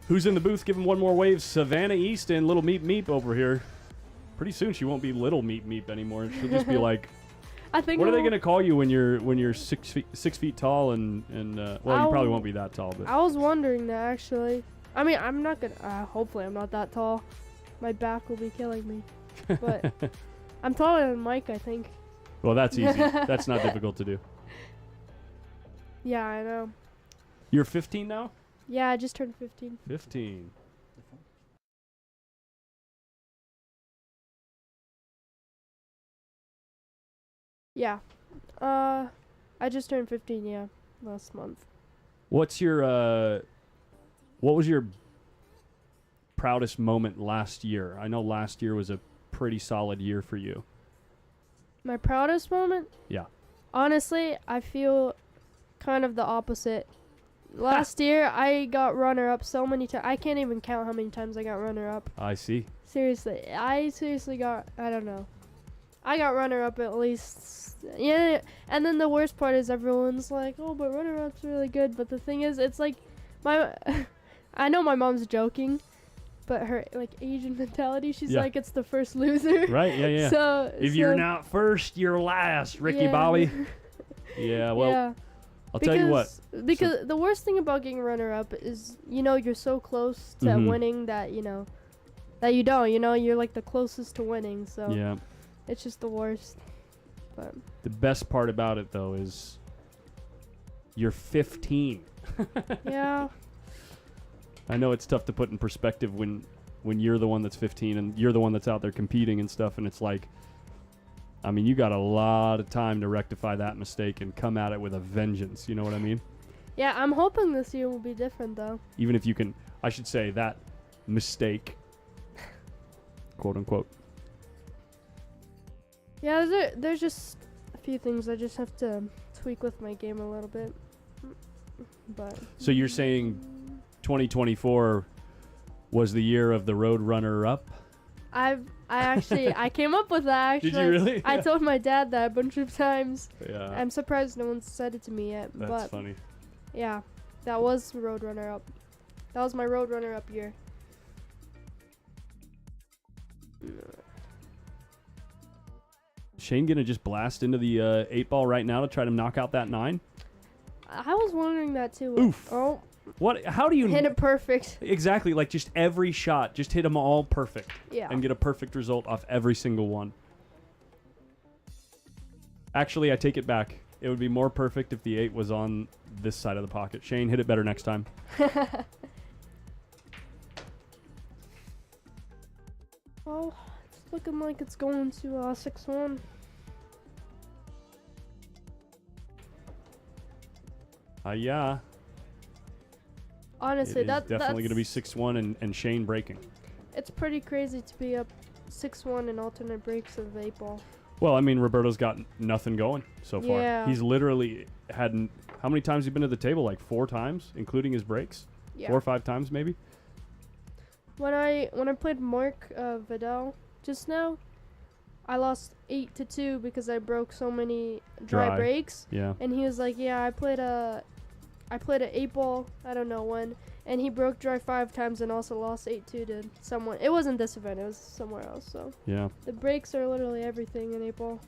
Who's in the booth giving one more wave? Savannah Easton, little Meep Meep over here. Pretty soon she won't be little Meep Meep anymore. She'll just be like, I think. what are they gonna call you when you're 6 feet tall and well, you probably won't be that tall, but I was wondering that actually. I mean, I'm not gonna. Hopefully, I'm not that tall. My back will be killing me. But I'm taller than Mike, I think. well, that's easy. That's not difficult to do. Yeah, I know. You're 15 now? Yeah, I just turned 15. 15. Yeah. I just turned 15. Yeah, last month. What's your what was your proudest moment last year? I know last year was a pretty solid year for you. My proudest moment? Yeah. Honestly, I feel kind of the opposite. Last year, I got runner-up so many times. I can't even count how many times I got runner-up. I see. Seriously. I seriously got, I don't know. I got runner-up at least. Yeah, and then the worst part is everyone's like, oh, but runner-up's really good. But the thing is, it's like, I know my mom's joking, but her, like, Asian mentality, she's Yeah. like, it's the first loser. Right? Yeah, yeah. So if you're not first, you're last, Ricky yeah. Bobby. Yeah, well, yeah. I'll tell you what. Because the worst thing about getting runner-up is, you know, you're so close to Mhm. winning that, you know, that you don't, you know, you're like the closest to winning. So Yeah. it's just the worst. But The best part about it, though, is you're 15. yeah, I know it's tough to put in perspective when you're the one that's 15 and you're the one that's out there competing and stuff, and it's like, I mean, you got a lot of time to rectify that mistake and come at it with a vengeance. You know what I mean? yeah, I'm hoping this year will be different though. Even if you can, I should say that mistake, quote unquote. Yeah, there's just a few things I just have to tweak with my game a little bit. But So you're saying 2024 was the year of the road runner up? I actually I came up with that actually. Did you really? I told my dad that a bunch of times. Yeah. I'm surprised no one's said it to me yet. That's but funny. yeah, that was Roadrunner up. That was my Roadrunner up year. Shane gonna just blast into the 8-ball right now to try to knock out that 9? I was wondering that too. Oof. Oh, What? How do you hit it perfect. Exactly, like just every shot, just hit them all perfect Yeah. and get a perfect result off every single one. Actually, I take it back. It would be more perfect if the 8 was on this side of the pocket. Shane, hit it better next time. Well, it's looking like it's going to 6-1. Yeah. Honestly, It is definitely going to be that's 6-1 and Shane breaking. it's pretty crazy to be up 6-1 in alternate breaks of 8-ball. Well, I mean, Roberto's got nothing going so far. Yeah. He's literally had how many times has he been to the table? Like 4 times, including his breaks. Yeah. 4 or 5 times, maybe. When I played Mark Vidal just now, I lost 8-2 because I broke so many dry breaks. Yeah. And he was like, "Yeah, I played a 8-ball. I don't know when." And he broke dry 5 times and also lost 8-2 to someone. It wasn't this event. It was somewhere else. So Yeah. the breaks are literally everything in 8-ball,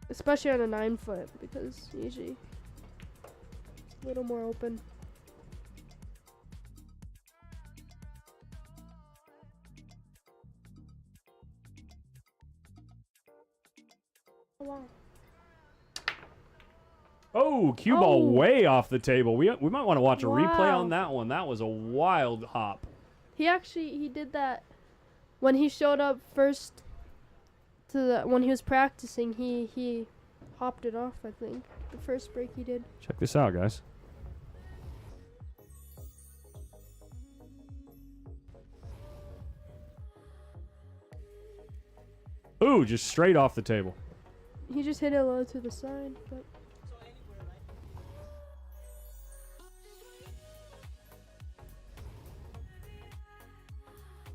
especially on a 9-foot because usually it's a little more open. Oh, wow. Oh, cue ball Oh. way off the table. We might want to watch a replay Wow. on that one. That was a wild hop. He did that when he showed up first to when he was practicing. He hopped it off, I think. The first break he did. Check this out, guys. Ooh, just straight off the table. He just hit it low to the side, but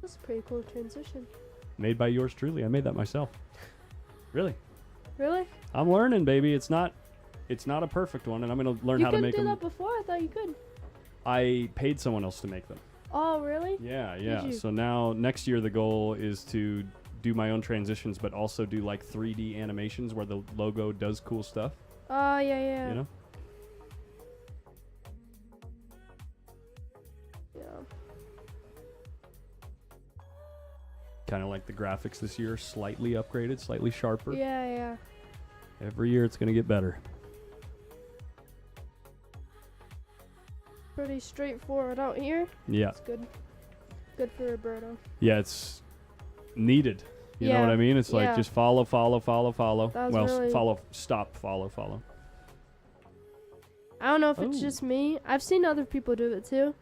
that's a pretty cool transition. Made by yours truly. I made that myself. Really? Really? I'm learning, baby. It's not a perfect one, and I'm going to learn You how to couldn't make do them. that before? I thought you could. I paid someone else to make them. Oh, really? Yeah, Did yeah. you? So now next year the goal is to do my own transitions, but also do like 3D animations where the logo does cool stuff. Oh, yeah, yeah. You know? Yeah. Kind of like the graphics this year, slightly upgraded, slightly sharper. Yeah, yeah. Every year it's going to get better. Pretty straightforward out here. Yeah. It's good. Good for Roberto. Yeah, it's needed. You know Yeah, what I mean? It's like yeah. just follow. That was Well, really- stop, follow. I don't know if it's Oh. just me. I've seen other people do it too.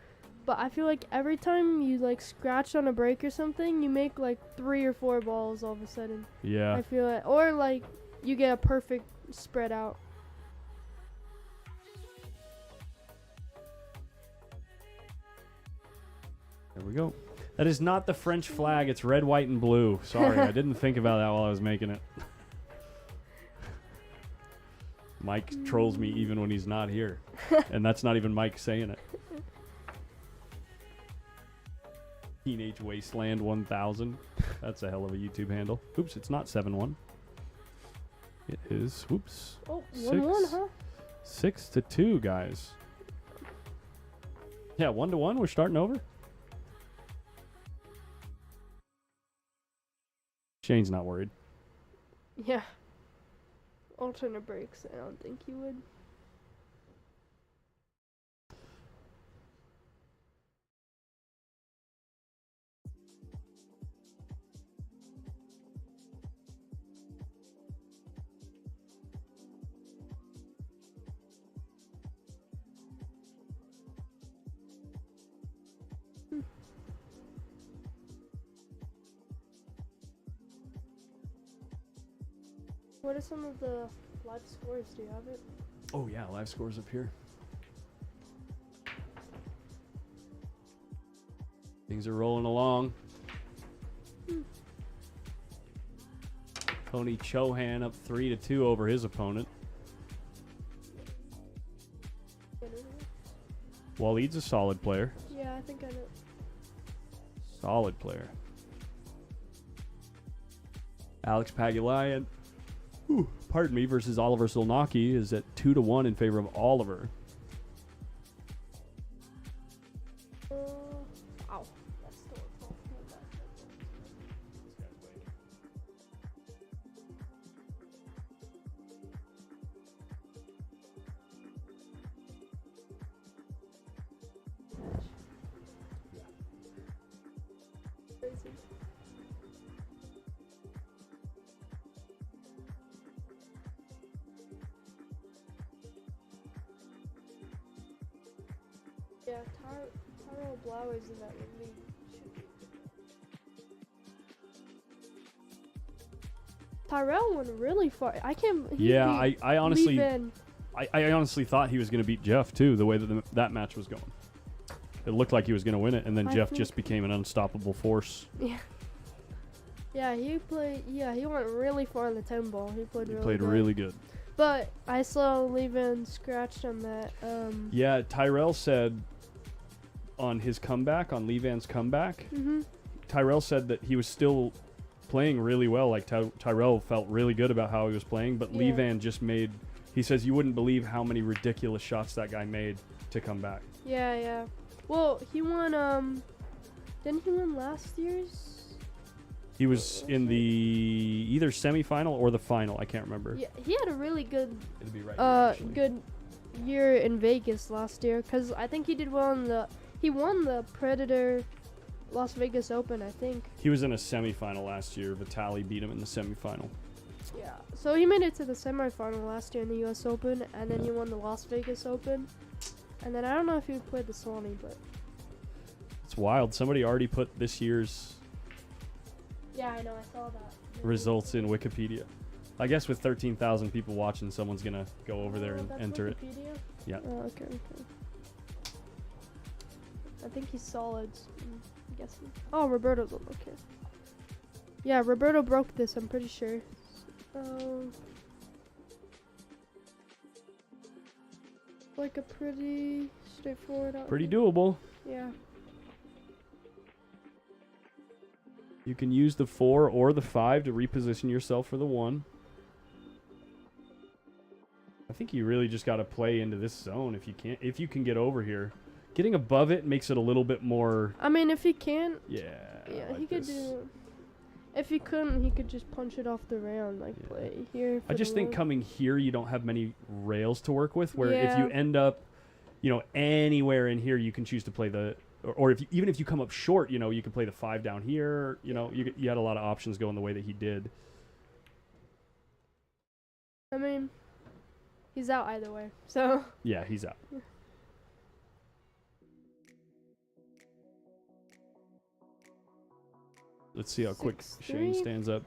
But I feel like every time you like scratch on a break or something, you make like 3 or 4 balls all of a sudden. Yeah. I feel it. Or like you get a perfect spread out. There we go. That is not the French flag. It's red, white, and blue. Sorry, I didn't think about that while I was making it. Mike trolls me even when he's not here. And that's not even Mike saying it. Teenage Wasteland 1000. That's a hell of a YouTube handle. Oops, it's not 7-1. It is, whoops, Oh, 1-1, huh? 6-2, guys. Yeah, 1-1. We're starting over. Shane's not worried. Yeah. Alternate breaks. I don't think you would. What are some of the live scores? Do you have it? Oh yeah, live scores up here. Things are rolling along. Tony Chohan up 3-2 over his opponent. Waleed's a solid player. Yeah, I think I know. Solid player. Alex Pagulayan, pardon me, versus Oliver Solnaki is at 2-1 in favor of Oliver. Ow. That's still a 12. crazy. Yeah, Tyrell Blowers in that league. Tyrell went really far. I can't. Yeah, I honestly, Leave-in. I honestly thought he was going to beat Jeff too. The way that that match was going, it looked like he was going to win it, and then I Jeff think- just became an unstoppable force. Yeah. Yeah, he played. Yeah, he went really far in the 10 ball. He played. He really played good. really good. But I saw Leave-in scratched on that. Yeah, Tyrell said on his comeback, on Levan's comeback, Mhm. Tyrell said that he was still playing really well. Like Tyrell felt really good about how he was playing, but Yeah. Levan just made. He says you wouldn't believe how many ridiculous shots that guy made to come back. Yeah, yeah. Well, he won. Didn't he win last year's? He was in the either semifinal or the final. I can't remember. Yeah, he had a really good, It'll be right here, actually. good year in Vegas last year. Cause I think he did well in the. He won the Predator Las Vegas Open, I think. He was in a semifinal last year. Vitali beat him in the semifinal. Yeah. So he made it to the semifinal last year in the U.S. Open, and then Yeah. he won the Las Vegas Open. And then I don't know if he played the Swanee, but It's wild. Somebody already put this year's yeah, I know, I saw that. results in Wikipedia. I guess with 13,000 people watching, someone's gonna go over there and That's enter it. Wikipedia? Yeah. Oh, okay, okay. I think he's solids. I'm guessing. Oh, Roberto's on. Okay. Yeah, Roberto broke this. I'm pretty sure. Like a pretty straightforward. Pretty outcome. doable. Yeah. You can use the 4 or the 5 to reposition yourself for the 1. I think you really just got to play into this zone if you can get over here. Getting above it makes it a little bit more. I mean, if he can, Yeah. yeah, like he could this. do. If he couldn't, he could just punch it off the round, like Yeah. play here. I for just the think win. coming here, you don't have many rails to work with. Where if you Yeah. end up, anywhere in here, you can choose to play the. Or even if you come up short, you can play the 5 down here. You had a lot of options going the way that he did. I mean, he's out either way. So. Yeah, he's out. Let's see how quick 6-3. Shane stands up.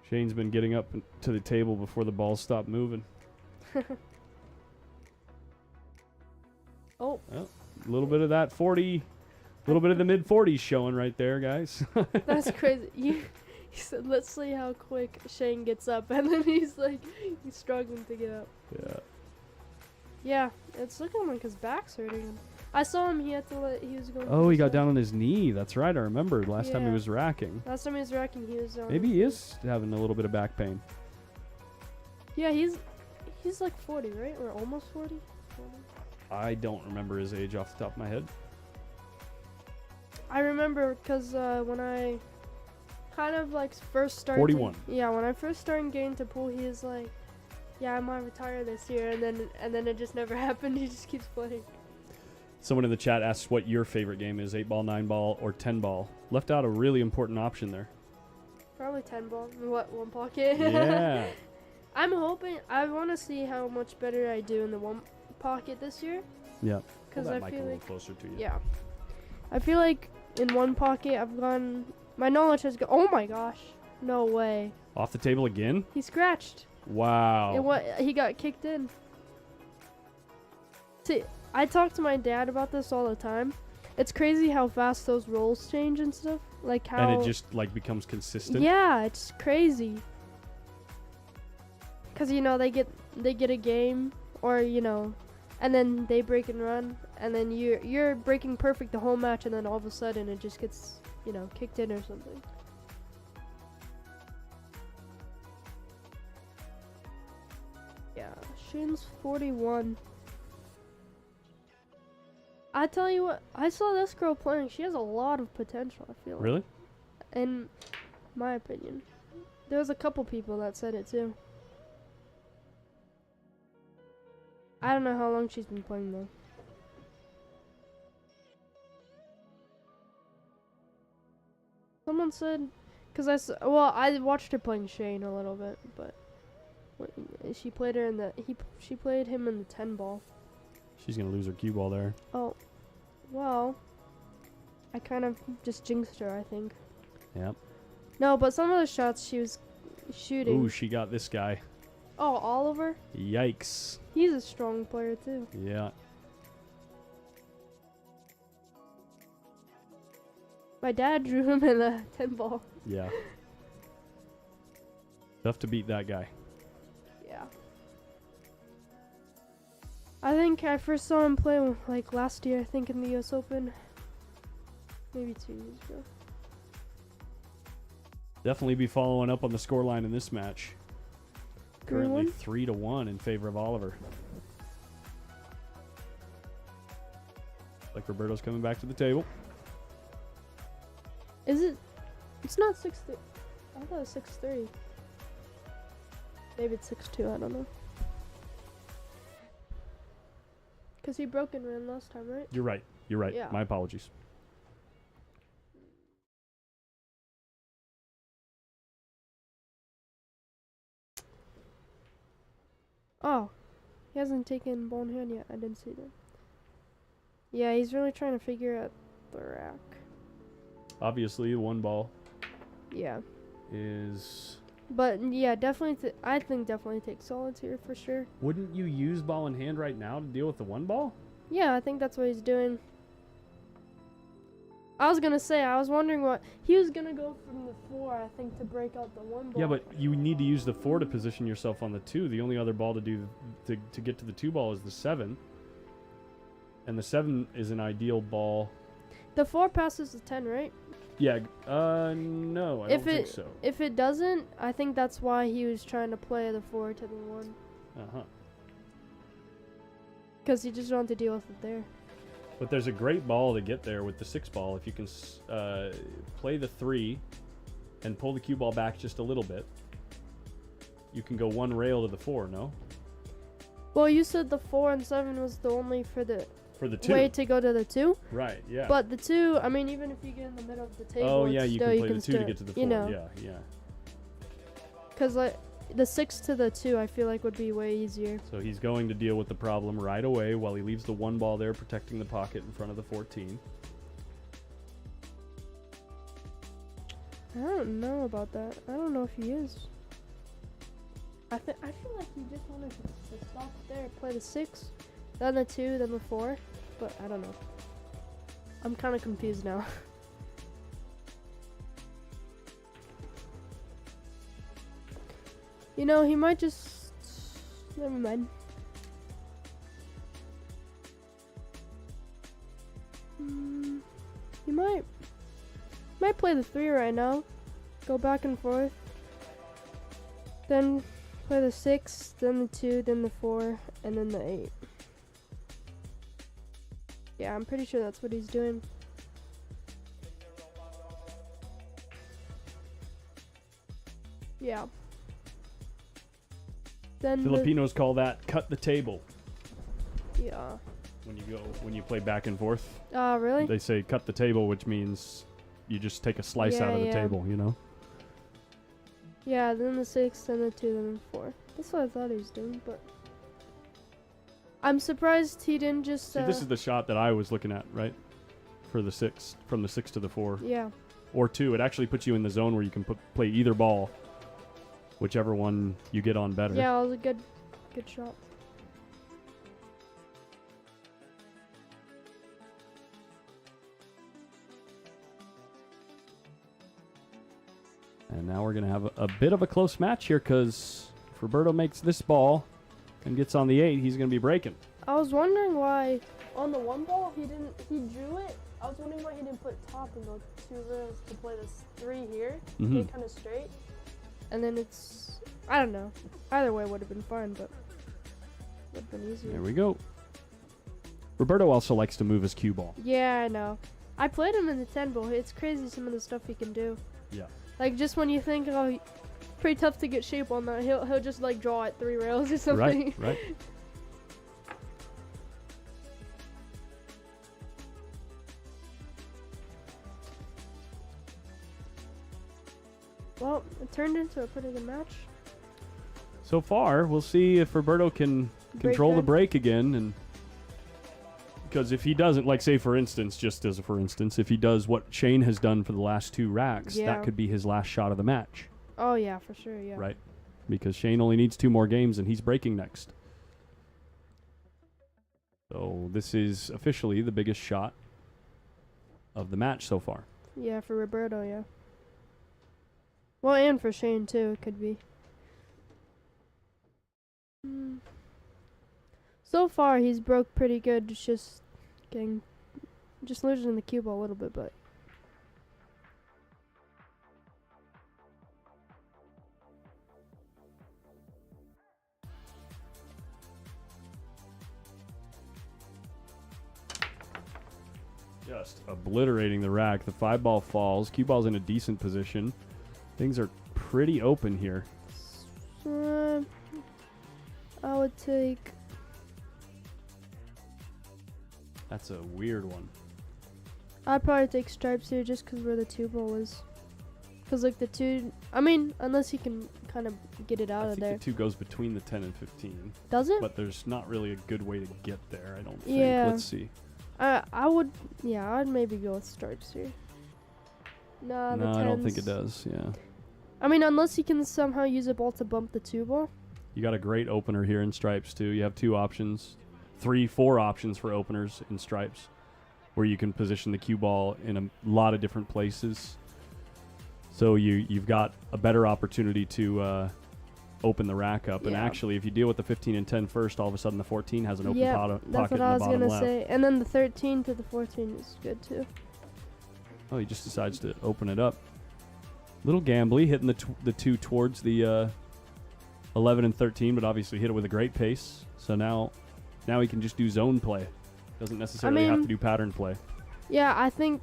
Shane's been getting up to the table before the balls stop moving. Oh. Well, a little bit of that 40, a little bit of the mid 40s showing right there, guys. That's crazy. He said, let's see how quick Shane gets up. And then he's struggling to get up. Yeah. Yeah, it's looking like his back's hurting him. I saw him, he was going. Oh, to he the got side. down on his knee. That's right. I remember last time he Yeah. was racking. Last time he was racking, he was on. Maybe he is having a little bit of back pain. Yeah, he's like 40, right? Or almost 40? I don't remember his age off the top of my head. I remember because when I kind of first started. 41. Yeah, when I first started getting to pool, he was like, yeah, I might retire this year. And then it just never happened. He just keeps playing. Someone in the chat asks what your favorite game is, 8 ball, 9 ball, or 10 ball. Left out a really important option there. Probably 10 ball. What, one pocket? Yeah. I'm hoping. I want to see how much better I do in the one pocket this year. Yeah. Because Pull I that mic a feel little like. closer to you. Yeah. I feel like in one pocket I've gone. My knowledge has gone. Oh my gosh. No way. Off the table again? He scratched. Wow. He got kicked in. See, I talk to my dad about this all the time. It's crazy how fast those rolls change and stuff. Like how. And it just becomes consistent. Yeah, it's crazy. Cause they get a game, or and then they break and run, and then you're breaking perfect the whole match, and then all of a sudden it just gets kicked in or something. Yeah, Shin's 41. I tell you what, I saw this girl playing. She has a lot of potential, I feel like. Really? In my opinion. There was a couple people that said it too. I don't know how long she's been playing though. . Someone said, I watched her playing Shane a little bit, but she played her in she played him in the 10 ball. She's gonna lose her cue ball there. Oh, well, I kind of just jinxed her, I think. Yep. No, but some of the shots she was shooting. Ooh, she got this guy. Oh, Oliver? Yikes. He's a strong player, too. Yeah. My dad drew him in a 10 ball. Yeah. Tough to beat that guy. Yeah. I think I first saw him play like last year, I think in the US Open. Maybe 2 years ago. Definitely be following up on the scoreline in this match. Currently 3-1? 3-1 in favor of Oliver. Like Roberto's coming back to the table. Is it? It's not 6-3. I thought it was 6-3. Maybe it's 6-2, I don't know. Because he broke and ran last time, right? You're right. You're right. Yeah. My apologies. Oh, he hasn't taken ball in hand yet. I didn't see that. Yeah, he's really trying to figure out the rack. Obviously, one ball Yeah. is... But yeah, definitely. I think definitely take solids here for sure. Wouldn't you use ball in hand right now to deal with the one ball? Yeah, I think that's what he's doing. I was gonna say, I was wondering what he was gonna go from the 4, I think, to break out the 1 ball. Yeah, but you need to use the 4 to position yourself on the 2. The only other ball to do to get to the 2 ball is the 7. And the 7 is an ideal ball. The 4 passes the 10, right? Yeah, no, I don't think so. If it doesn't, I think that's why he was trying to play the 4 to the 1. Uh-huh. Because he just wanted to deal with it there. But there's a great ball to get there with the 6 ball. If you can play the 3 and pull the cue ball back just a little bit, you can go 1 rail to the 4, no? Well, you said the 4 and 7 was the only for the 2. way to go to the 2. Right, yeah. But the 2, I mean, even if you get in the middle of the table, oh, yeah, it's you still, can play the 2 still, to get to the 4. You know, Yeah. because like the 6 to the 2, I feel like would be way easier. So he's going to deal with the problem right away while he leaves the 1 ball there protecting the pocket in front of the 14. I don't know about that. I don't know if he is. I feel like he just wanted to stop there, play the 6, then the 2, then the 4, but I don't know. I'm kind of confused now. You know, he might just... Never mind. He might play the 3 right now. Go back and forth. Then play the 6, then the 2, then the 4, and then the 8. Yeah, I'm pretty sure that's what he's doing. Yeah. Then Filipinos call that cut the table. Yeah. When you play back and forth. Really? They say cut the table, which means you just take a slice out of the table, you know? Yeah, then the 6, then the 2, then the 4. That's what I thought he was doing, but I'm surprised he didn't just See, this is the shot that I was looking at, right? For the 6, from the 6 to the 4. Yeah. Or 2. It actually puts you in the zone where you can play either ball, whichever one you get on better. Yeah, it was a good shot. And now we're going to have a bit of a close match here because if Roberto makes this ball and gets on the 8, he's going to be breaking. I was wondering why on the 1 ball he drew it. I was wondering why he didn't put top and go 2 rails to play this 3 here. Get kind of straight. And then it's, I don't know. Either way would have been fine, but would have been easier. There we go. Roberto also likes to move his cue ball. Yeah, I know. I played him in the 10 ball. It's crazy some of the stuff he can do. Yeah. Like just when you think, oh, pretty tough to get shape on that, he'll just like draw at 3 rails or something. Right. Well, it turned into a pretty good match. So far, we'll see if Roberto can control the good. break again, and because if he doesn't, like say for instance, just as a for instance, if he does what Shane has done for the last 2 racks, Yeah. that could be his last shot of the match, Oh yeah, for sure. Yeah. right? Because Shane only needs 2 more games, and he's breaking next. So this is officially the biggest shot of the match so far. Yeah, for Roberto. Yeah. Well, and for Shane too, it could be. So far, he's broke pretty good. It's just losing the cue ball a little bit, but. Just obliterating the rack. The 5-ball falls. Cue ball's in a decent position. Things are pretty open here. I would take. That's a weird one. I'd probably take stripes here just because where the 2 ball is. Because like the 2, I mean, unless he can kind of get it out I of think there. the 2 goes between the 10 and 15. Does it? But there's not really a good way to get there, I don't think. Yeah. Let's see. I would, yeah, I'd maybe go with stripes here. Nah, the No, I don't think it 10s. does, yeah. I mean, unless he can somehow use a ball to bump the 2 ball. You got a great opener here in stripes, too. You have 2 options. 3, 4 options for openers in stripes, where you can position the cue ball in a lot of different places. So you've got a better opportunity to open the rack up. And Yeah. actually, if you deal with the 15 and 10 first, all of a sudden the 14 has an open Yeah, pocket that's in what I the was bottom gonna left. say. And then the 13 to the 14 is good too. Oh, he just decides to open it up. Little gambly, hitting the 2 towards the 11 and 13, but obviously hit it with a great pace. So now he can just do zone play. Doesn't necessarily have to do pattern play. Yeah, I think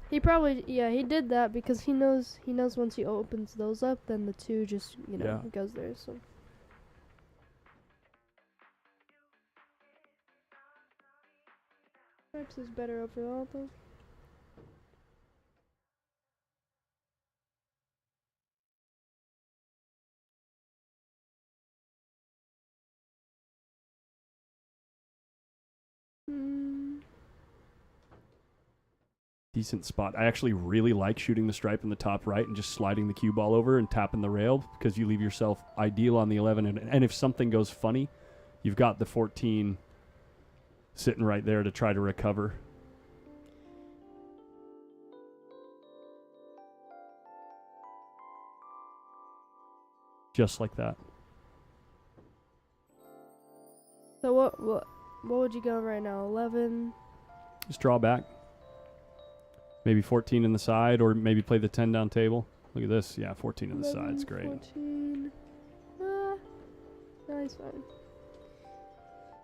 he probably, yeah, he did that because he knows once he opens those up, then the 2 just, Yeah. goes there. So stripes is better overall though. Decent spot. I actually really like shooting the stripe in the top right and just sliding the cue ball over and tapping the rail because you leave yourself ideal on the 11. And if something goes funny, you've got the 14 sitting right there to try to recover. Just like that. So what would you go right now? 11. Just draw back. Maybe 14 in the side, or maybe play the 10 down table. Look at this. Yeah, 14 in the side. It's great. 14. Nice fine.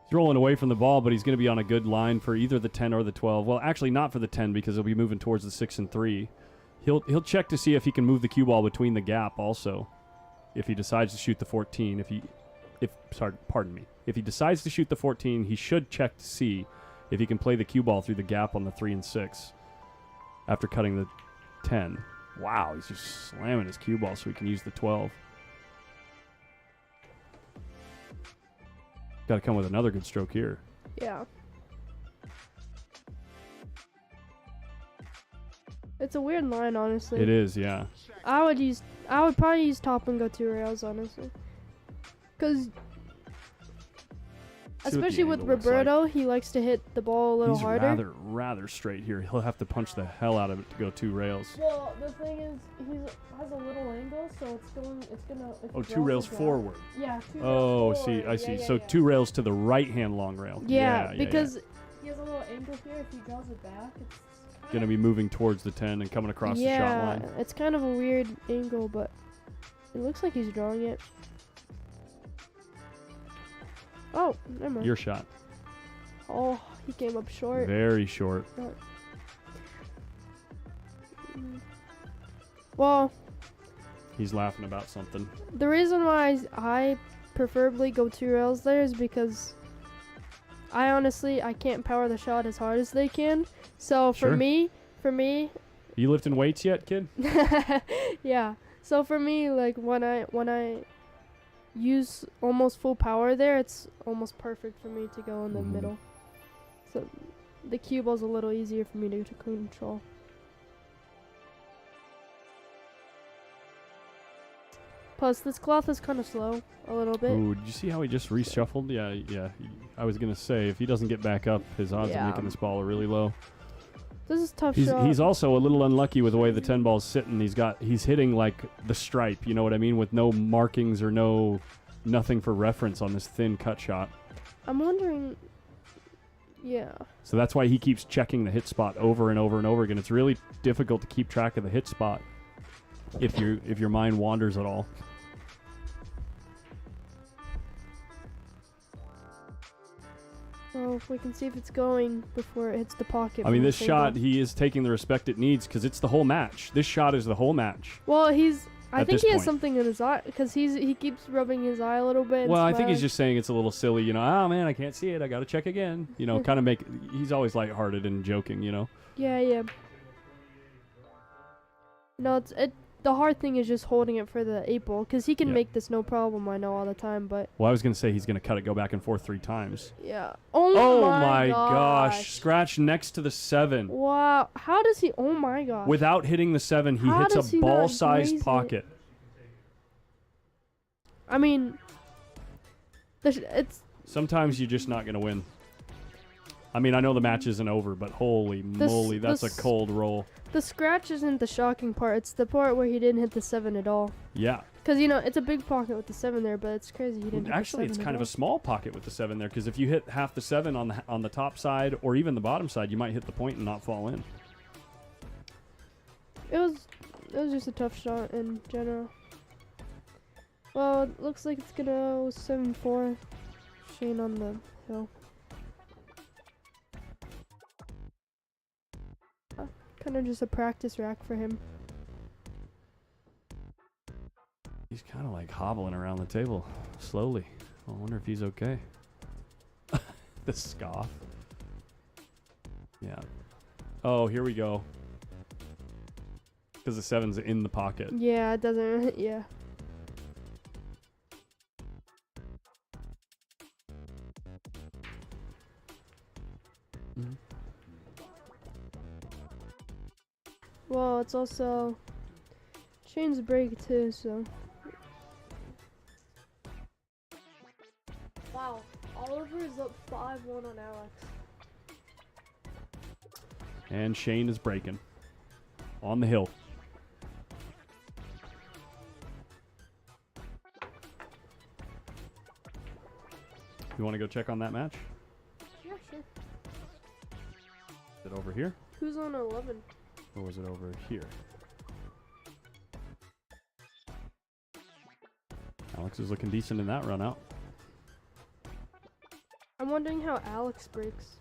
He's rolling away from the ball, but he's going to be on a good line for either the 10 or the 12. Well, actually not for the 10 because he'll be moving towards the 6 and 3. He'll check to see if he can move the cue ball between the gap also. If he decides to shoot the 14, if he decides to shoot the 14, he should check to see if he can play the cue ball through the gap on the 3 and 6 after cutting the 10. Wow, he's just slamming his cue ball so he can use the 12. Got to come with another good stroke here. Yeah. It's a weird line, honestly. It is, yeah. I would probably use top and go 2 rails, honestly. Because especially with Roberto, he likes to hit the ball a little He's harder. rather straight here. He'll have to punch the hell out of it to go 2 rails. Well, the thing is, he has a little angle, so it's gonna. Oh, 2 rails forward. Yeah. 2 rails Oh, forward. I see. Yeah, So yeah. 2 rails to the right hand long rail. Yeah, because he has a little angle here. If he draws it back, it's Gonna be moving towards the 10 and coming across the shot line. Yeah, it's kind of a weird angle, but it looks like he's drawing it. Oh, never mind. Your shot. Oh, he came up short. Very short. Well, He's laughing about something. the reason why I preferably go 2 rails there is because I honestly, I can't power the shot as hard as they can. So for Sure. me, for me, You lifting weights yet, kid? yeah. So for me, like when I use almost full power there, it's almost perfect for me to go in the Mhm. middle. So the cue ball's a little easier for me to control. Plus, this cloth is kind of slow a little bit. Ooh, did you see how he just reshuffled? Yeah. I was gonna say if he doesn't get back up, his odds of Yeah. making this ball are really low. This is tough He's shot. he's also a little unlucky with the way the 10 ball's sitting. He's hitting like the stripe, you know what I mean, with no markings or nothing for reference on this thin cut shot. I'm wondering. Yeah. So that's why he keeps checking the hit spot over and over and over again. It's really difficult to keep track of the hit spot if your mind wanders at all. So if we can see if it's going before it hits the pocket. I mean, from the this shot, single. he is taking the respect it needs because it's the whole match. This shot is the whole match. Well, I At think this he has point. something in his eye because he keeps rubbing his eye a little bit. and Well, I think he's smiling. just saying it's a little silly, you know. Oh man, I can't see it. I got to check again. You know, kind of he's always lighthearted and joking, you know. Yeah. No, the hard thing is just holding it for the 8 ball because he can Yeah. make this no problem. I know all the time, but Well, I was gonna say he's gonna cut it, go back and forth 3 times. yeah. Oh my my gosh. gosh! Scratch next to the 7. Wow, how does he? Oh my gosh. Without hitting the 7, he How does hits he a not ball-sized graze it? pocket. I mean, it's Sometimes you're just not gonna win. I mean, I know the match isn't over, but holy moly, that's a cold roll. the scratch isn't the shocking part. It's the part where he didn't hit the 7 at all. Yeah. Because it's a big pocket with the 7 there, but it's crazy he didn't. Actually, hit the it's 7 kind at of a small pocket with the 7 there, because if you hit half the 7 on the top side or even the bottom side, you might hit the point and not fall in. all. It was just a tough shot in general. Well, it looks like it's gonna go 7-4. Shane on the hill. Kind of just a practice rack for him. He's kind of like hobbling around the table slowly. I wonder if he's okay. The scoff. Yeah. Oh, here we go. Because the 7's in the pocket. Yeah, it doesn't. Yeah. Mhm. Well, it's also Shane's break too, so. Wow, Oliver is up 5-1 on Alex. And Shane is breaking. On the hill. You want to go check on that match? Yeah, sure. Is it over here? Who's on 11? Or was it over here? Alex is looking decent in that run out. I'm wondering how Alex breaks.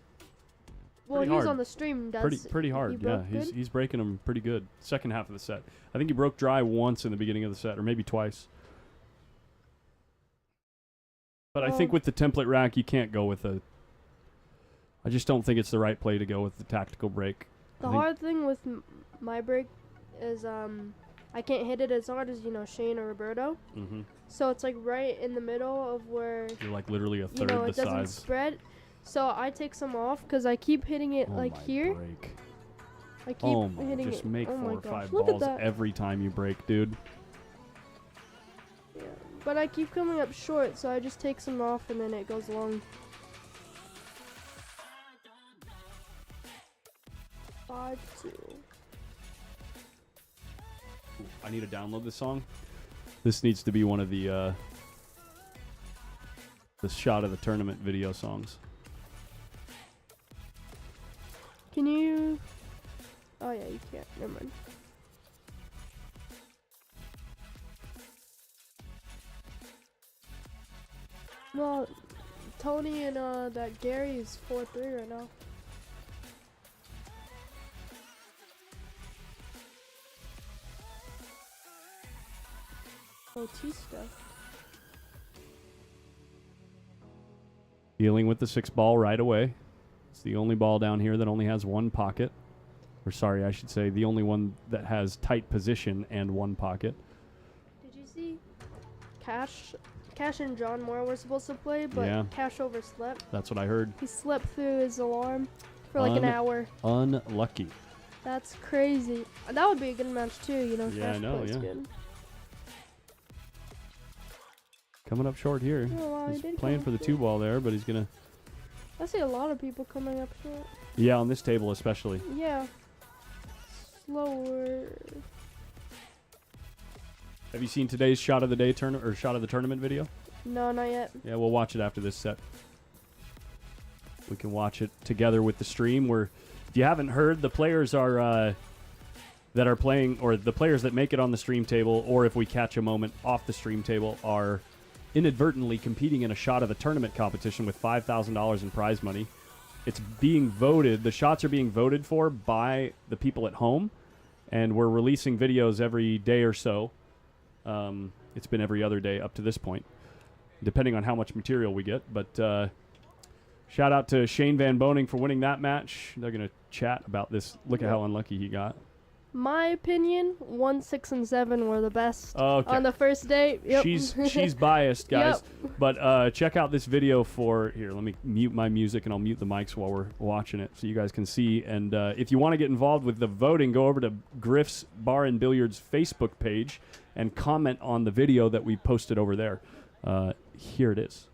Well, Pretty he's hard. on the stream. Does Pretty hard, he yeah. broke good? He's breaking them pretty good. Second half of the set. I think he broke dry once in the beginning of the set, or maybe twice. But I think Oh. with the template rack, you can't go with a... I just don't think it's the right play to go with the tactical break. The I think- hard thing with my break is I can't hit it as hard as Shane or Roberto. Mhm. So it's like right in the middle of where You're like literally a you third know the it doesn't size. spread. So I take some off because I keep hitting it Oh like my here. break. I keep Oh my, hitting just it. make Oh 4 my or gosh, 5 look at balls that. every time you break, dude. Yeah. But I keep coming up short, so I just take some off and then it goes long. 5-2. Ooh, I need to download this song. This needs to be one of the shot of the tournament video songs. Can you? Oh yeah, you can't. Never mind. Well, Tony and that Gary is 4-3 right now. Bautista. Dealing with the 6 ball right away. It's the only ball down here that only has 1 pocket. Or sorry, I should say the only one that has tight position and one pocket. Did you see Cash and John Moore were supposed to play, but Yeah. Cash overslept. That's what I heard. He slept through his alarm for like an hour. Unlucky. That's crazy. That would be a good match too, you know. Yeah, I Cash know, plays yeah. good. Coming up short here. Oh, wow, he He's did playing come for the up 2 short. ball there, but he's going to... I see a lot of people coming up short. Yeah, on this table especially. Yeah. Slower. Have you seen today's shot of the day shot of the tournament video? No, not yet. Yeah, we'll watch it after this set. We can watch it together with the stream. Where, if you haven't heard, the players are that are playing, or the players that make it on the stream table, or if we catch a moment off the stream table, are inadvertently competing in a shot of the tournament competition with $5,000 in prize money. It's being voted. The shots are being voted for by the people at home, and we're releasing videos every day or so. It's been every other day up to this point, depending on how much material we get. But shout out to Shane Van Boning for winning that match. They're going to chat about this. Look at how unlucky he got. My opinion, 1, 6, and 7 were the best Okay. on the first day. Yep. She's biased, guys. Yep. But check out this video for... Here, let me mute my music, and I'll mute the mics while we're watching it so you guys can see. And if you want to get involved with the voting, go over to Griff's Bar and Billiards Facebook page and comment on the video that we posted over there. Here it is.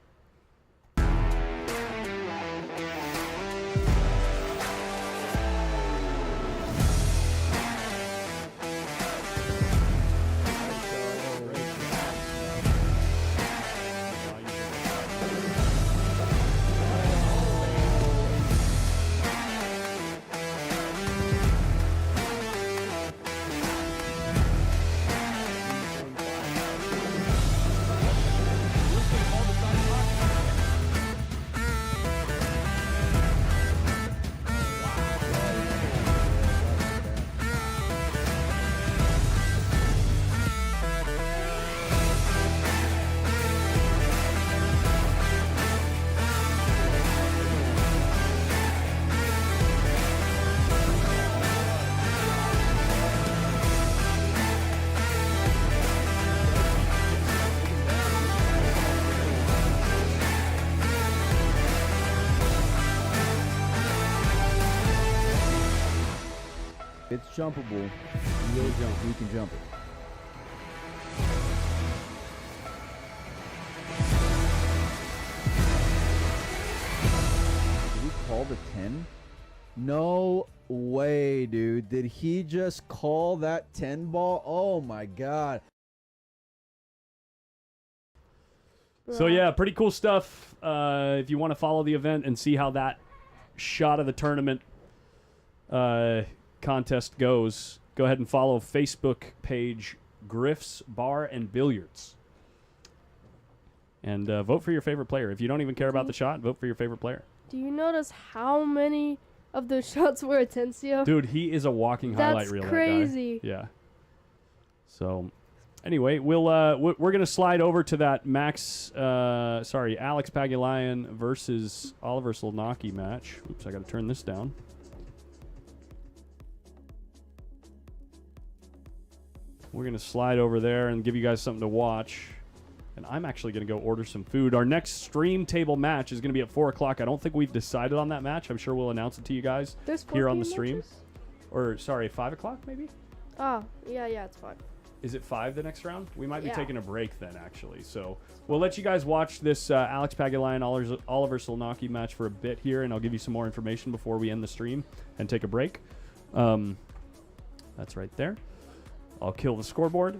It's jumpable. You can jump it. Did he call the 10? No way, dude. Did he just call that 10 ball? Oh my god. So yeah, pretty cool stuff. If you want to follow the event and see how that shot of the tournament contest goes, go ahead and follow Facebook page Griff's Bar and Billiards. And vote for your favorite player. If you don't even care about the shot, vote for your favorite player. Do you notice how many of those shots were Atencio? Dude, he is a walking highlight reel. That's crazy. That guy. Yeah. So, anyway, we're gonna slide over to that Alex Pagulayan versus Oliver Solnacki match. Oops, I got to turn this down. We're gonna slide over there and give you guys something to watch. And I'm actually going to go order some food. Our next stream table match is going to be at 4 o'clock. I don't think we've decided on that match. I'm sure we'll announce it to you guys here on the stream. Matches? Or, sorry, 5 o'clock maybe? Oh, yeah, it's fine. Is it 5 the next round? We might be Yeah. taking a break then, actually. So we'll let you guys watch this Alex Pagulayan, Oliver Solnacki match for a bit here, and I'll give you some more information before we end the stream and take a break. That's right there. I'll kill the scoreboard,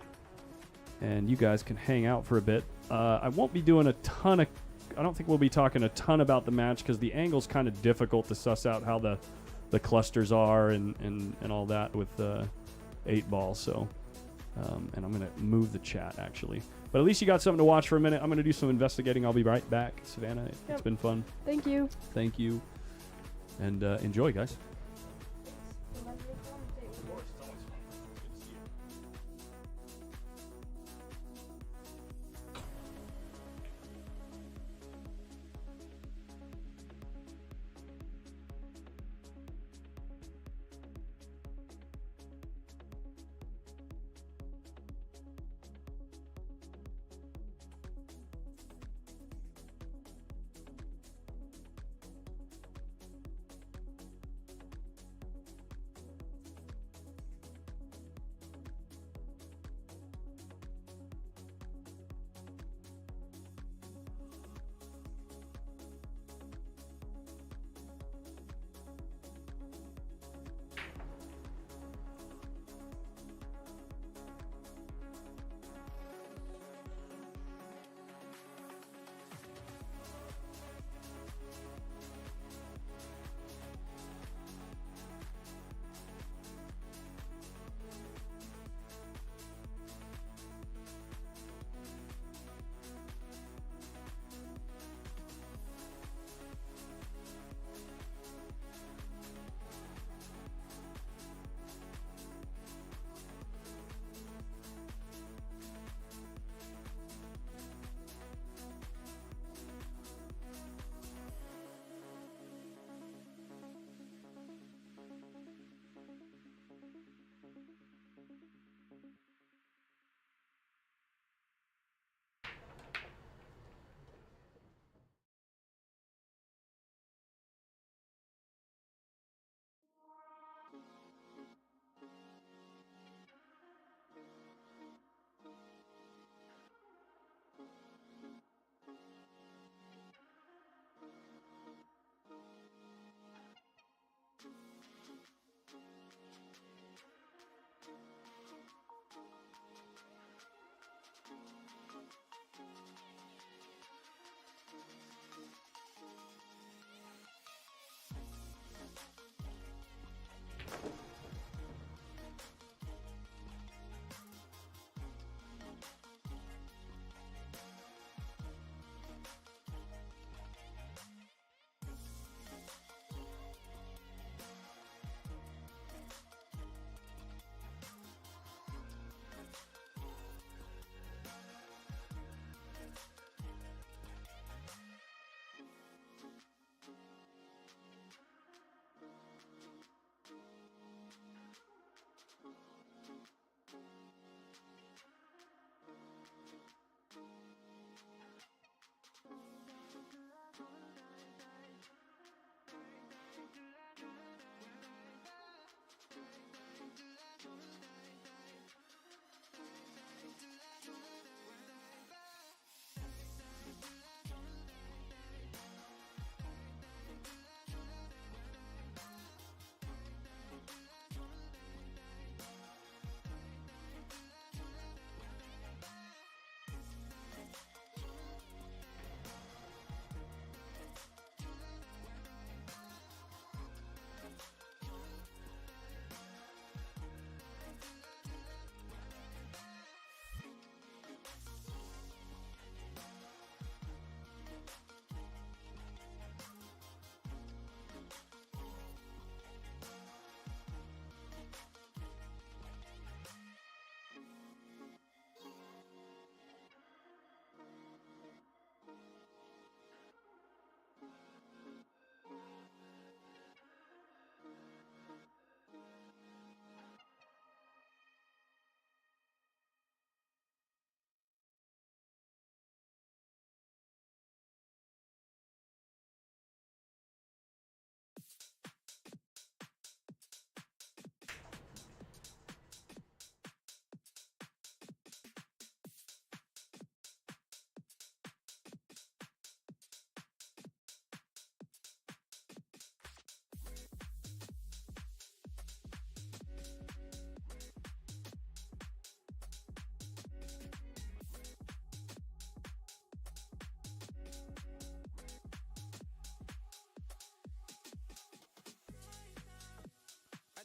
and you guys can hang out for a bit. I won't be doing a ton of... I don't think we'll be talking a ton about the match because the angle's kind of difficult to suss out how the clusters are and all that with 8 ball. So, and I'm going to move the chat, actually. But at least you got something to watch for a minute. I'm going to do some investigating. I'll be right back. Savannah, It's been fun. Thank you. Thank you. And enjoy, guys.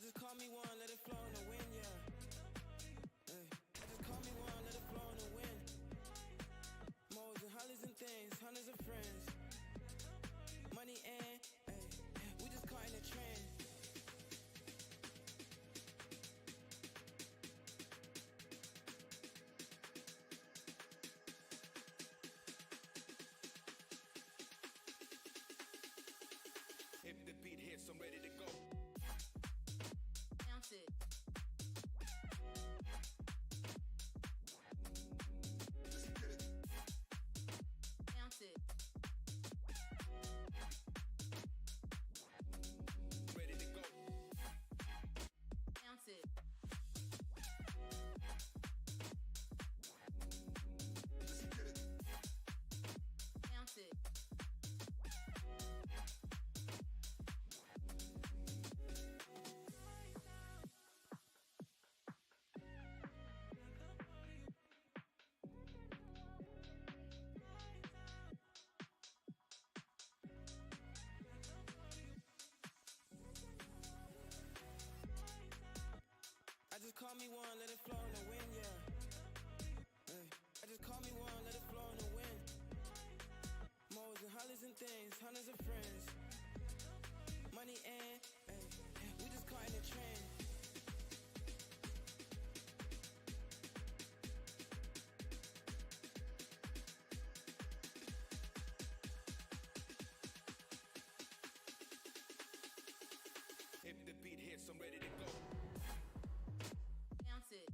just call me one, let it flow in the wind, yeah. Hey. I just call me one, let it flow in the wind. Moles and hollies and things, hundreds of friends. Money and, hey, we just caught in a trend. If the beat hits, I'm ready to go. Bounce it. Let's get it. Bounce it. Ready to go. Bounce it. Let's get it. Bounce it. I just call me one, let it flow in the wind, yeah. Hey. I just call me one, let it flow in the wind. Moles and hollies and things, hundreds of friends. Money and, hey, we just caught in a trend. If the beat hits, I'm ready to go. Bounce it.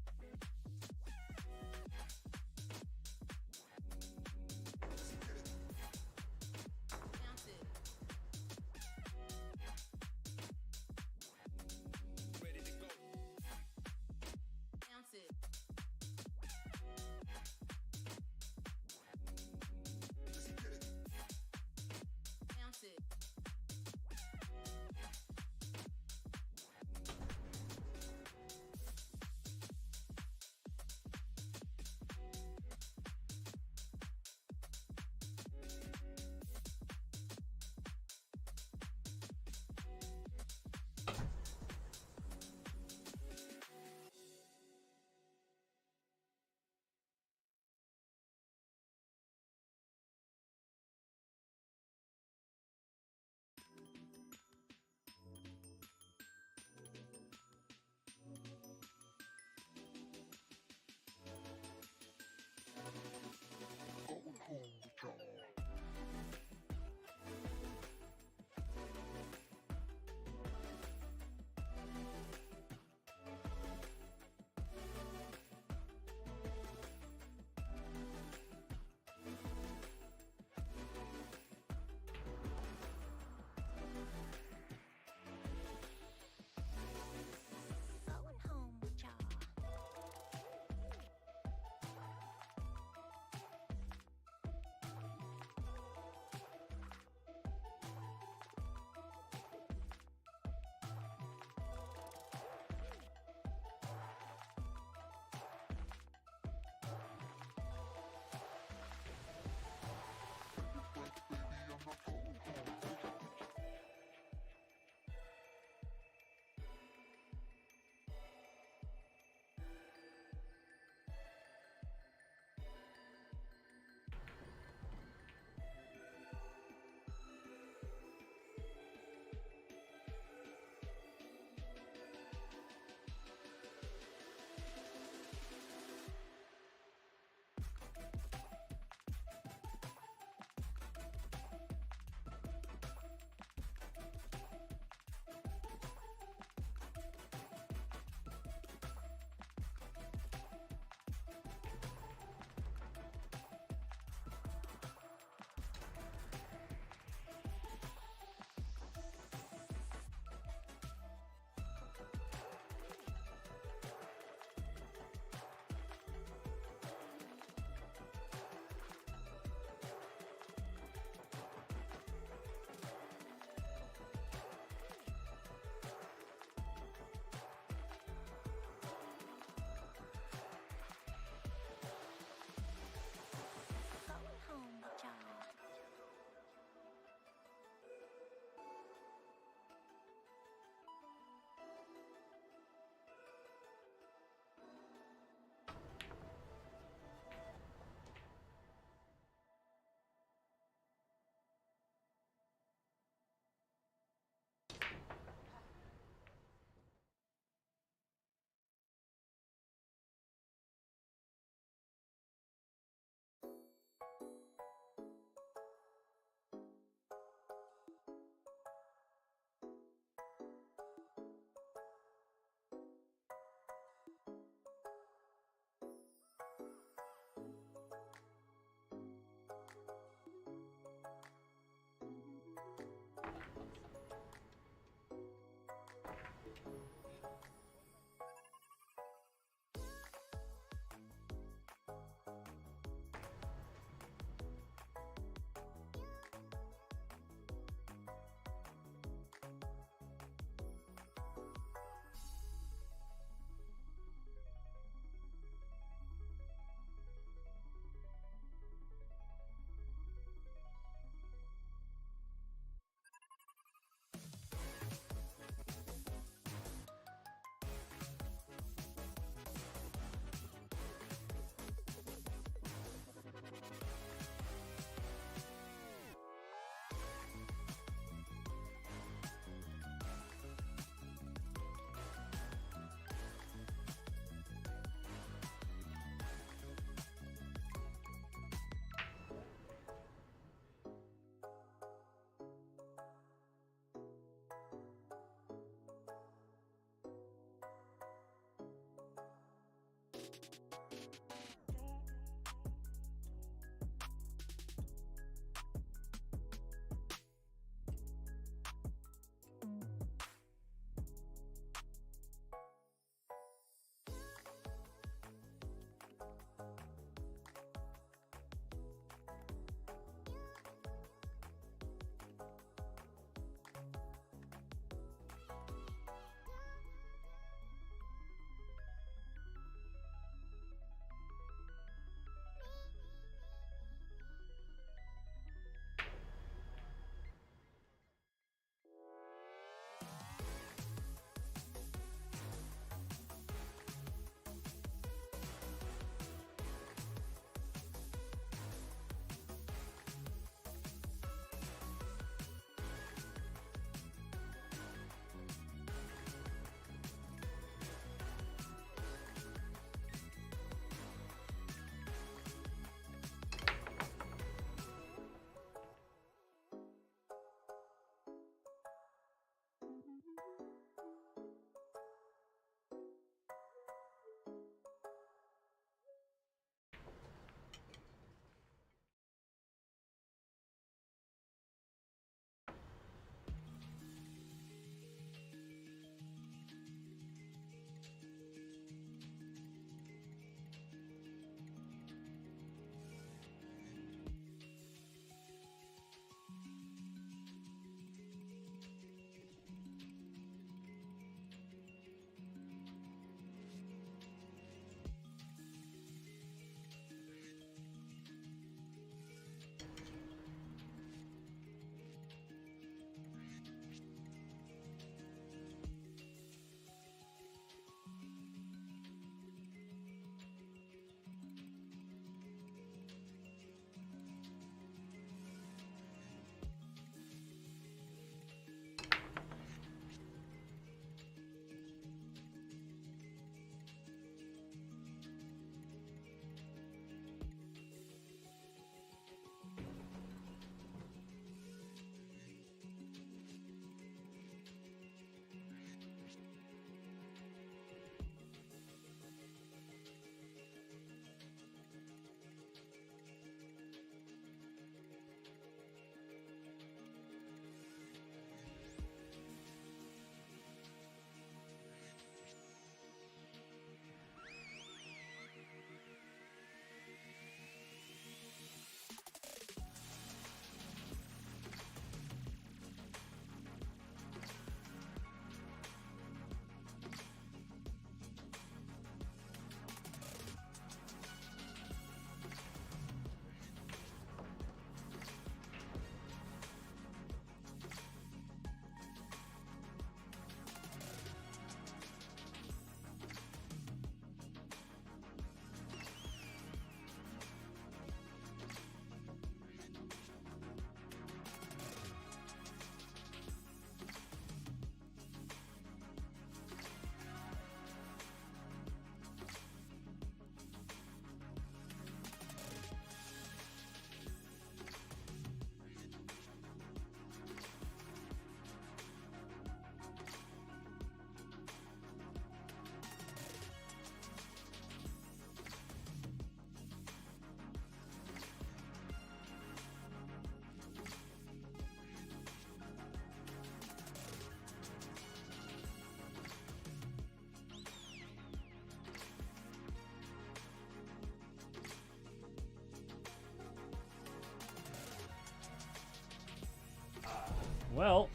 Well,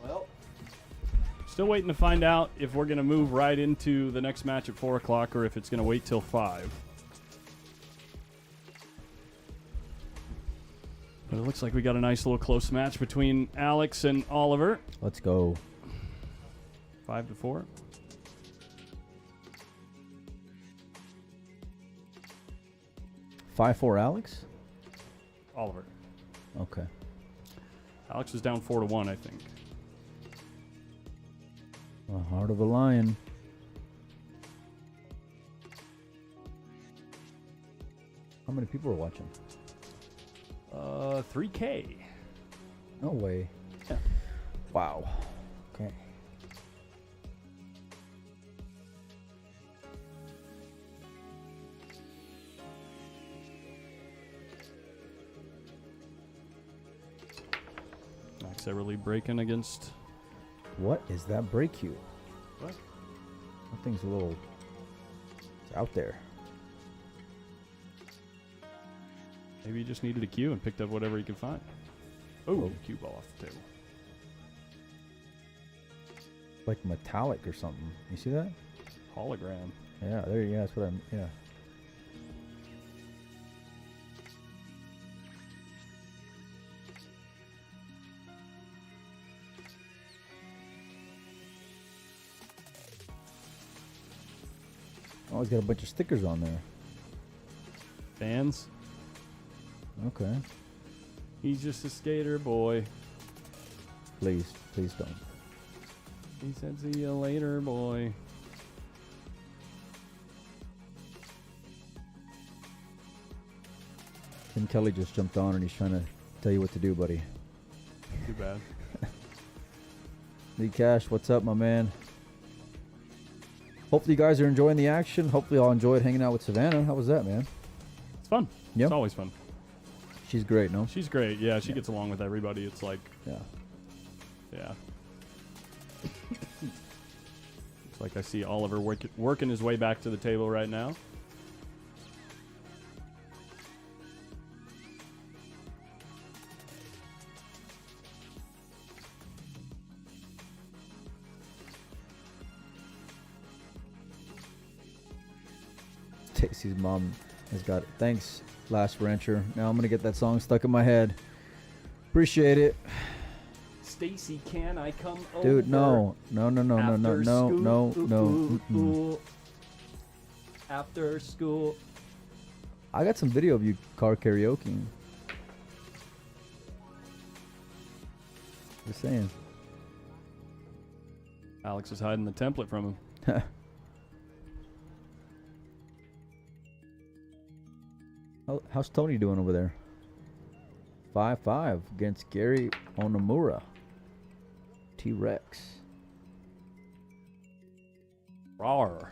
Well, still waiting to find out if we're going to move right into the next match at 4 o'clock or if it's going to wait till 5. But it looks like we got a nice little close match between Alex and Oliver. Let's go. 5-4. Five four, Alex. Oliver. Okay. Alex was down 4-1, I think. The heart of a lion. How many people are watching? 3K. No way. Yeah. Wow. Okay. Max Everly breaking against. What is that break cue? What? That thing's a little. It's out there. Maybe he just needed a cue and picked up whatever he could find. Oh, cue ball off the table. Like metallic or something. You see that? Hologram. Yeah, there. Yeah, that's what I'm. Yeah. Oh, he's got a bunch of stickers on there. Fans. Okay. He's just a skater boy. Please, please don't. He said, "See you later, boy." Tim Kelly just jumped on and he's trying to tell you what to do, buddy. Too bad. Lee Cash, what's up, my man? Hopefully you guys are enjoying the action. Hopefully y'all enjoyed hanging out with Savannah. How was that, man? It's fun. Yep. It's always fun. She's great, no? She's great. Yeah, she gets along with everybody. It's like, Yeah. yeah. It's like I see Oliver working his way back to the table right now. Stacy's mom has got it. Thanks, Last Rancher. Now I'm going to get that song stuck in my head. Appreciate it. Stacy, can I come over? Dude, no. No, no, no, no, no, no, no, no. Mm-mm. After school. I got some video of you car karaokeing. Just saying. Alex is hiding the template from him. How's Tony doing over there? 5-5 against Gary Onamura. T-Rex. Rawr.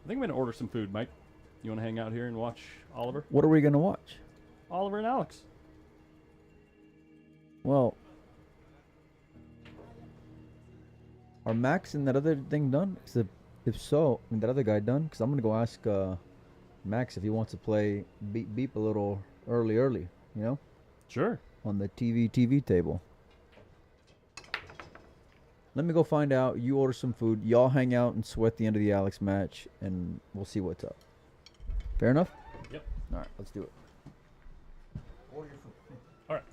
I think I'm going to order some food, Mike. You want to hang out here and watch Oliver? What are we going to watch? Oliver and Alex. Well, are Max and that other thing done? 'Cause if so, I mean, that other guy done? Because I'm going to go ask Max if he wants to play beep a little early, you know? Sure. On the TV table. Let me go find out. You order some food. Y'all hang out and sweat the end of the Alex match, and we'll see what's up. Fair enough? Yep. All right, let's do it. order your food. All right.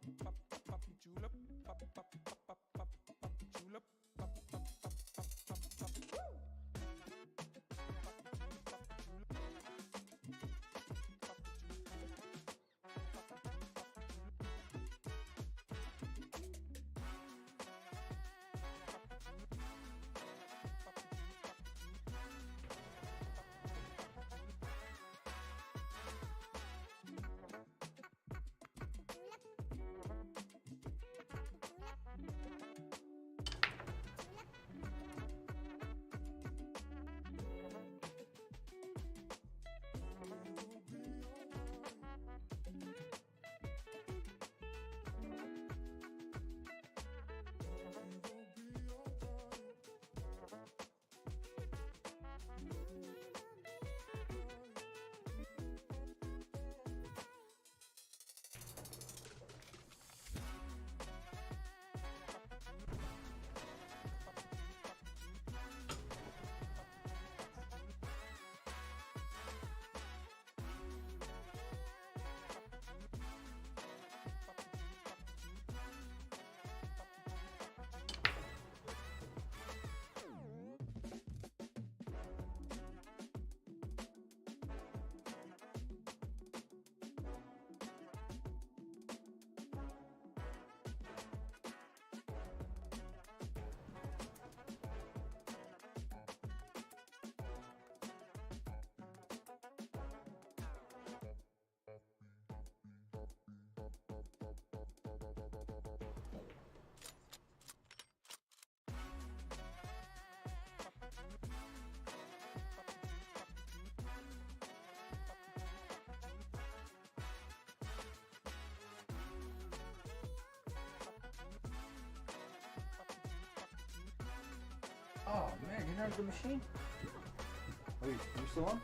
julep, julep. Oh man, you're not at the machine? Wait, you still on?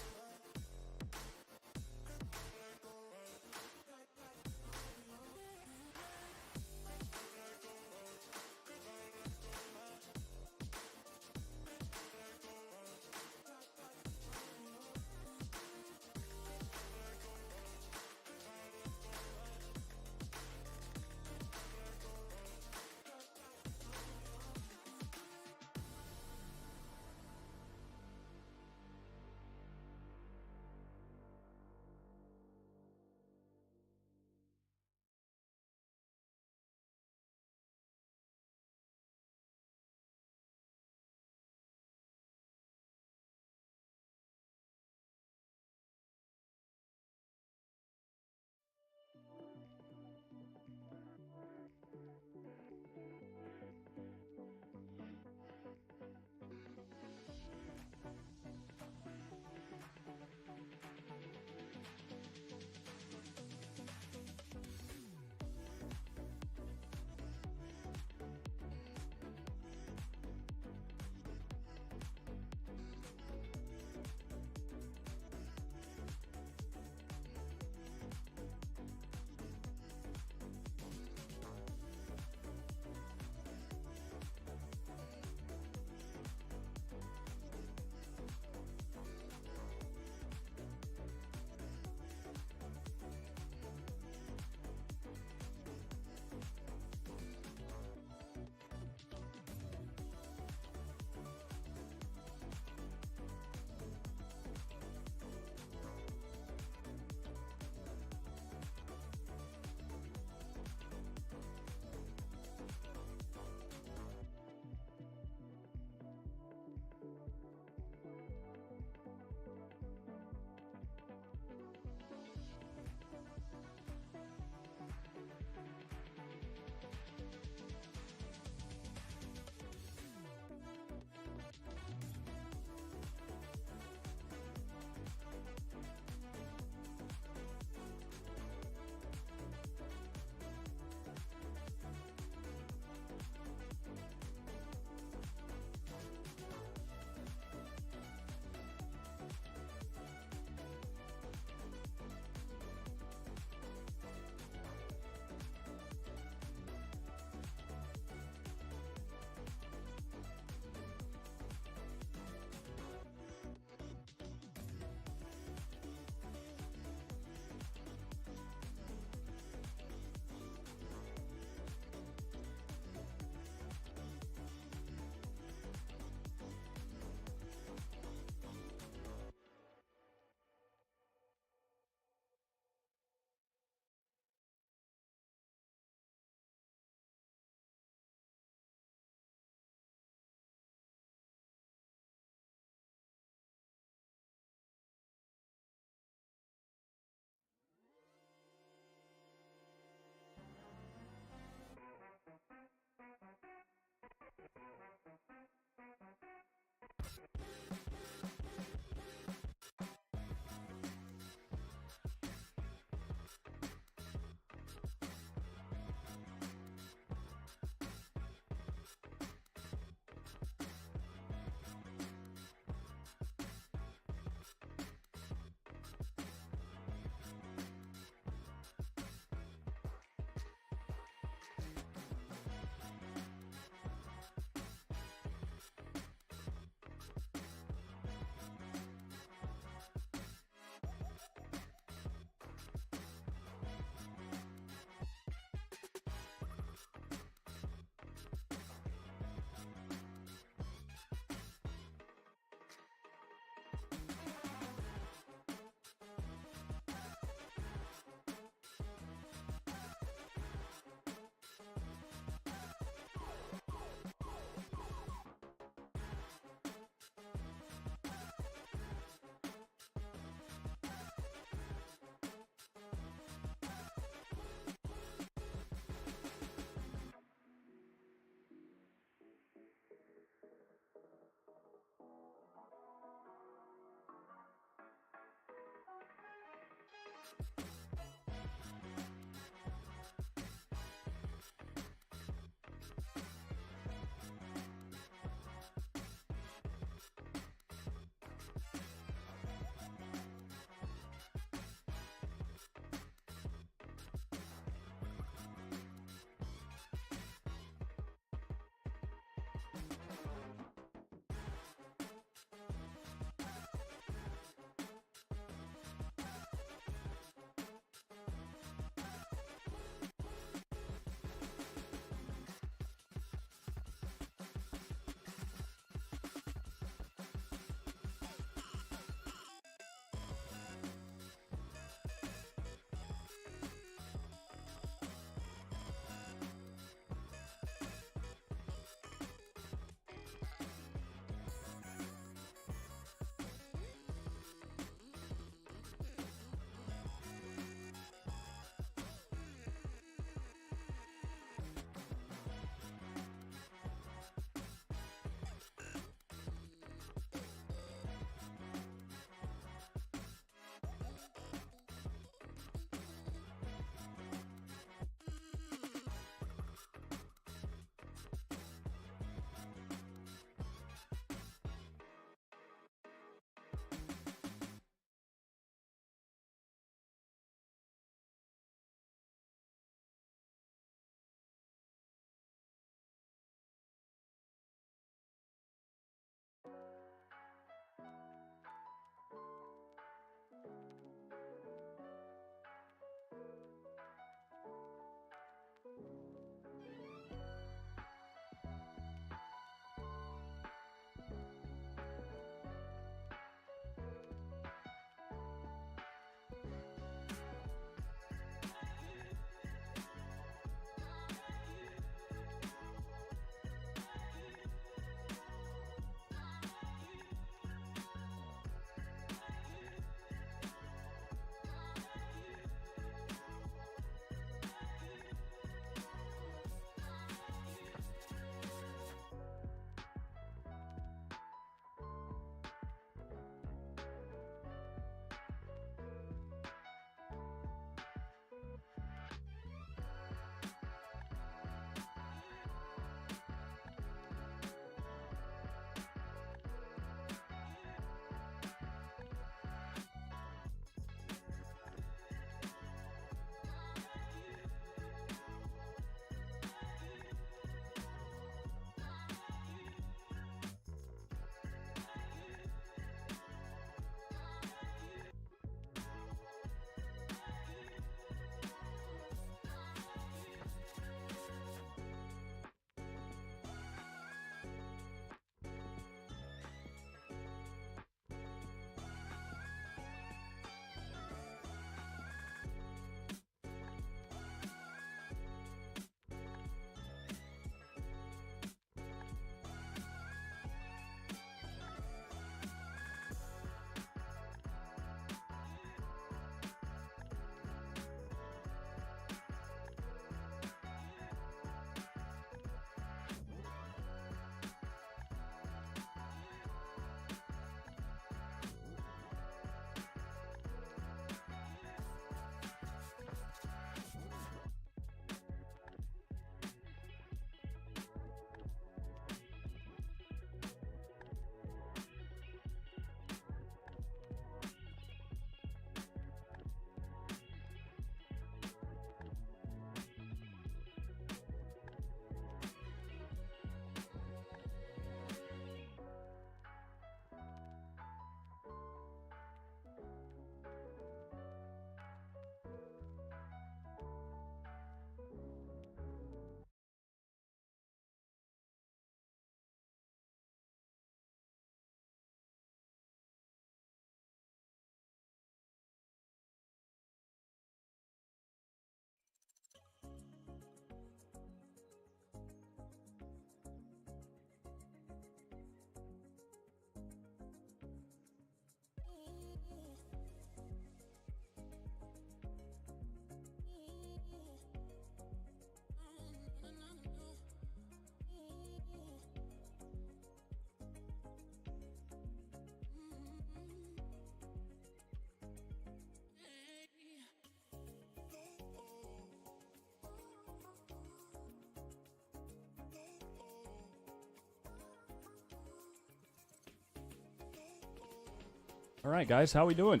All right, guys, how we doing?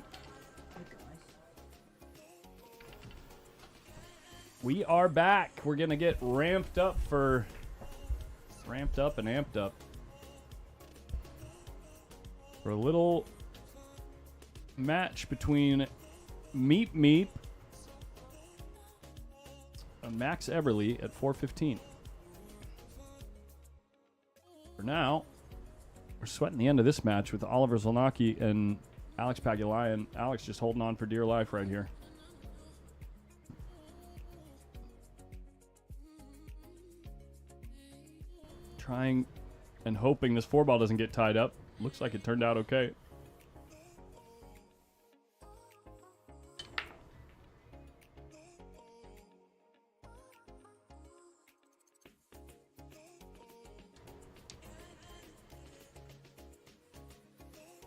We are back. We're gonna get ramped up and amped up for a little match between Meep Meep and Max Eberle at 4:15. For now, we're sweating the end of this match with Oliver Zolnacki and Alex Pagulayan. Alex just holding on for dear life right here. Trying and hoping this 4-ball doesn't get tied up. Looks like it turned out okay.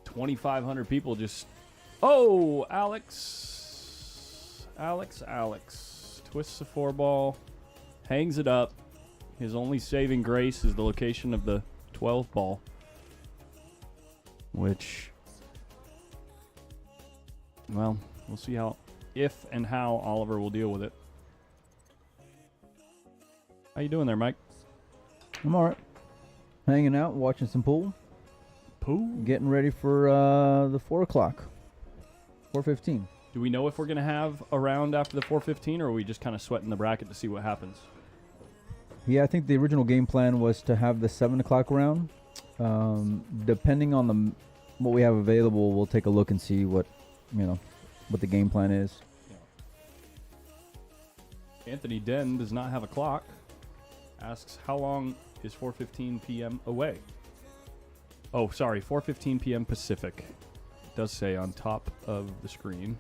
$2,500 people just... Oh, Alex twists the 4-ball, hangs it up. His only saving grace is the location of the 12 ball, which, well, we'll see if and how Oliver will deal with it. How you doing there, Mike? I'm all right. Hanging out, watching some pool. Getting ready for the 4 o'clock. 4:15. Do we know if we're going to have a round after the 4:15, or are we just kind of sweating the bracket to see what happens? Yeah, I think the original game plan was to have the 7 o'clock round. Depending on what we have available, we'll take a look and see what the game plan is. Yeah. Anthony Den does not have a clock. Asks, how long is 4:15 p.m. away? Oh, sorry, 4:15 p.m. Pacific. It does say on top of the screen.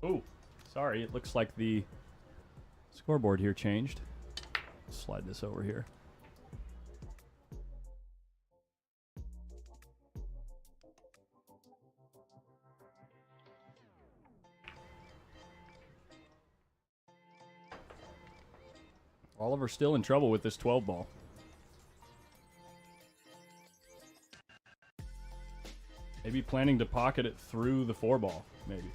Oh, sorry. It looks like the scoreboard here changed. Slide this over here. Oliver's still in trouble with this 12 ball. Maybe planning to pocket it through the 4 ball, maybe.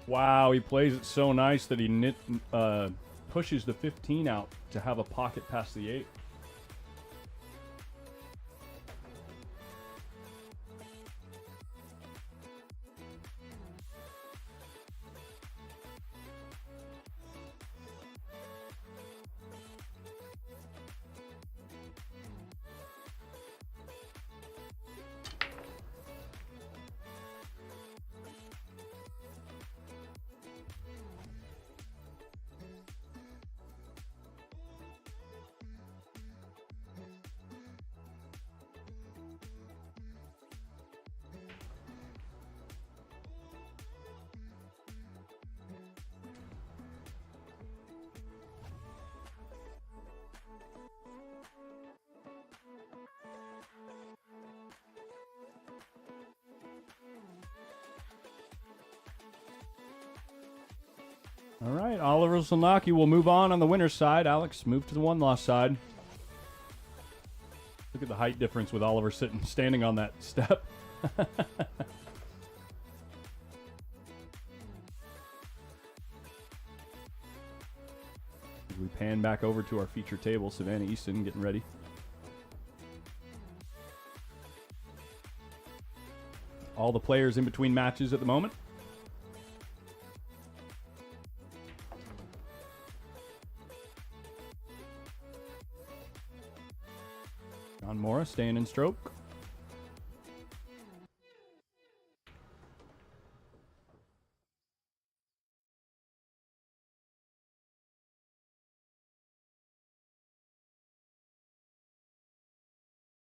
Wow, he plays it so nice that he pushes the 15 out to have a pocket past the 8. All right, Oliver Zanaki will move on the winner's side. Alex, move to the one-loss side. Look at the height difference with Oliver standing on that step. We pan back over to our feature table. Savannah Easton getting ready. All the players in between matches at the moment. John Mora staying in stroke.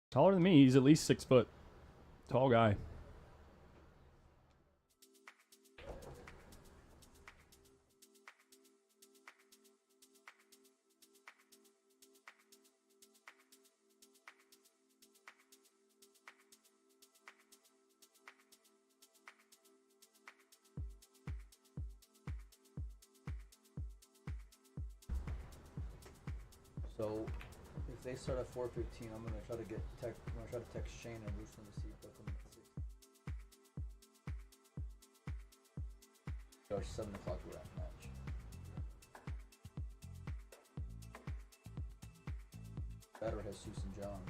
Taller than me. He's at least 6 foot. Tall guy. So, if they start at 4:15, I'm gonna try to text Shane and Ruslan to see if they'll come at 6. Or 7 o'clock we're at match. Better Jesus and John.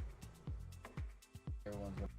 Everyone's gonna.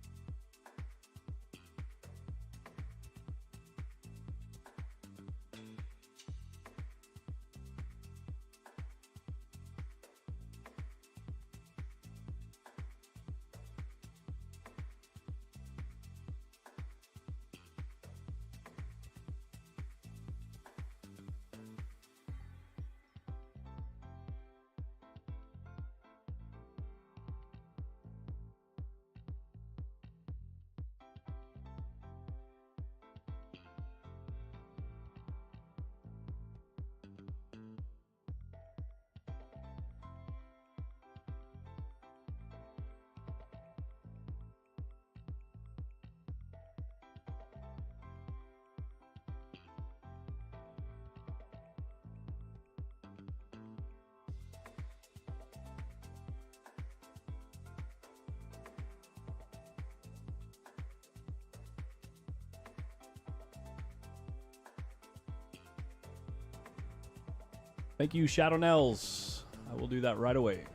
Thank you, Shadow Nels. I will do that right away.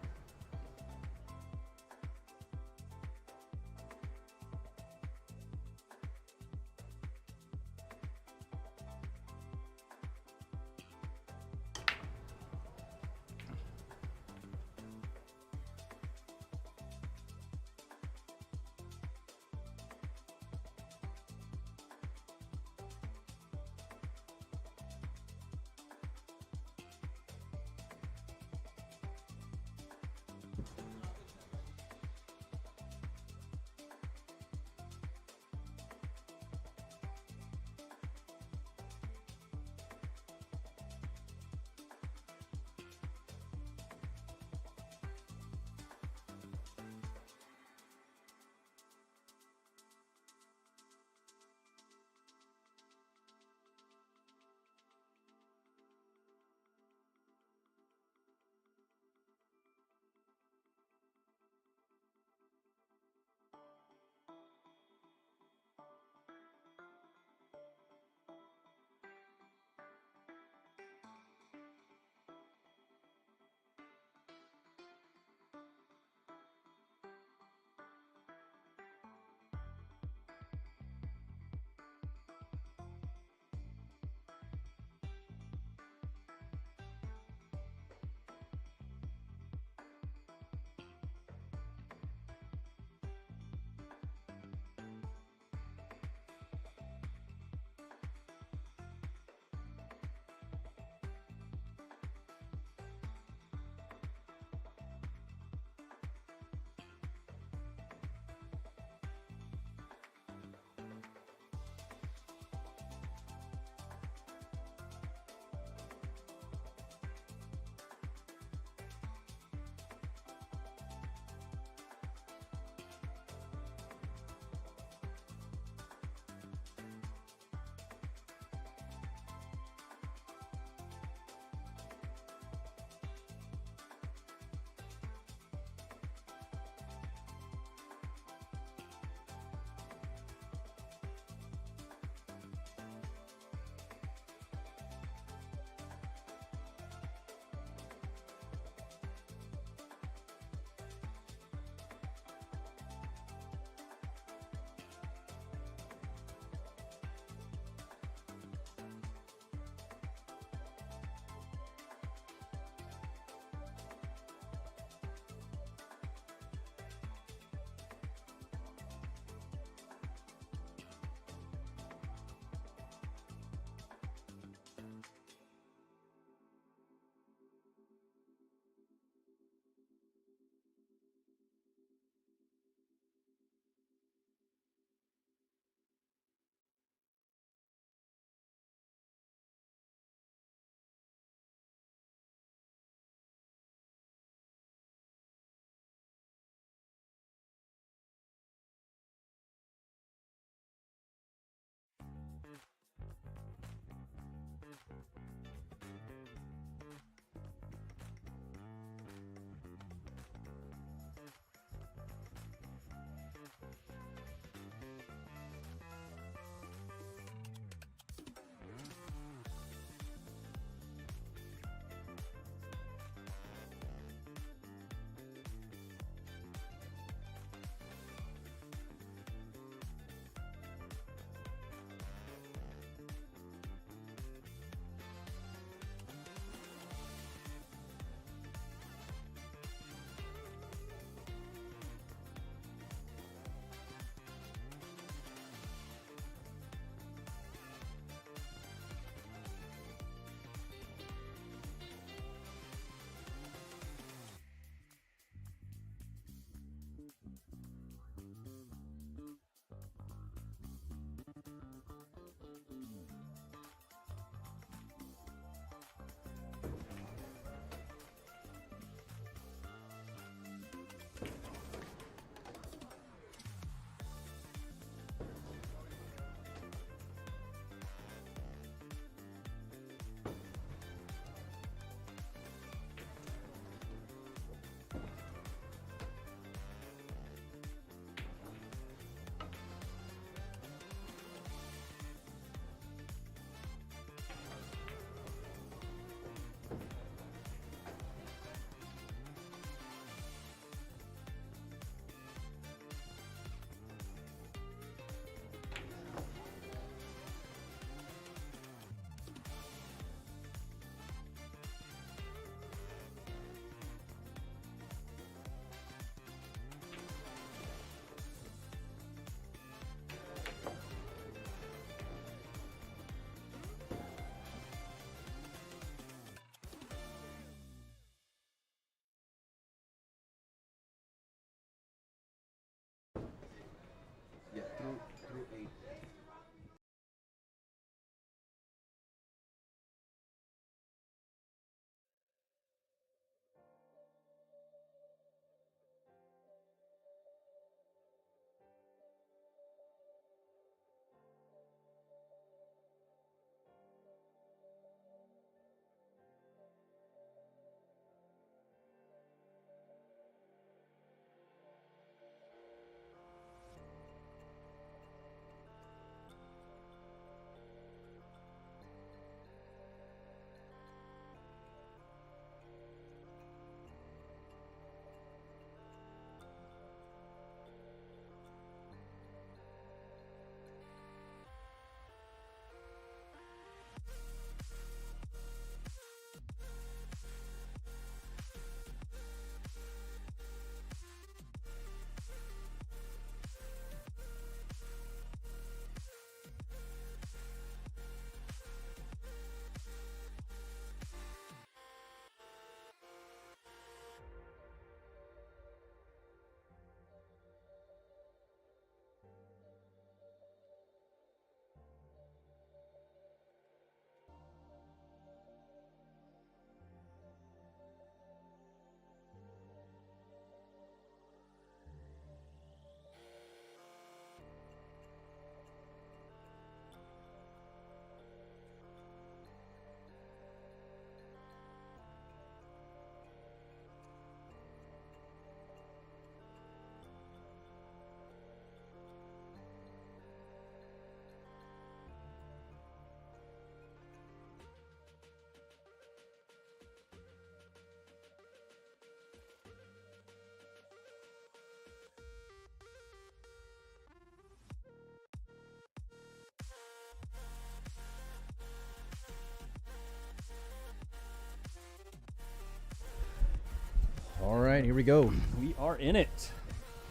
All right, here we go. We are in it.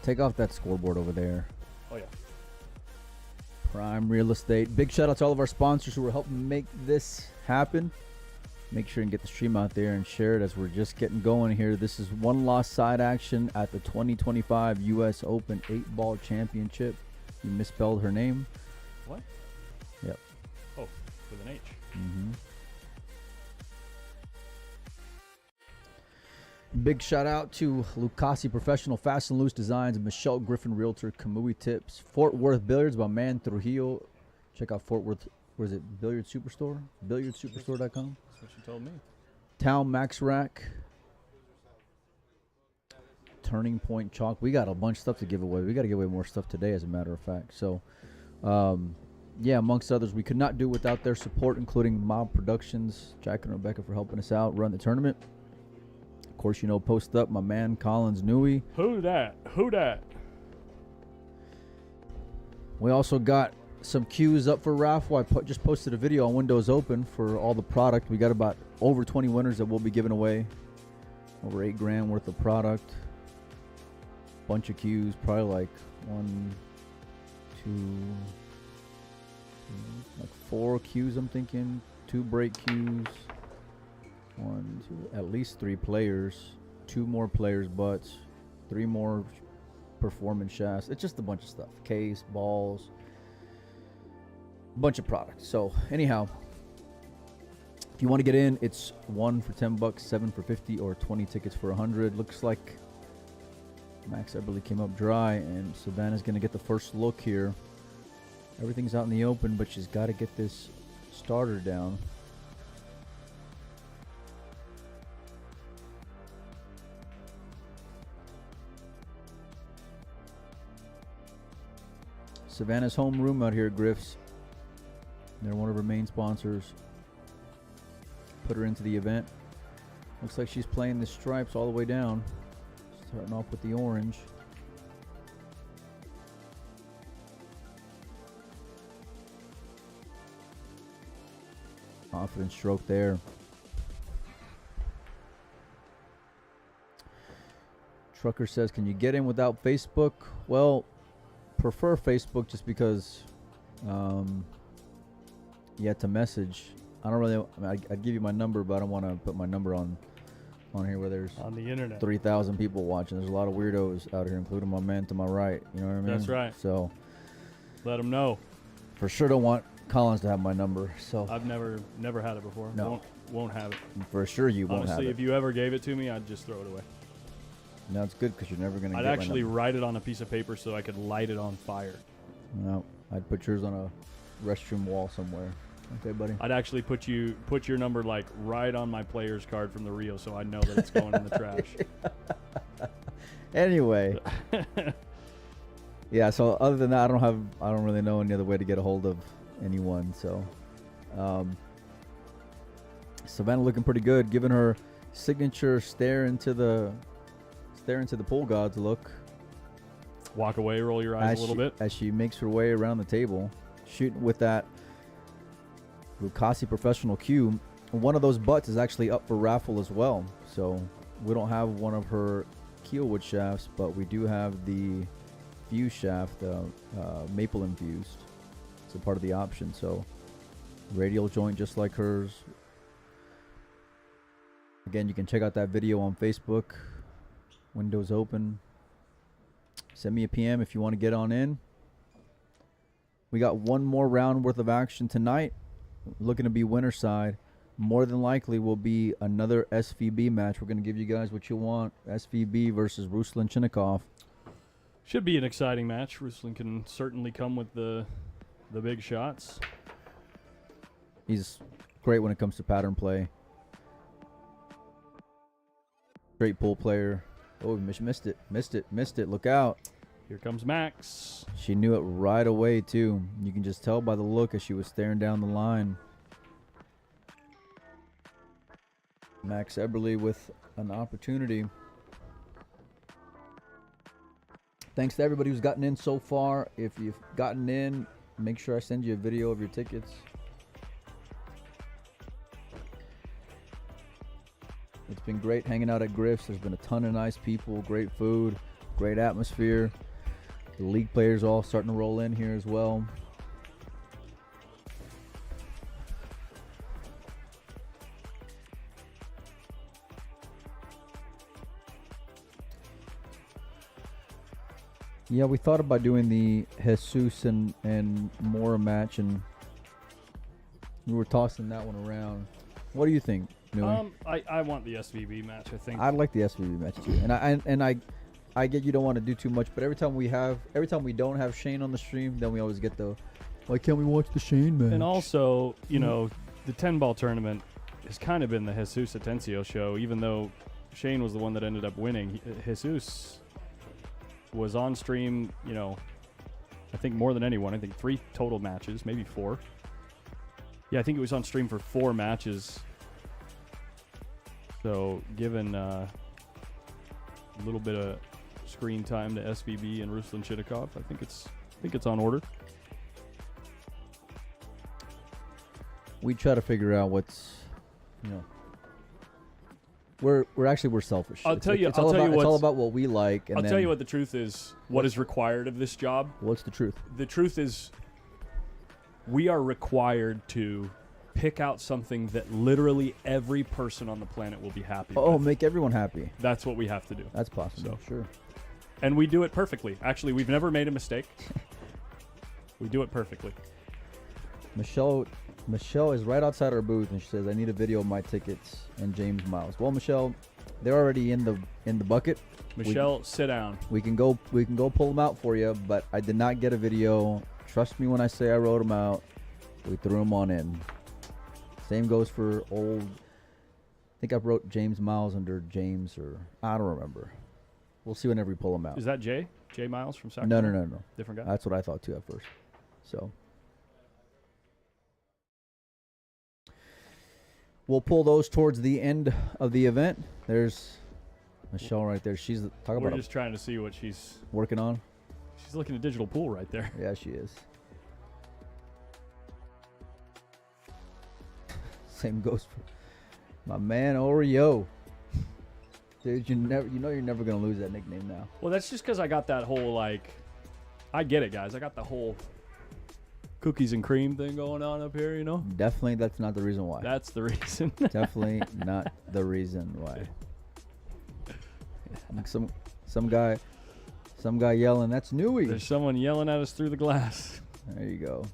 Take off that scoreboard over there. Oh, yeah. Prime Real Estate. Big shout out to all of our sponsors who are helping make this happen. Make sure and get the stream out there and share it as we're just getting going here. This is one lost side action at the 2025 U.S. Open 8-Ball Championship. You misspelled her name. What? Yep. Oh, with an H. Mm-hmm. Big shout out to Lucasi Professional Fast and Loose Designs, Michelle Griffin Realtor, Kamui Tips, Fort Worth Billiards by Man Trujillo. Check out Fort Worth, where is it? Billiard Superstore? BilliardSuperstore.com. That's what she told me. Town Max Rack. Turning Point Chalk. We got a bunch of stuff to give away. We got to give away more stuff today, as a matter of fact. So, yeah, amongst others, we could not do without their support, including Mob Productions, Jack and Rebecca for helping us out, run the tournament. Of course, you know, Post Up, my man Collins Newey. Who dat? Who dat? We also got some cues up for Raffle. I just posted a video on Windows Open for all the product. We got about over 20 winners that we'll be giving away. Over $8 grand worth of product. Bunch of cues, probably like 1, 2, like 4 cues I'm thinking. 2 break cues. 1, 2, at least 3 players. 2 more players butts. 3 more performance shafts. It's just a bunch of stuff. Case, balls, bunch of products. So anyhow, if you want to get in, it's 1 for $10, 7 for 50, or 20 tickets for 100. Looks like Max Eberle came up dry, and Savannah's going to get the first look here. Everything's out in the open, but she's got to get this starter down. Savannah's homeroom out here at Griff's. They're one of her main sponsors. Put her into the event. Looks like she's playing the stripes all the way down. Starting off with the orange. Confident stroke there. Trucker says, can you get in without Facebook? Well, prefer Facebook just because you have to message. I don't really, I mean, I'd give you my number, but I don't want to put my number on here where there's On the internet. 3,000 people watching. There's a lot of weirdos out here, including my man to my right. You know what I mean? That's right. So Let them know. for sure don't want Collins to have my number. So I've never had it before. No. Won't have it. for sure you won't Honestly, have if it. you ever gave it to me, I'd just throw it away. No, it's good because you're never going to I'd get my actually number. write it on a piece of paper so I could light it on fire. No, I'd put yours on a restroom wall somewhere. Okay, buddy? I'd actually put your number like right on my player's card from the Rio so I know that it's going in the trash. Anyway. Yeah, so other than that, I don't really know any other way to get a hold of anyone. So Savannah looking pretty good, giving her signature stare into the pool gods look. Walk away, roll your eyes a little bit. As she makes her way around the table, shooting with that Lucasi Professional cue. One of those butts is actually up for raffle as well. So we don't have one of her keelwood shafts, but we do have the fuse shaft, maple infused. It's a part of the option. So radial joint just like hers. Again, you can check out that video on Facebook. Windows open. Send me a PM if you want to get on in. We got one more round worth of action tonight. Looking to be winner side. More than likely will be another SVB match. We're going to give you guys what you want. SVB versus Ruslan Chinnikov. Should be an exciting match. Ruslan can certainly come with the big shots. He's great when it comes to pattern play. Great pool player. Oh, missed it. Look out. Here comes Max. She knew it right away, too. You can just tell by the look as she was staring down the line. Max Eberle with an opportunity. Thanks to everybody who's gotten in so far. If you've gotten in, make sure I send you a video of your tickets. It's It's been great hanging out at Griff's. There's been a ton of nice people, great food, great atmosphere. The league players all starting to roll in here as well. Yeah, we thought about doing the Jesus and Mora match, and we were tossing that one around. What do you think, Nui? I want the SVB match. I think. I like the SVB match too, and I get you don't want to do too much, but every time we don't have Shane on the stream, then we always get the, why can't we watch the Shane match? And also, you know, the 10-ball tournament has kind of been the Jesus Atencio show, even though Shane was the one that ended up winning. Jesus was on stream, you know, I think more than anyone. I think 3 total matches, maybe 4. Yeah, I think it was on stream for 4 matches. So, given a little bit of screen time to SVB and Ruslan Chidakov, I think it's on order. We try to figure out what's, you know, we're selfish. I'll tell you it's all about what we like. And I'll tell you what the truth is. What is required of this job? What's the truth? The truth is, we are required to pick out something that literally every person on the planet will be happy with. Oh, make everyone happy. That's what we have to do. That's possible. Sure. And we do it perfectly. Actually, we've never made a mistake. We do it perfectly. Michelle is right outside our booth, and she says, "I need a video of my tickets and James Miles." Well, Michelle, they're already in the bucket. Michelle, sit down. We can go pull them out for you, but I did not get a video. Trust me when I say I wrote them out. We threw them on in. Same goes for old. I think I wrote James Miles under James, or I don't remember. We'll see whenever we pull them out. Is that Jay? Jay Miles from Sacramento? No. Different guy? That's what I thought too at first. So we'll pull those towards the end of the event. There's Michelle right there. She's talking about. We're just trying to see what she's working on. She's looking at digital pool right there. Yeah, she is. Same goes for my man Oreo. Dude, you're never gonna lose that nickname now. Well, that's just because I got that whole, like, I get it, guys. I got the whole cookies and cream thing going on up here, you know? Definitely, that's not the reason why. That's the reason. Definitely not the reason why. Like some guy yelling, "That's Nui." There's someone yelling at us through the glass. There you go.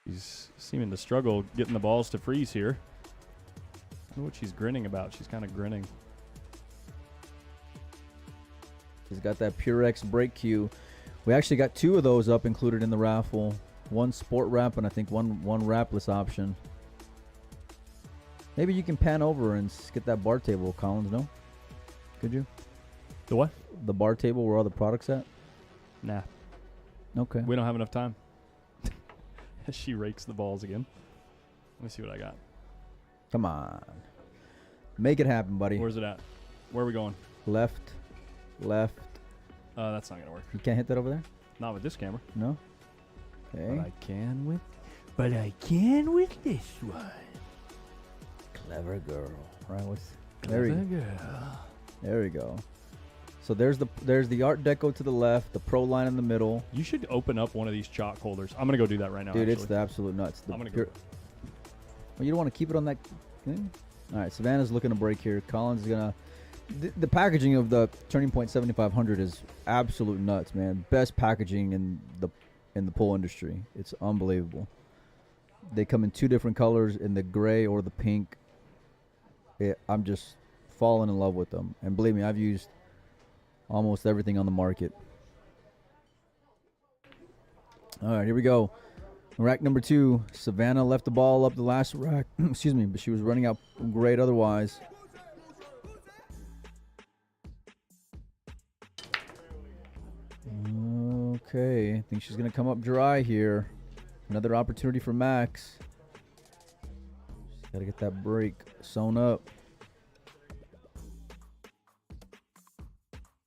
She's seeming to struggle getting the balls to freeze here. I know what she's grinning about. She's kind of grinning. She's got that Purex brake cue. We actually got 2 of those up included in the raffle. 1 sport wrap and I think one wrapless option. Maybe you can pan over and get that bar table, Collins, no? Could you? The what? The bar table where all the products at? Nah. Okay. We don't have enough time. She rakes the balls again. Let me see what I got. Come on. Make it happen, buddy. Where's it at? Where are we going? Left. That's not going to work. You can't hit that over there? Not with this camera. No? Okay. But I can with this one. Clever girl. Right, There we go. So there's the Art Deco to the left, the Pro line in the middle. You should open up one of these chalk holders. I'm going to go do that right now, Dude, actually. it's the absolute nuts. I'm going to go. Well, you don't want to keep it on that thing? All right, Savannah's looking to break here. Collins is going to... The packaging of the Turning Point 7500 is absolute nuts, man. Best packaging in the pool industry. It's unbelievable. They come in 2 different colors, in the gray or the pink. I'm just falling in love with them. And believe me, I've used almost everything on the market. All right, here we go. Rack number 2. Savannah left the ball up the last rack. Excuse me, but she was running out great otherwise. Okay, I think she's going to come up dry here. Another opportunity for Max. She's got to get that break sewn up.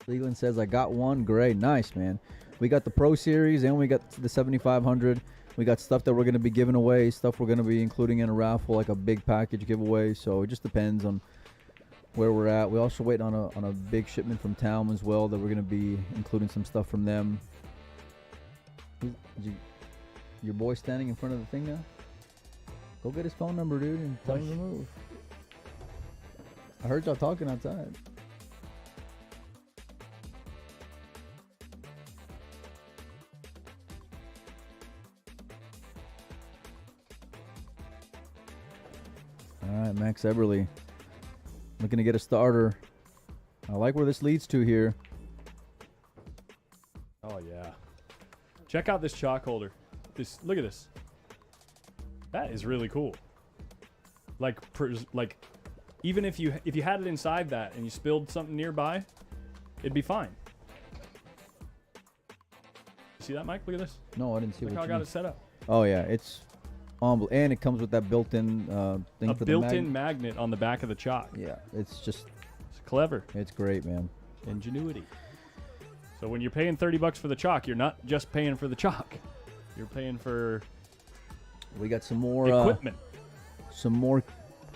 Leland says, "I got one." Great. Nice, man. We got the Pro Series and we got the 7500. We got stuff that we're going to be giving away, stuff we're going to be including in a raffle, like a big package giveaway. So it just depends on where we're at. We also wait on a big shipment from town as well that we're going to be including some stuff from them. Your boy standing in front of the thing now? Go get his phone number, dude, and tell him to move. I heard y'all talking outside. All right, Max Eberle. Looking to get a starter. I like where this leads to here. Oh, yeah. Check out this chalk holder. Look at this. That is really cool. Like even if you had it inside that and you spilled something nearby, it'd be fine. See that, Mike? Look at this. No, I didn't see Look what how I you got mean. it set up. Oh, yeah. It's and it comes with that built-in thing A for the built-in magnet on the back of the chalk. Yeah, it's just... It's clever. It's great, man. Ingenuity. So when you're paying $30 for the chalk, you're not just paying for the chalk. You're paying for We got some more equipment. some more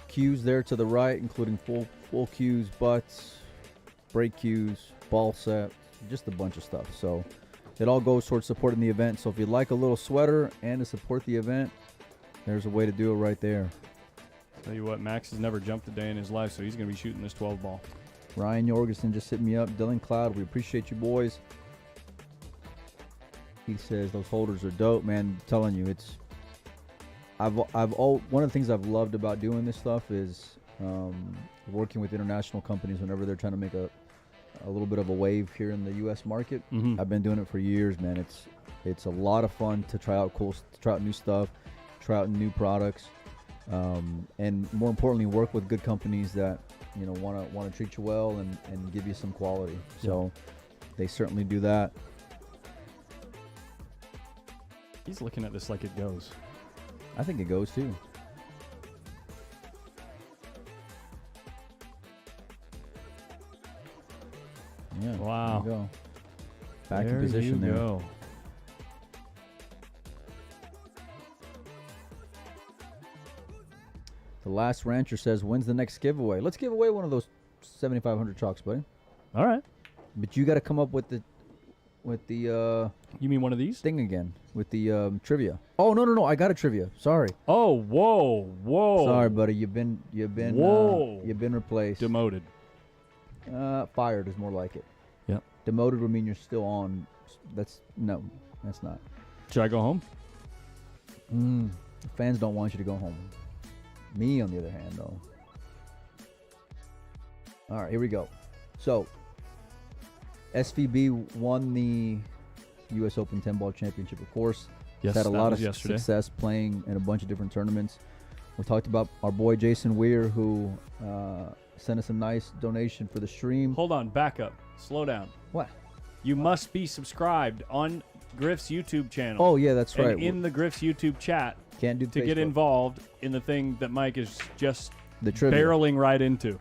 cues there to the right, including full cues, butts, brake cues, ball set, just a bunch of stuff. So it all goes towards supporting the event. So if you'd like a little sweater and to support the event, there's a way to do it right there. Tell you what, Max has never jumped a day in his life, so he's going to be shooting this 12 ball. Ryan Jorgensen just hit me up. Dylan Cloud, we appreciate you boys. He says those holders are dope, man. I'm telling you, it's one of the things I've loved about doing this stuff is working with international companies whenever they're trying to make a little bit of a wave here in the U.S. market. Mm-hmm. I've been doing it for years, man. It's a lot of fun to try out new stuff, try out new products, and more importantly, work with good companies that want to treat you well and give you some quality. So they certainly do that. He's looking at this like it goes. I think it goes too. Yeah. Wow. There you go. Back in position there. Go. The last rancher says, when's the next giveaway? Let's give away one of those 7,500 chalks, buddy. All right. But you got to come up with the You mean one of these? thing again with the trivia. Oh no! I got a trivia. Sorry. Oh, whoa. Sorry, buddy. You've been replaced. Demoted. Fired is more like it. Yep. Demoted would mean you're still on. That's not. Should I go home? Fans don't want you to go home. Me, on the other hand, though. All right, here we go. So, SVB won the U.S. Open 10-ball championship, of course. Yes, Had a that lot was of yesterday. success playing in a bunch of different tournaments. We talked about our boy Jason Weir, who sent us a nice donation for the stream. Hold on, back up. Slow down. What? You must be subscribed on Griff's YouTube channel. Oh, yeah, that's right. And in the Griff's YouTube chat Can't do to get Facebook. involved in the thing that Mike is just The trivia. barreling right into.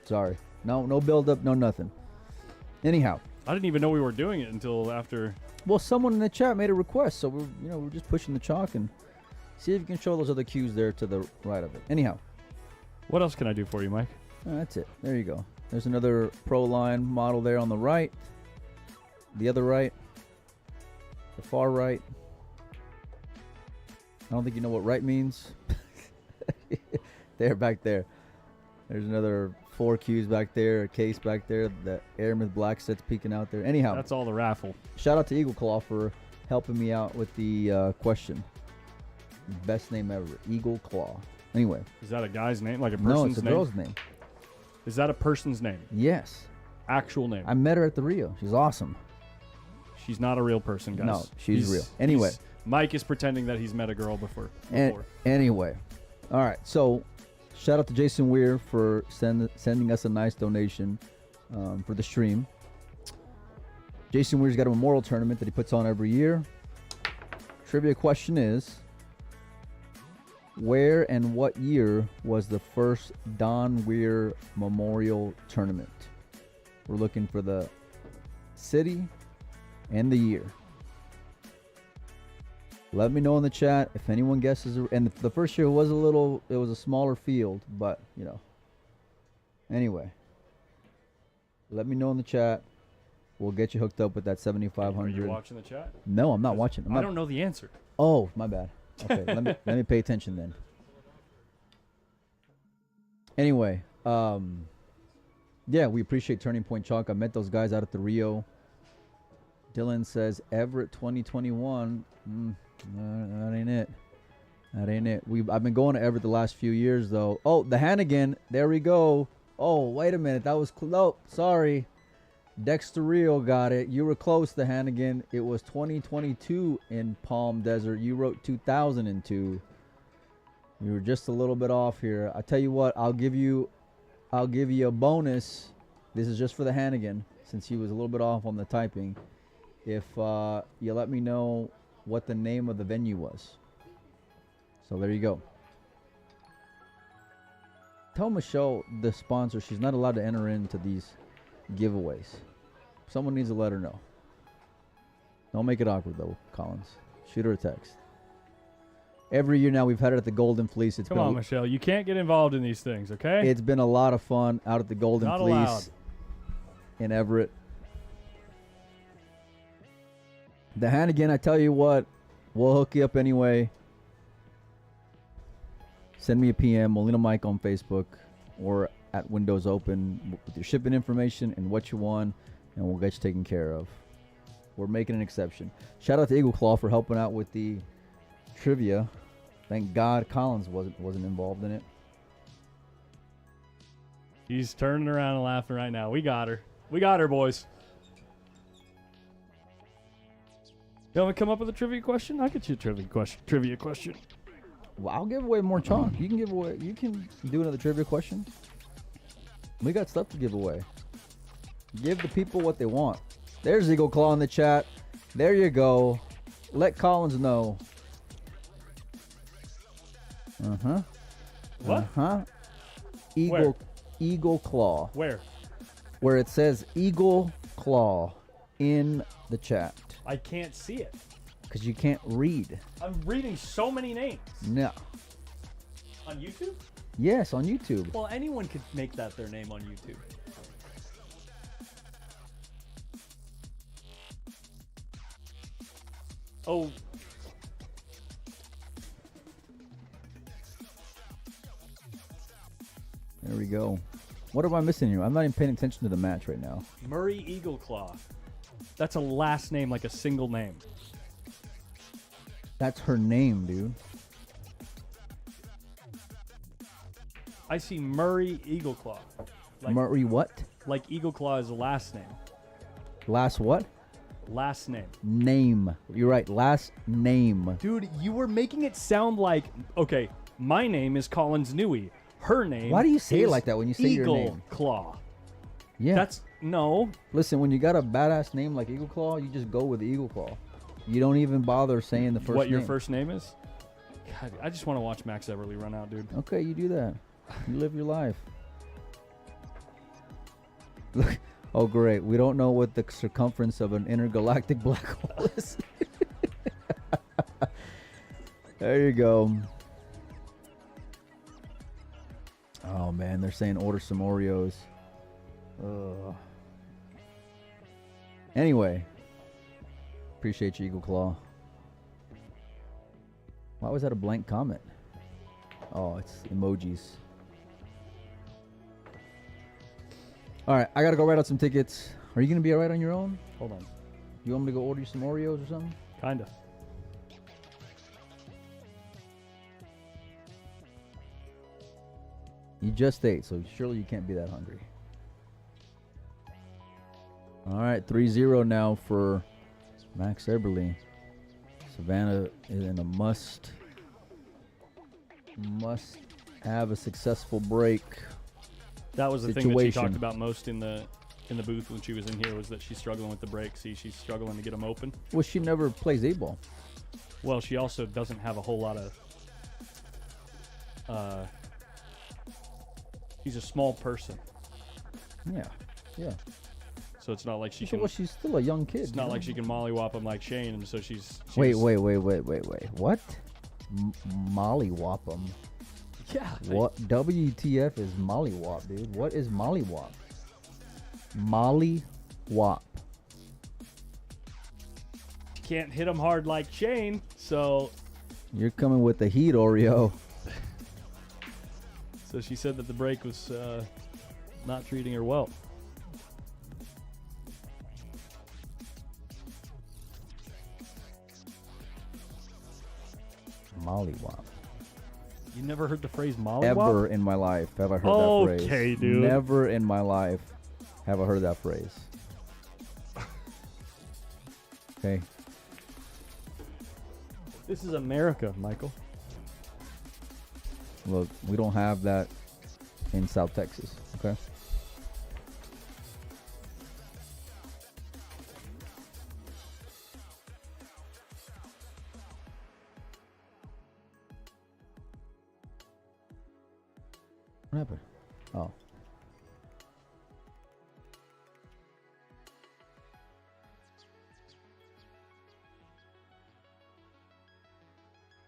Sorry. No build up, no nothing. Anyhow. I didn't even know we were doing it until after. Well, someone in the chat made a request, so we're just pushing the chalk and see if you can show those other cues there to the right of it. Anyhow. What else can I do for you, Mike? That's it. There you go. There's another Pro Line model there on the right. The other right. The far right. I don't think you know what right means. There, back there. There's another 4 cues back there, a case back there. The Airmouth Black set's peeking out there. Anyhow. That's all the raffle. Shout out to Eagle Claw for helping me out with the question. Best name ever. Eagle Claw. Anyway. Is that a guy's name? Like a person's No, it's a name? girl's name. Is that a person's name? Yes. Actual name? I met her at the Rio. She's awesome. She's not a real person, guys. No, she's real. Anyway. Mike is pretending that he's met a girl before. Anyway. All right. So, shout out to Jason Weir for sending us a nice donation for the stream. Jason Weir's got a memorial tournament that he puts on every year. Trivia question is, where and what year was the first Don Weir Memorial Tournament? We're looking for the city and the year. Let me know in the chat if anyone guesses. And the first year was it was a smaller field, but you know. Anyway, let me know in the chat. We'll get you hooked up with that 7,500. Are you watching the chat? No, I'm not watching. I don't know the answer. Oh, my bad. Okay, let me pay attention then. Anyway, yeah, we appreciate Turning Point Chalk. I met those guys out at the Rio. Dylan says Everett 2021. That ain't it. That ain't it. I've been going to Everett the last few years though. Oh, the Hannigan. There we go. Oh, wait a minute. That was no. Sorry. Dexter Rio got it. You were close, the Hannigan. It was 2022 in Palm Desert. You wrote 2002. You were just a little bit off here. I tell you what, I'll give you a bonus. This is just for the Hannigan, since he was a little bit off on the typing. If you let me know what the name of the venue was. So there you go. Tell Michelle, the sponsor, she's not allowed to enter into these giveaways. Someone needs to let her know. Don't make it awkward though, Collins. Shoot her a text. Every year now we've had it at the Golden Fleece. Come on, Michelle. You can't get involved in these things, okay? It's been a lot of fun out at the Golden Not Fleece allowed. in Everett. The Hannigan, I tell you what, we'll hook you up anyway. Send me a PM, Molina Mike on Facebook, or at Windows Open with your shipping information and what you want, and we'll get you taken care of. We're making an exception. Shout out to Eagle Claw for helping out with the trivia. Thank God Collins wasn't involved in it. He's turning around and laughing right now. We got her. We got her, boys. You want me to come up with a trivia question? I'll get you a trivia question. Well, I'll give away more chalk. You can give away. You can do another trivia question. We got stuff to give away. Give the people what they want. There's Eagle Claw in the chat. There you go. Let Collins know. What? Eagle Claw. Where? Where it says Eagle Claw in the chat. I can't see it. Because you can't read. I'm reading so many names. No. On YouTube? Yes, on YouTube. Well, anyone could make that their name on YouTube. Oh. There we go. What am I missing here? I'm not even paying attention to the match right now. Murray Eagleclaw. That's a last name, like a single name. That's her name, dude. I see Murray Eagleclaw. Like, Murray what? Like Eagleclaw is a last name. Last what? Last name. Name. You're right. Last name. Dude, you were making it sound like, okay, my name is Collins Newey. Her name Why do you say it is like that when you say your name? Eagleclaw. Yeah. That's, no. Listen, when you got a badass name like Eagle Claw, you just go with the Eagle Claw. You don't even bother saying the first name. What your first name is? God, I just want to watch Max Eberle run out, dude. Okay, you do that. You live your life. Look. Oh, great. We don't know what the circumference of an intergalactic black hole is. There you go. Oh, man. They're saying order some Oreos. Ugh. Anyway. Appreciate you, Eagle Claw. Why was that a blank comment? Oh, it's emojis. All right, I got to go write out some tickets. Are you going to be all right on your own? Hold on. You want me to go order you some Oreos or something? Kinda. You just ate, so surely you can't be that hungry. All right, 3-0 now for Max Eberle. Savannah is in a must have a successful break. That was the thing that she situation. talked about most in the booth when she was in here, was that she's struggling with the breaks. See, she's struggling to get them open. Well, she never plays 8-ball. Well, she also doesn't have a whole lot of... she's a small person. Yeah, yeah. So it's not like she So, can. well, she's still a young kid. It's not like she can mollywop him like Shane, and so she's. Wait. What? Mollywop him. Yeah. What? WTF is mollywop, dude? What is mollywop? Mollywop. Can't hit him hard like Shane, so. You're coming with the heat, Oreo. So she said that the break was not treating her well. Mollywop. You never heard the phrase mollywop? Ever in my life have I heard that phrase. Okay, dude. Never in my life have I heard that phrase. Okay. This is America, Michael. Look, we don't have that in South Texas. Okay. What happened? Oh.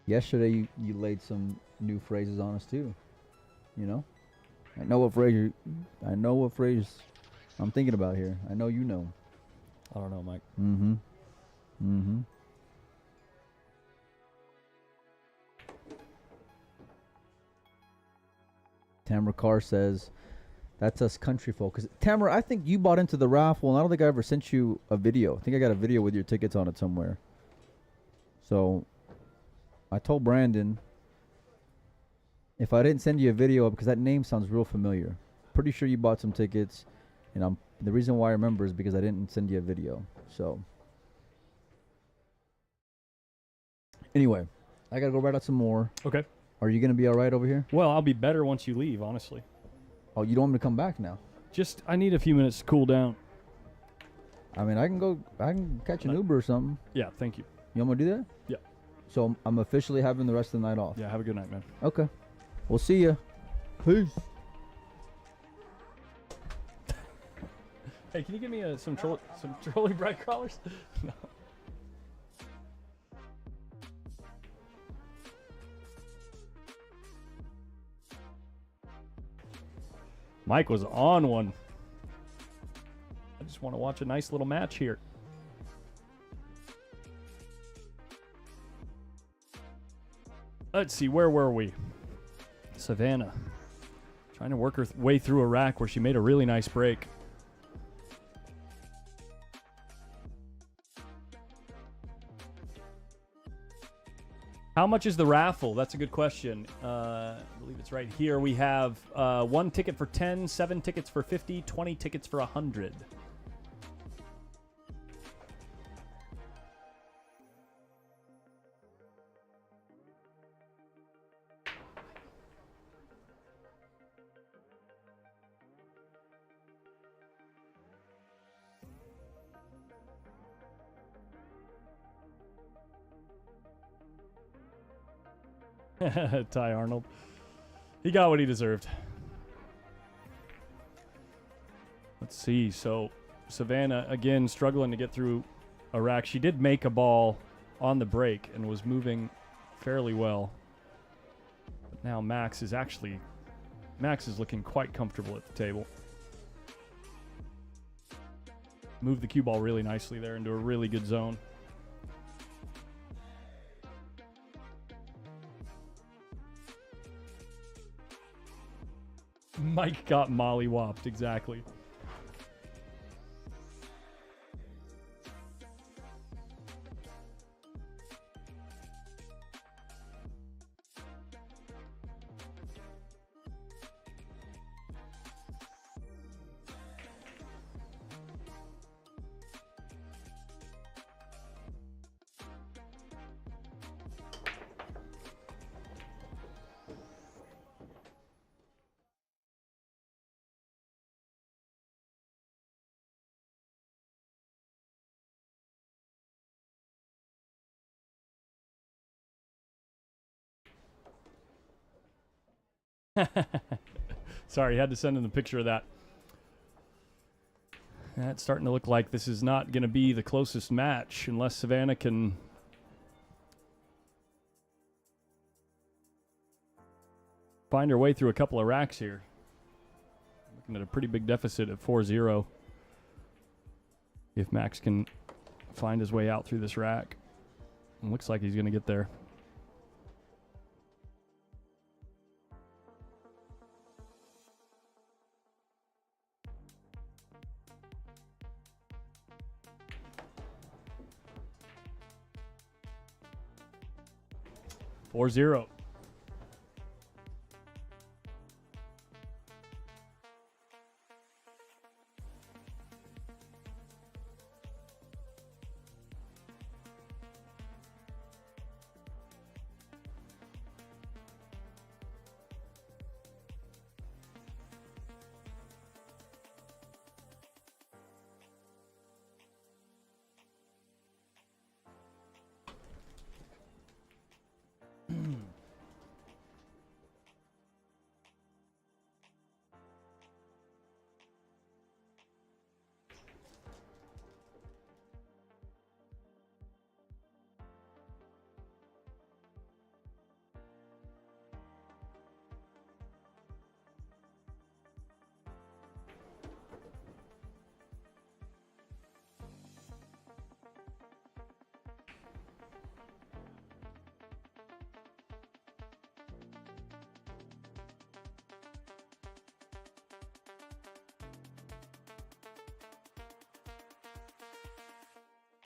Yesterday you laid some new phrases on us too. You know? I know what phrase I'm thinking about here. I know you know. I don't know, Mike. Mm-hmm. Mm-hmm. Tamara Carr says, that's us country folk. 'Cause Tamara, I think you bought into the raffle, and I don't think I ever sent you a video. I think I got a video with your tickets on it somewhere. So, I told Brandon, if I didn't send you a video, because that name sounds real familiar. Pretty sure you bought some tickets, and the reason why I remember is because I didn't send you a video. So, anyway, I gotta go write out some more. Okay. Are you gonna be all right over here? Well, I'll be better once you leave, honestly. Oh, you don't want me to come back now? Just, I need a few minutes to cool down. I mean, I can catch an Uber or something. Yeah, thank you. You want me to do that? Yeah. So I'm officially having the rest of the night off. Yeah, have a good night, man. Okay. We'll see ya. Peace. Hey, can you give me some trolley bright crawlers? No. Mike was on one. I just want to watch a nice little match here. Let's see, where were we? Savannah. Trying to work her way through a rack where she made a really nice break. How much is the raffle? That's a good question. I believe it's right here. We have 1 ticket for 10, 7 tickets for 50, 20 tickets for 100. Ty Arnold. He got what he deserved. Let's see. So, Savannah, again, struggling to get through a rack. She did make a ball on the break and was moving fairly well. But now Max is looking quite comfortable at the table. Moved the cue ball really nicely there into a really good zone. Mike got mollywopped, exactly. Sorry, had to send in the picture of that. It's starting to look like this is not going to be the closest match unless Savannah can find her way through a couple of racks here. Looking at a pretty big deficit at 4-0. If Max can find his way out through this rack. It looks like he's going to get there. Four zero.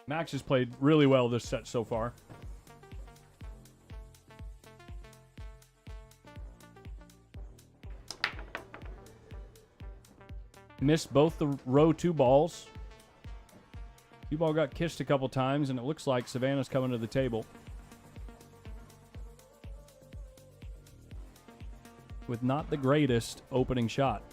Max has played really well this set so far. Missed both the row 2 balls. Cue ball got kissed a couple times, and it looks like Savannah's coming to the table with not the greatest opening shot.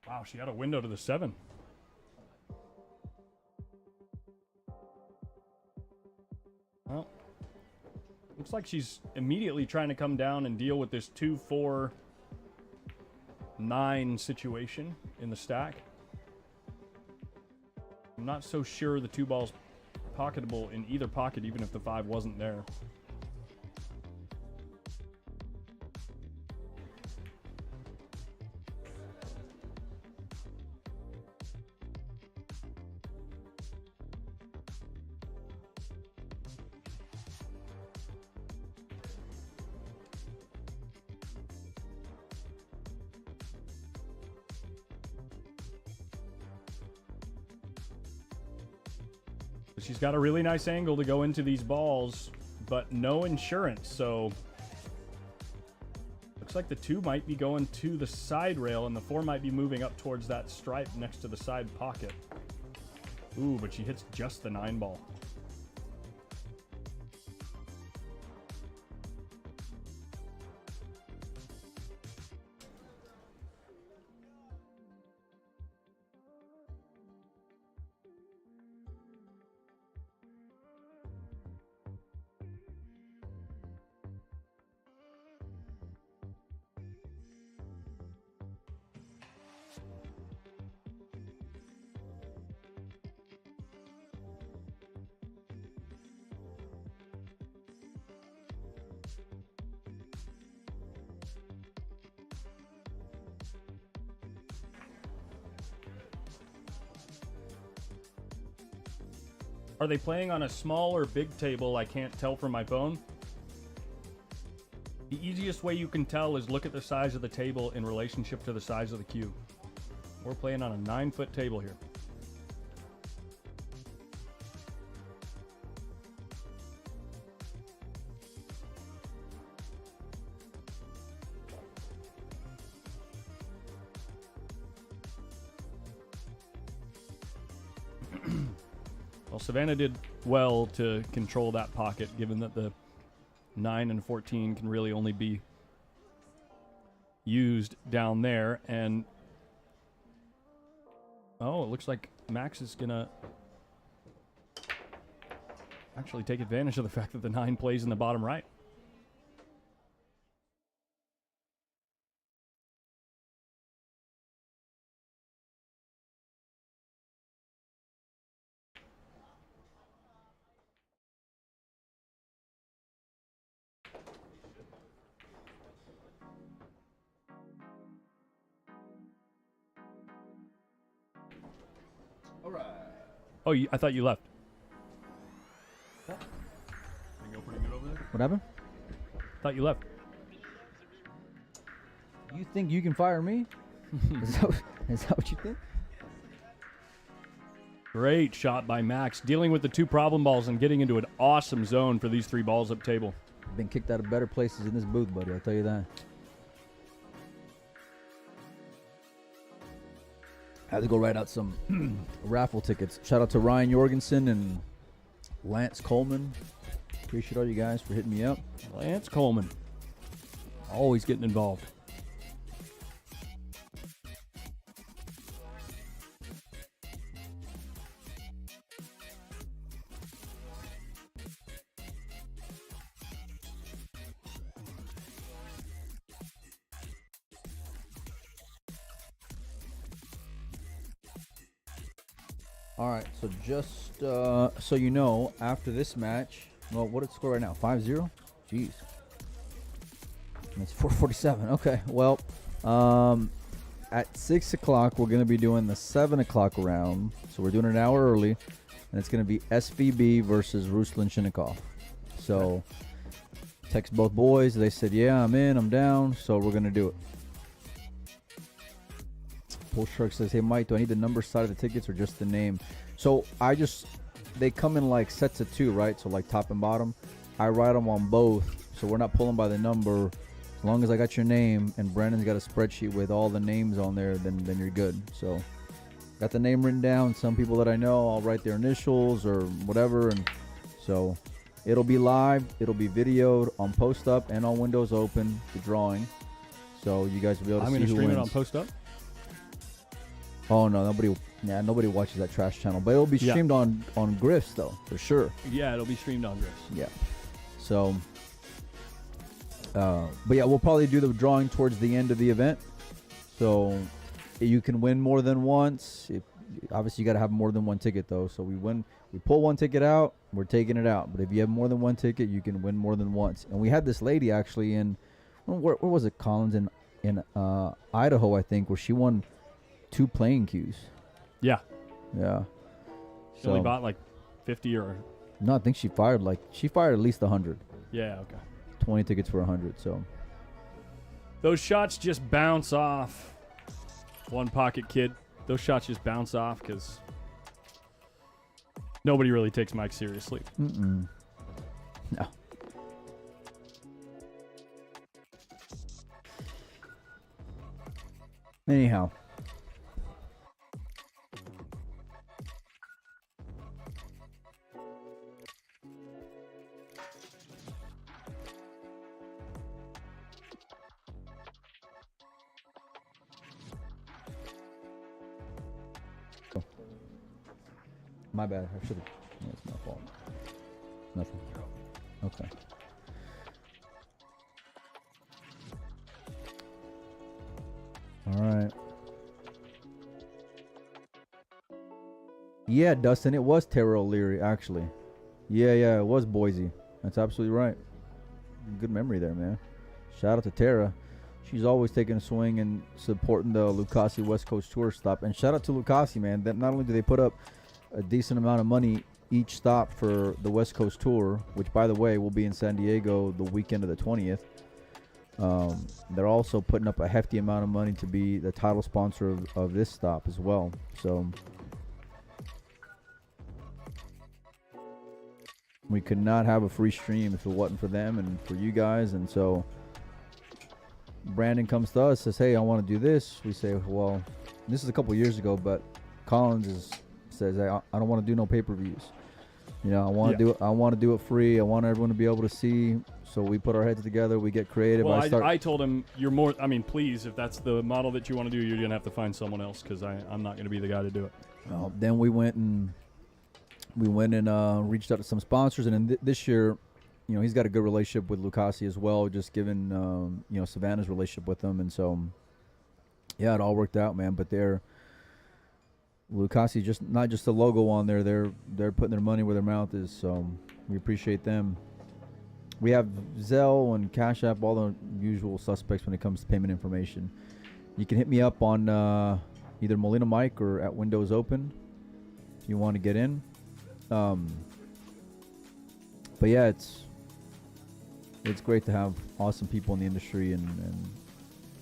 Wow, she had a window to the 7. Well, looks like she's immediately trying to come down and deal with this 2-4-9 situation in the stack. I'm not so sure the 2 ball's pocketable in either pocket, even if the 5 wasn't there. She's got a really nice angle to go into these balls, but no insurance, so looks like the 2 might be going to the side rail and the 4 might be moving up towards that stripe next to the side pocket. Ooh, but she hits just the 9 ball. Are they playing on a small or big table? I can't tell from my phone. The easiest way you can tell is look at the size of the table in relationship to the size of the cue. We're playing on a 9-foot table here. Well, Savannah did well to control that pocket, given that the 9 and 14 can really only be used down there. And oh, it looks like Max is gonna actually take advantage of the fact that the 9 plays in the bottom right. All right. Oh, I thought you left. Thing go pretty good over there? What happened? Thought you left. You think you can fire me? Is that what you think? Great shot by Max, dealing with the 2 problem balls and getting into an awesome zone for these 3 balls up table. Been kicked out of better places in this booth, buddy. I'll tell you that. I had to go write out some raffle tickets. Shout out to Ryan Jorgensen and Lance Coleman. Appreciate all you guys for hitting me up. Lance Coleman, always getting involved. All right, so just so you know, after this match, well, what is the score right now? 5-0? Jeez. It's 4:47. Okay, well, at 6 o'clock, we're going to be doing the 7 o'clock round. So we're doing it an hour early, and it's going to be SVB versus Ruslan Shinnikov. So text both boys. They said, yeah, I'm in, I'm down, so we're going to do it. Bull Shark says, hey, Mike, do I need the number side of the tickets or just the name? So they come in like sets of 2, right? So like top and bottom. I write them on both, so we're not pulling by the number. As long as I got your name and Brandon's got a spreadsheet with all the names on there, then you're good. So got the name written down. Some people that I know, I'll write their initials or whatever. And so it'll be live. It'll be videoed on Post Up and on Windows Open, the drawing. So you guys will be able to see who wins. I'm going to stream it on Post Up. Oh no, nobody watches that trash channel, but it'll be streamed on Griffs though, for sure. Yeah, it'll be streamed on Griffs. Yeah. So, but yeah, we'll probably do the drawing towards the end of the event. So you can win more than once. Obviously, you got to have more than one ticket though. So we pull one ticket out, we're taking it out. But if you have more than one ticket, you can win more than once. And we had this lady actually in, where was it, Collins, in Idaho, I think, where she won 2 playing cues. Yeah. Yeah. She only bought like 50 or... No, I think she fired at least 100. Yeah, okay. 20 tickets for 100, so. Those shots just bounce off. One pocket kid. Those shots just bounce off because nobody really takes Mike seriously. No. Anyhow. My bad. I should have. No, it's my fault. Nothing. Okay. All right. Yeah, Dustin, it was Tara O'Leary, actually. Yeah, it was Boise. That's absolutely right. Good memory there, man. Shout out to Tara. She's always taking a swing and supporting the Lucasi West Coast Tour stop. And shout out to Lucasi, man. That not only do they put up a decent amount of money each stop for the West Coast Tour, which, by the way, will be in San Diego the weekend of the 20th. They're also putting up a hefty amount of money to be the title sponsor of this stop as well. So we could not have a free stream if it wasn't for them and for you guys. And so Brandon comes to us, says, hey, I want to do this. We say, well, this is a couple years ago, but Collins says, I don't want to do no pay-per-views. You know, I want to Yeah. do it. I want to do it free. I want everyone to be able to see. So we put our heads together. We get creative. Well, I start. I told him, you're more, I mean, please, if that's the model that you want to do, you're going to have to find someone else because I'm not going to be the guy to do it. Then we went and reached out to some sponsors, and then this year, you know, he's got a good relationship with Lucasi as well, just given you know, Savannah's relationship with them, and so yeah, it all worked out, man. But Lucasi, just not just the logo on there, they're putting their money where their mouth is, so we appreciate them. We have Zelle and Cash App, all the usual suspects when it comes to payment information. You can hit me up on either Molina Mike or at Windows Open if you want to get in. But yeah, it's great to have awesome people in the industry and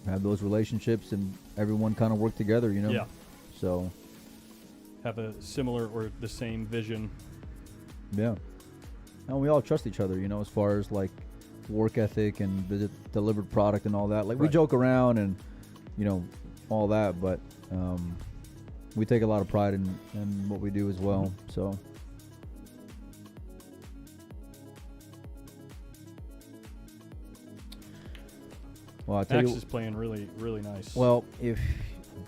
have those relationships and everyone kind of work together, you know? Yeah. So, Have a similar or the same vision. yeah. And we all trust each other, you know, as far as like work ethic and the delivered product and all that. Like we Right. joke around and, you know, all that, but we take a lot of pride in what we do as well. So, well, I tell Axe you, is playing really, really nice. well, if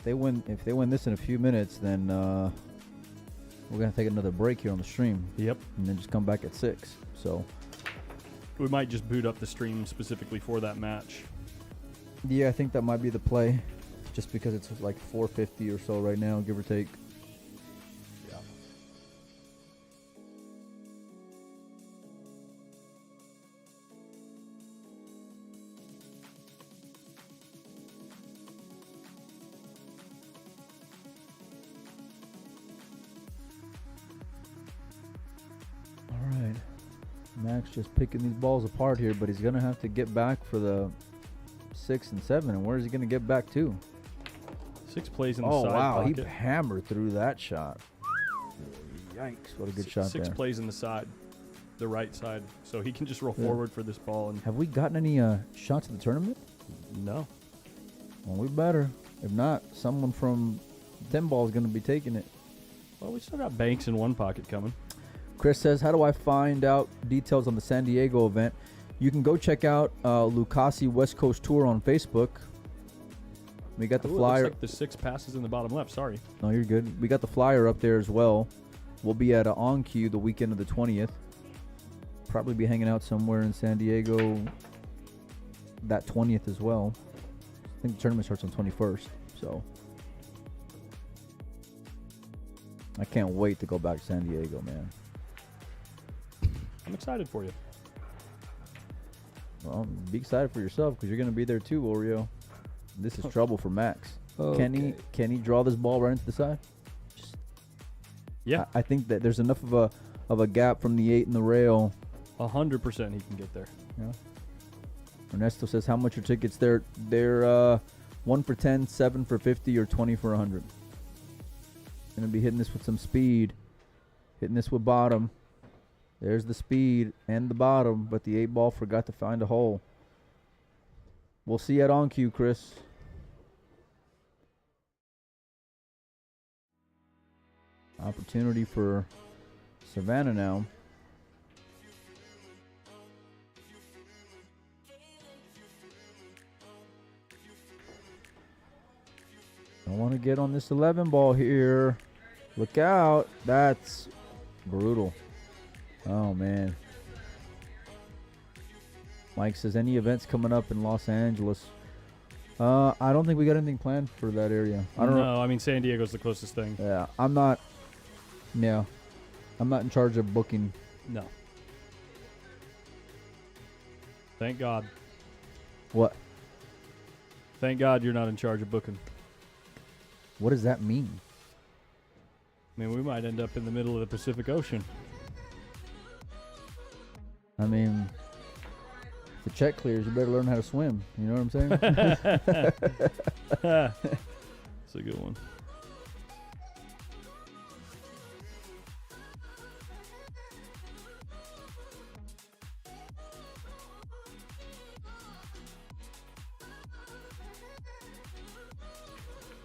they win this in a few minutes, then we're gonna take another break here on the stream, Yep. and then just come back at 6. So, We might just boot up the stream specifically for that match. yeah, I think that might be the play, just because it's like 450 or so right now, give or take. Yeah. All right, Max just picking these balls apart here, but he's gonna have to get back for the 6 and 7. And where is he gonna get back to? 6 plays in the Oh side wow, he pocket. hammered through that shot. Yikes! What a good shot Six there. plays in the side, the right side. So he can just roll Yeah. forward for this ball. And Have we gotten any shots in the tournament? no. Well, we better. If not, someone from 10 ball is gonna be taking it. Well, we still got Banks in one pocket coming. Chris says, how do I find out details on the San Diego event? You can go check out Lucasi West Coast Tour on Facebook. We got the Ooh, it flyer. looks like the 6 passes in the bottom left. Sorry. No, you're good. We got the flyer up there as well. We'll be at On Cue the weekend of the 20th. Probably be hanging out somewhere in San Diego that 20th as well. I think the tournament starts on 21st. So I can't wait to go back to San Diego, man. I'm excited for you. Well, be excited for yourself because you're going to be there too, Oreo. This is trouble for Max. Can he draw this ball right into the side? Yeah. I think that there's enough of a gap from the 8 and the rail. 100% he can get there. Yeah. Ernesto says, how much are tickets? They're 1 for 10, 7 for 50, or 20 for 100. Gonna be hitting this with some speed. Hitting this with bottom. There's the speed and the bottom, but the 8 ball forgot to find a hole. We'll see you at On Cue, Chris. Opportunity for Savannah now. I want to get on this 11 ball here. Look out. That's brutal. Oh, man. Mike says, any events coming up in Los Angeles? I don't think we got anything planned for that area. I don't know. No, I mean, San Diego's the closest thing. Yeah, I'm not in charge of booking. No. Thank God. What? Thank God you're not in charge of booking. What does that mean? I mean, we might end up in the middle of the Pacific Ocean. I mean, if the check clears, you better learn how to swim. You know what I'm saying? That's a good one.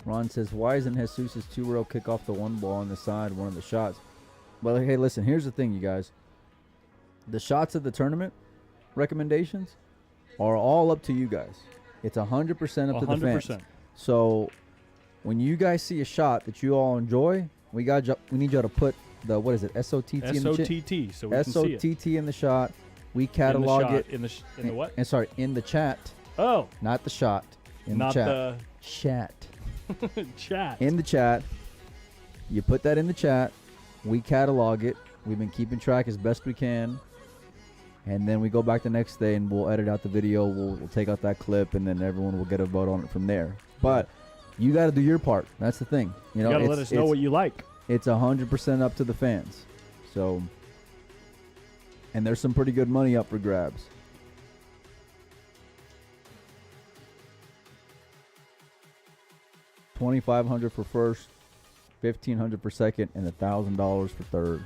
Ron says, why isn't Jesus' 2-rail kick off the 1 ball on the side, one of the shots? But hey, listen, here's the thing, you guys. The shots of the tournament recommendations are all up to you guys. It's 100% up to the fans. 100%. So when you guys see a shot that you all enjoy, we need y'all to put the, what is it, SOTT in the chat? SOTT, so we can see it. SOTT in the shot. We catalog it. In the what? And sorry, in the chat. Oh. Not the shot. In Not the chat. the chat. In the chat. You put that in the chat. We catalog it. We've been keeping track as best we can. And then we go back the next day and we'll edit out the video. We'll take out that clip, and then everyone will get a vote on it from there. But you got to do your part. That's the thing. You got to let us know what you like. It's 100% up to the fans. So, and there's some pretty good money up for grabs. $2,500 for first, $1,500 for second, and $1,000 for third.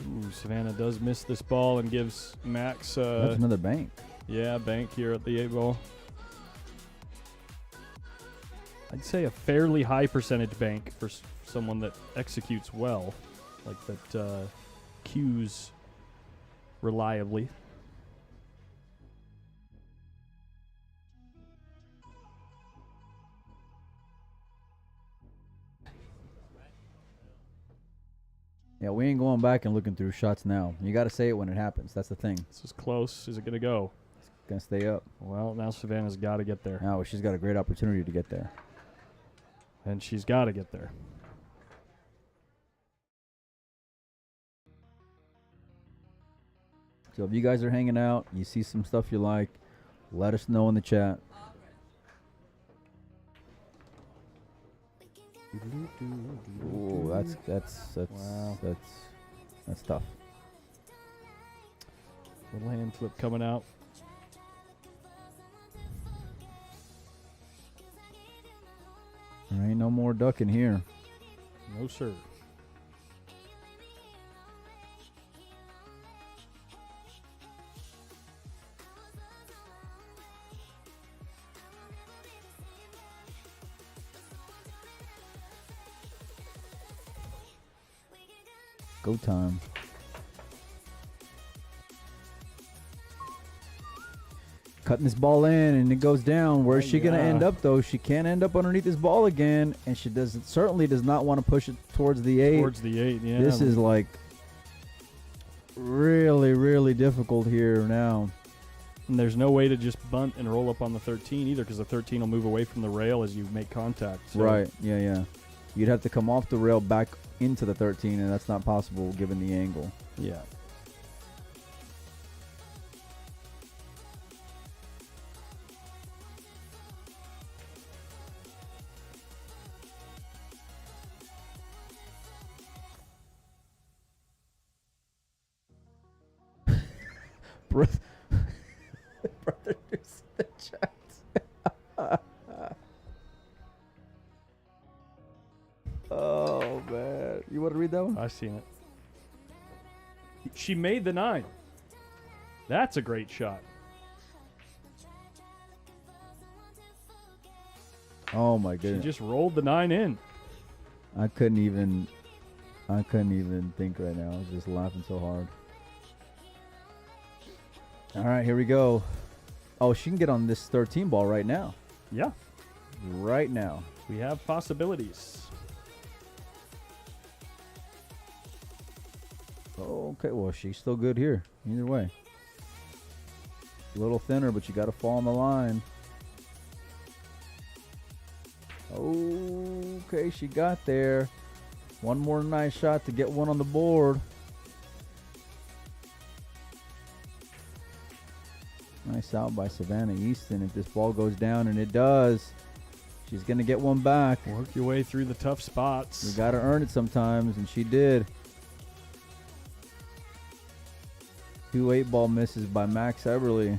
Ooh, Savannah does miss this ball and gives Max. That's another bank. Yeah, bank here at the 8-ball. I'd say a fairly high percentage bank for someone that executes well, like that cues reliably. Yeah, we ain't going back and looking through shots now. You got to say it when it happens. That's the thing. This is close. Is it going to go? It's going to stay up. Well, now Savannah's got to get there. Now she's got a great opportunity to get there. And she's got to get there. So if you guys are hanging out, you see some stuff you like, let us know in the chat. Ooh, that's tough. Little hand flip coming out. There ain't no more ducking here. No, sir. Go time. Cutting this ball in, and it goes down. Where's she going to end up, though? She can't end up underneath this ball again, and she certainly does not want to push it towards the 8. Towards the 8, yeah. This is like really, really difficult here now. And there's no way to just bunt and roll up on the 13 either, because the 13 will move away from the rail as you make contact. So. Right, yeah. You'd have to come off the rail back into the 13, and that's not possible given the angle. Yeah. Brother, who's in the chat? Oh man, you want to read that one? I've seen it. She made the 9. That's a great shot. Oh my goodness! She just rolled the 9 in. I couldn't even think right now. I was just laughing so hard. All right, here we go. Oh, she can get on this 13 ball right now. Yeah. Right now. We have possibilities. Okay, well, she's still good here. Either way. A little thinner, but you got to fall on the line. Okay, she got there. One more nice shot to get one on the board. Nice out by Savannah Easton. If this ball goes down, and it does, she's going to get one back. Work your way through the tough spots. You got to earn it sometimes, and she did. 2 8-ball misses by Max Eberle.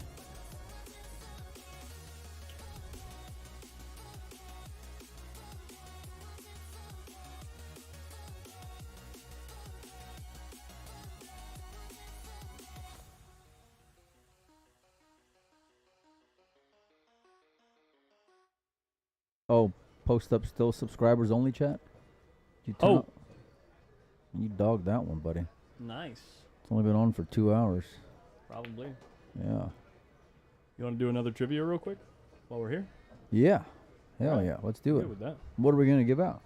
Oh, post up still subscribers only chat? You You dogged that one, buddy. Nice. It's only been on for 2 hours. Probably. Yeah. You want to do another trivia real quick while we're here? Yeah. Hell Alright. yeah. Let's do Good it. with that. What are we going to give out?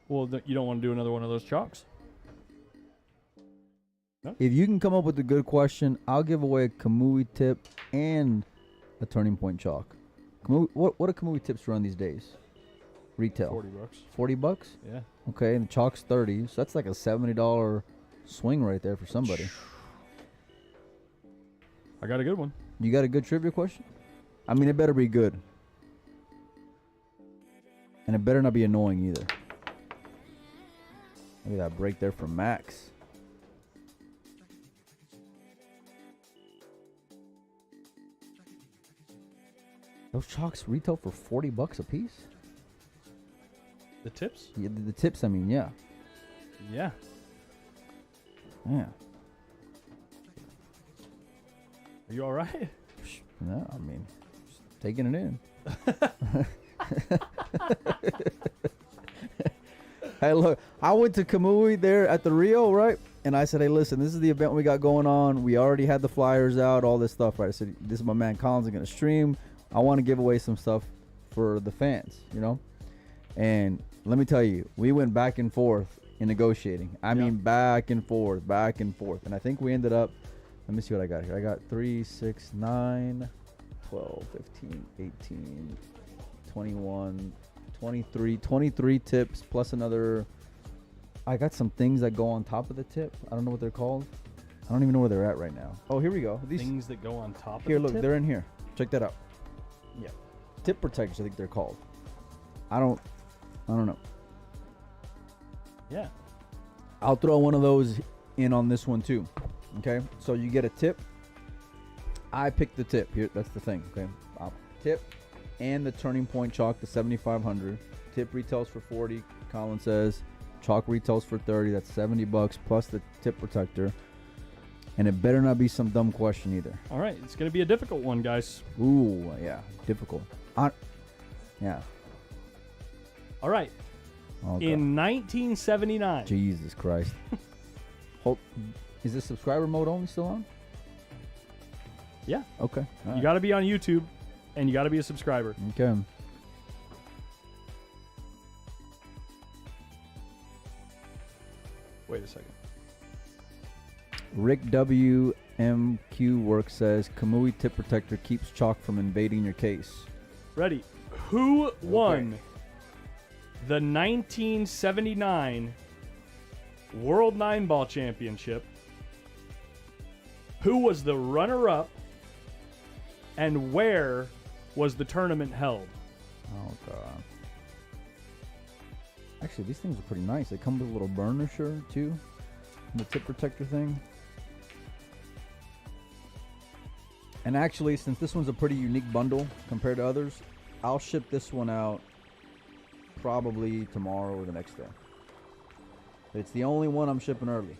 Well, you don't want to do another one of those chalks? If you can come up with a good question, I'll give away a Kamui tip and a Turning Point chalk. Kamui, what do Kamui tips run these days? Retail. 40 bucks. 40 bucks? Yeah. Okay, and the chalk's 30. So that's like a $70 swing right there for somebody. I got a good one. You got a good trivia question? I mean, it better be good. And it better not be annoying either. Look at that break there from Max. Those chalks retail for 40 bucks a piece? The tips? Yeah, the tips, I mean, yeah. Yeah. Yeah. Are you all right? No, I mean, just taking it in. Hey, look, I went to Kamui there at the Rio, right? And I said, hey, listen, this is the event we got going on. We already had the flyers out, all this stuff, right? I said, this is my man Collins going to stream. I want to give away some stuff for the fans, you know? And let me tell you, we went back and forth in negotiating. I mean, back and forth. And I think we ended up, let me see what I got here. I got 3, 6, 9, 12, 15, 18, 21, 23 tips plus another. I got some things that go on top of the tip. I don't know what they're called. I don't even know where they're at right now. Oh, here we go. These things that go on top here, of the look, tip? they're in here. Check that out. Yeah. Tip protectors, I think they're called. I don't know. Yeah. I'll throw one of those in on this one too. Okay? So you get a tip. I picked the tip. Here, that's the thing, okay? Tip and the Turning Point chalk, the 7,500. Tip retails for 40, Colin says. Chalk retails for 30. That's 70 bucks plus the tip protector. And it better not be some dumb question either. All right. It's going to be a difficult one, guys. Ooh, yeah. Difficult. Yeah. All right. Oh, in 1979. Jesus Christ. Is the subscriber mode only still on? Yeah. Okay. You got to be on YouTube, and you got to be a subscriber. Okay. Wait a second. Rick WMQ Work says Kamui tip protector keeps chalk from invading your case. Ready. Who won the 1979 World 9-Ball Championship? Who was the runner-up? And where was the tournament held? Oh, God. Actually, these things are pretty nice. They come with a little burnisher, too. The tip protector thing. And actually, since this one's a pretty unique bundle compared to others, I'll ship this one out probably tomorrow or the next day. It's the only one I'm shipping early.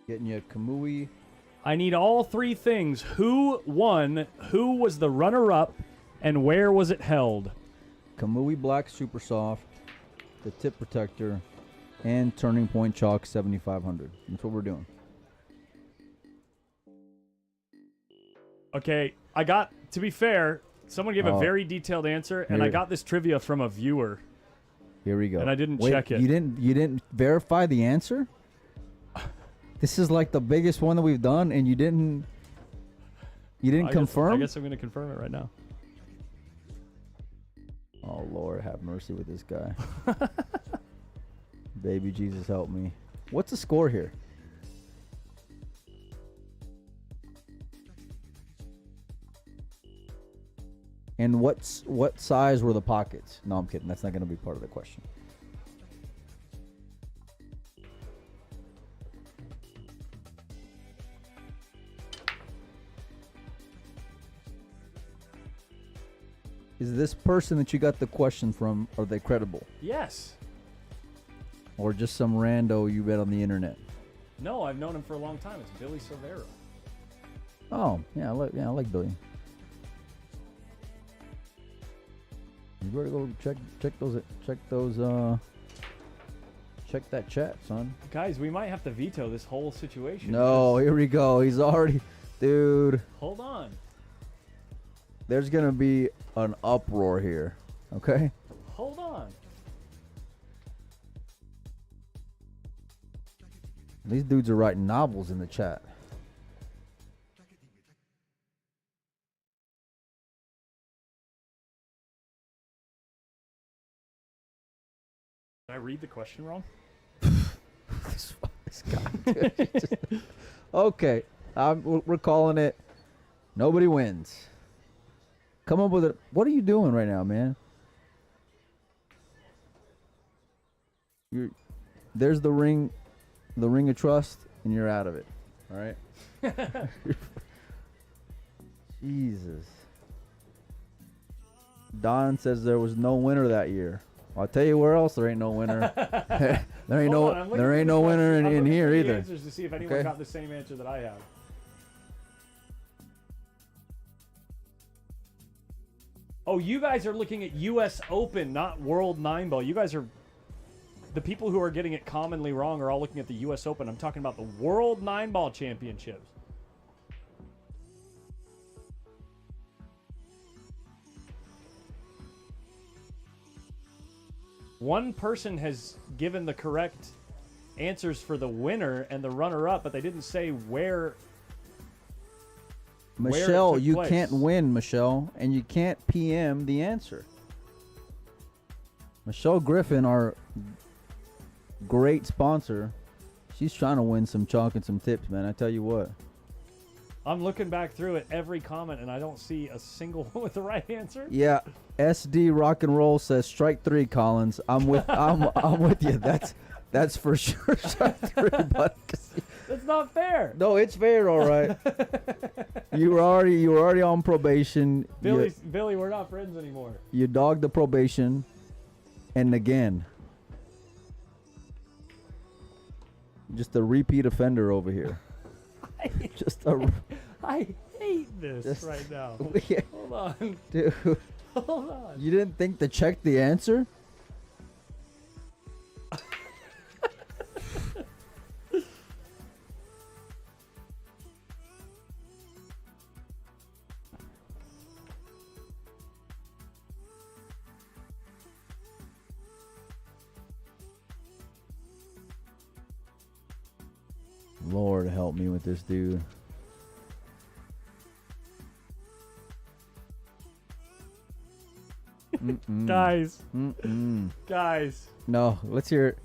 Getting you a Kamui. I need all three things. Who won? Who was the runner-up? And where was it held? Kamui Black Super Soft, the tip protector, and Turning Point Chalk 7,500. That's what we're doing. Okay, to be fair, someone gave a very detailed answer, and I got this trivia from a viewer. Here we go. And I didn't check it. You didn't verify the answer? This is like the biggest one that we've done, and you didn't confirm? I guess I'm going to confirm it right now. Oh, Lord, have mercy with this guy. Baby Jesus, help me. What's the score here? And what size were the pockets? No, I'm kidding. That's not going to be part of the question. Is this person that you got the question from, are they credible? Yes. or just some rando you read on the internet? No, I've known him for a long time. It's Billy Silvera. Oh, yeah, I like Billy. You better go check that chat, son. Guys, we might have to veto this whole situation. No, here we go. He's already, dude. Hold on. There's gonna be an uproar here. Okay. Hold on. These dudes are writing novels in the chat. Did I read the question wrong? This guy, dude. Okay, we're calling it. Nobody wins. Come up with it. What are you doing right now, man? There's the ring of trust, and you're out of it. All right. Jesus. Don says there was no winner that year. I'll tell you where else there ain't no winner. there ain't no winner in here either. Answers to see if anyone got the same answer that I have. Oh, you guys are looking at U.S. Open, not World 9 Ball. You guys are... The people who are getting it commonly wrong are all looking at the U.S. Open. I'm talking about the World 9 Ball Championships. One person has given the correct answers for the winner and the runner-up, but they didn't say where... Michelle, where it took you place. can't win, Michelle, and you can't PM the answer. Michelle Griffin, our great sponsor, she's trying to win some chalk and some tips, man. I tell you what. I'm looking back through at every comment, and I don't see a single one with the right answer. Yeah, SD Rock and Roll says strike 3, Collins. I'm with you. That's for sure. Strike 3, but That's not fair. no, it's fair, all right. you were already on probation. Billy, we're not friends anymore. You dogged the probation, and again, just a repeat offender over here. I hate this right now. Yeah. Hold on. Dude, Hold on. you didn't think to check the answer? Lord help me with this dude. Guys. Mm-mm. Guys. No, let's hear it.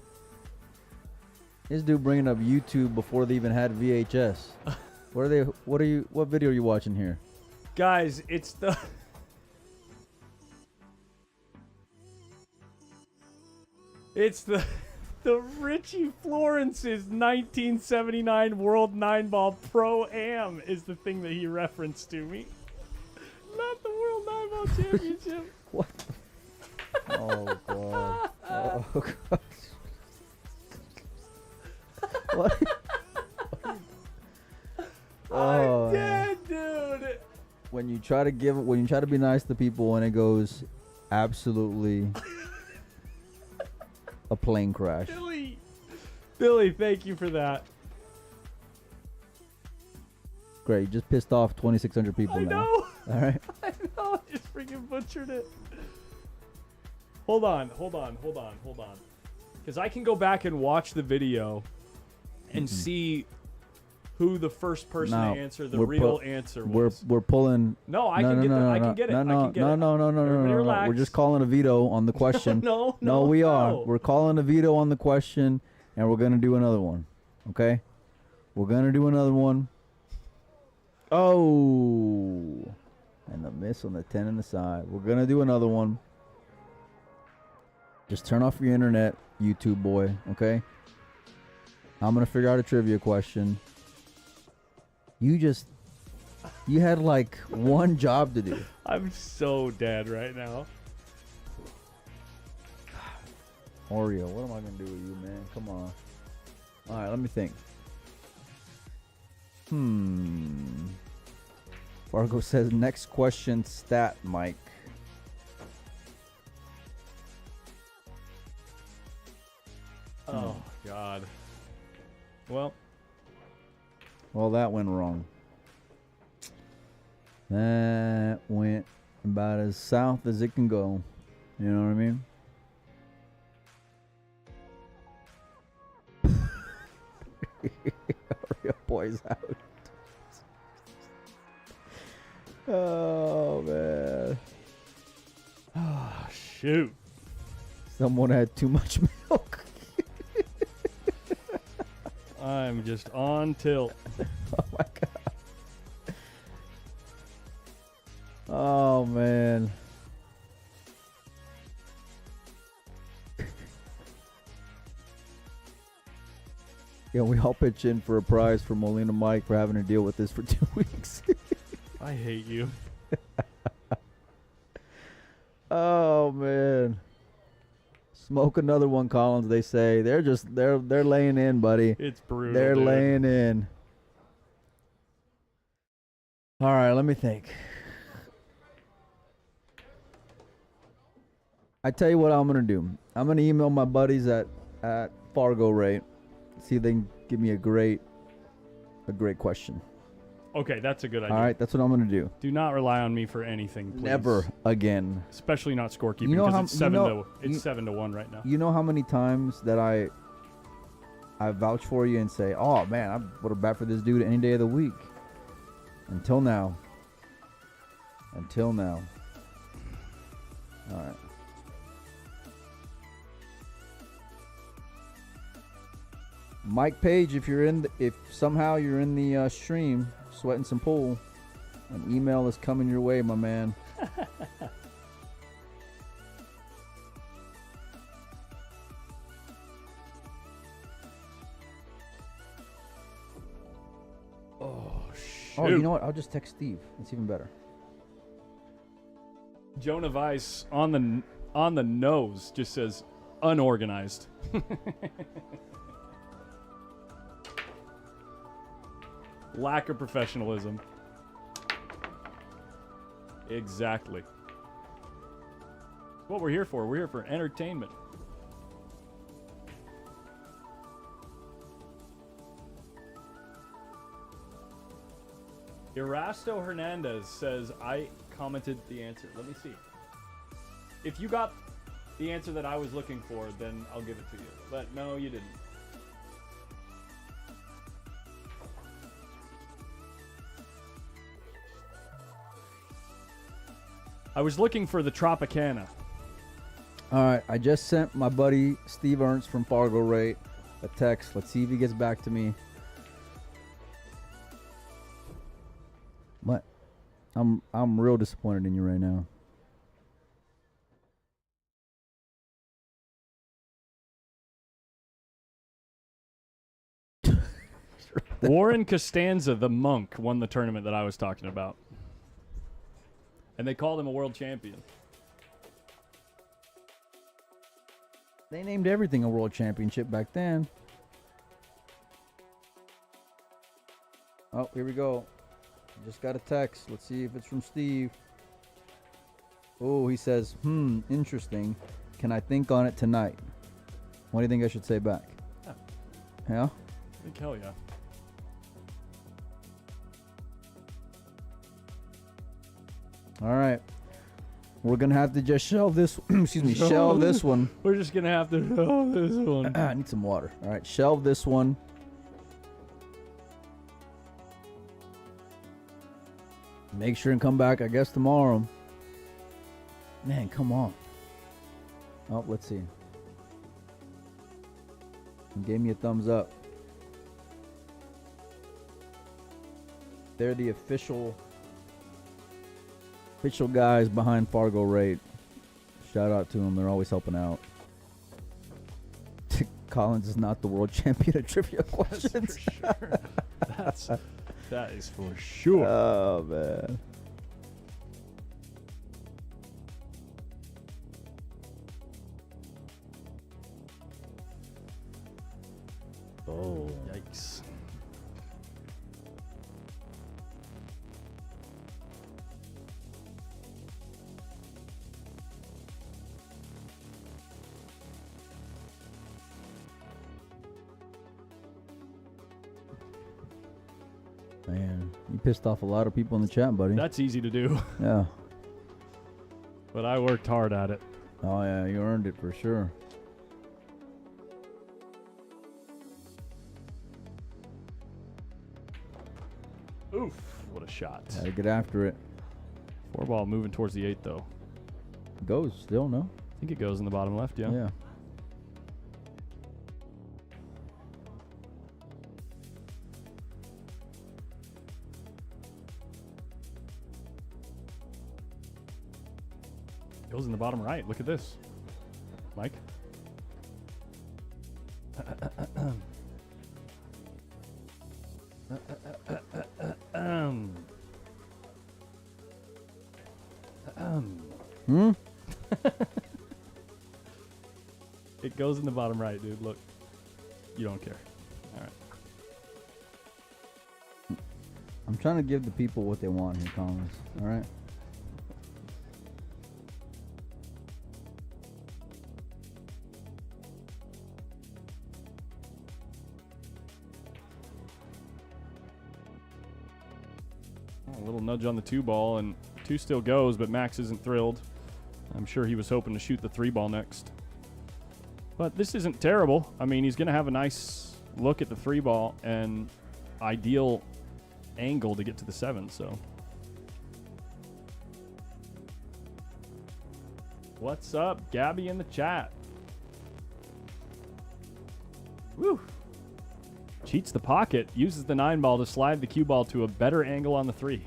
This dude bringing up YouTube before they even had VHS. What video are you watching here? Guys, it's the... It's the Richie Florence's 1979 World 9 Ball Pro-Am is the thing that he referenced to me. Not the World 9 Ball Championship. What? Oh, God. Oh, God. What? Oh, I'm dead, dude. when you try to be nice to people and it goes absolutely a plane crash. Billy, thank you for that. Great, you just pissed off 2,600 people I now. know. All right. I know. I just freaking butchered it. Hold on. Because I can go back and watch the video and see who the first person No, to answer the we're real answer was. We're pulling. No, I can get it. I can get it. No. Everybody relax. We're just calling a veto on the question. No, we are. We're calling a veto on the question, and we're gonna do another one. Okay. We're gonna do another one. Oh, and the miss on the 10 and the side. We're gonna do another one. Just turn off your internet, YouTube boy. Okay. I'm gonna figure out a trivia question. You had like one job to do. I'm so dead right now. Oreo, what am I gonna do with you, man? Come on. All right, let me think. Fargo says next question stat, Mike. Oh God. Well, that went wrong. That went about as south as it can go. You know what I mean? Oreo boys out. Oh man. oh, shoot. Someone had too much milk. I'm just on tilt. Oh my god. Oh man. Yeah, we all pitch in for a prize for Molina Mike for having to deal with this for 2 weeks. I hate you. Oh man. Smoke another one, Collins, they say. They're laying in, buddy. It's brutal. They're dude. laying in. All right, let me think. I tell you what I'm gonna do. I'm gonna email my buddies at Fargo Rate. See if they can give me a great question. Okay, that's a good idea. All right, that's what I'm gonna do. Do not rely on me for anything, please. Never again. Especially not scorekeeping, You know because how- it's you 7 know- to it's 7-1 right now. You know how many times that I vouch for you and say, "Oh man, I would have bet for this dude any day of the week." Until now. All right. Mike Page, if somehow you're in the stream, sweating some pool, an email is coming your way, my man. Oh, shoot. Oh, you know what? I'll just text Steve. It's even better. Jonah Weiss on the nose just says unorganized. Lack of professionalism. Exactly. What we're here for. We're here for entertainment. Erasto Hernandez says, I commented the answer. Let me see. If you got the answer that I was looking for, then I'll give it to you. But no, you didn't. I was looking for the Tropicana. All right, I just sent my buddy Steve Ernst from Fargo Rate a text. Let's see if he gets back to me. What? I'm real disappointed in you right now. Warren Costanza, the monk, won the tournament that I was talking about. And they called him a world champion. They named everything a world championship back then. Oh, here we go. Just got a text. Let's see if it's from Steve. Oh, he says, interesting. Can I think on it tonight? What do you think I should say back? Yeah? I think hell yeah. All right. We're going to have to just shelve this. Excuse me. Shelve this one. We're just going to have to shelve this one. I need some water. All right. Shelve this one. Make sure and come back, I guess, tomorrow. Man, come on. Oh, let's see. He gave me a thumbs up. They're the official guys behind Fargo Rate. Shout out to them. They're always helping out. Collins is not the world champion at trivia questions. That's for sure. That is for sure. Oh, man. Man, you pissed off a lot of people in the chat, buddy. That's easy to do, Yeah. but I worked hard at it. Oh, yeah, you earned it for sure. Oof, what a shot. Gotta get after it. 4-ball moving towards the 8, though. Goes still, no? I think it goes in the bottom left, yeah. Yeah. Goes in the bottom right. Look at this. Mike. Hmm? It goes in the bottom right, dude. Look. You don't care. All right. I'm trying to give the people what they want here, Thomas. All right? A little nudge on the 2-ball, and 2 still goes, but Max isn't thrilled. I'm sure he was hoping to shoot the 3-ball next. But this isn't terrible. I mean, he's going to have a nice look at the 3-ball and ideal angle to get to the 7, so. What's up, Gabby in the chat? Woo! Cheats the pocket, uses the 9-ball to slide the cue ball to a better angle on the 3.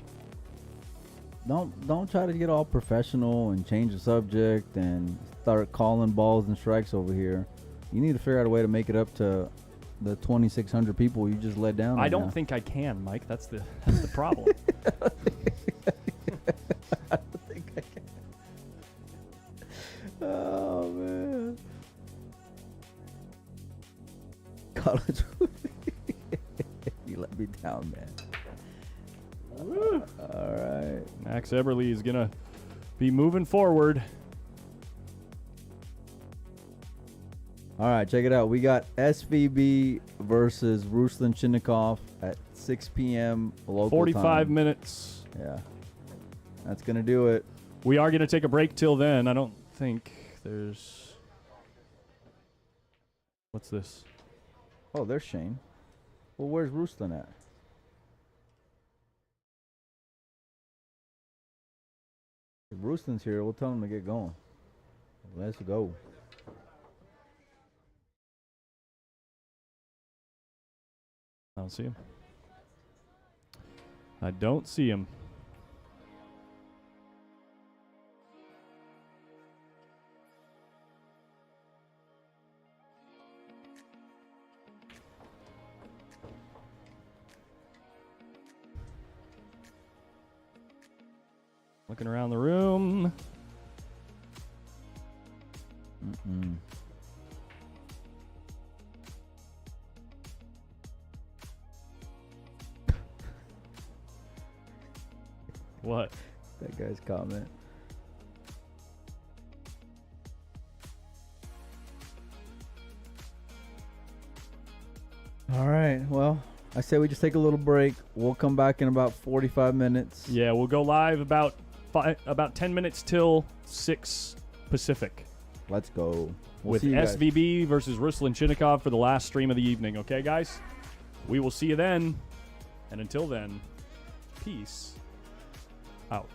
Don't try to get all professional and change the subject and start calling balls and strikes over here. You need to figure out a way to make it up to the 2,600 people you just let down. I don't think I can, Mike. That's the problem. I don't think I can. Oh man. College. You let me down, man. Woo. All right. Max Eberle is going to be moving forward. All right, check it out. We got SVB versus Ruslan Chinnikov at 6 p.m. local 45 time. minutes. Yeah. That's going to do it. We are going to take a break till then. I don't think there's... What's this? Oh, there's Shane. Well, where's Ruslan at? If Ruslan's here, we'll tell him to get going. Let's go. I don't see him. I don't see him. Looking around the room. Mm-mm. What? That guy's comment. All right. Well, I say we just take a little break. We'll come back in about 45 minutes. Yeah, we'll go live about 10 minutes till 6 Pacific. Let's go. We'll With see you guys. SVB versus Ruslan Chinnikov for the last stream of the evening. Okay, guys? We will see you then. And until then, peace out.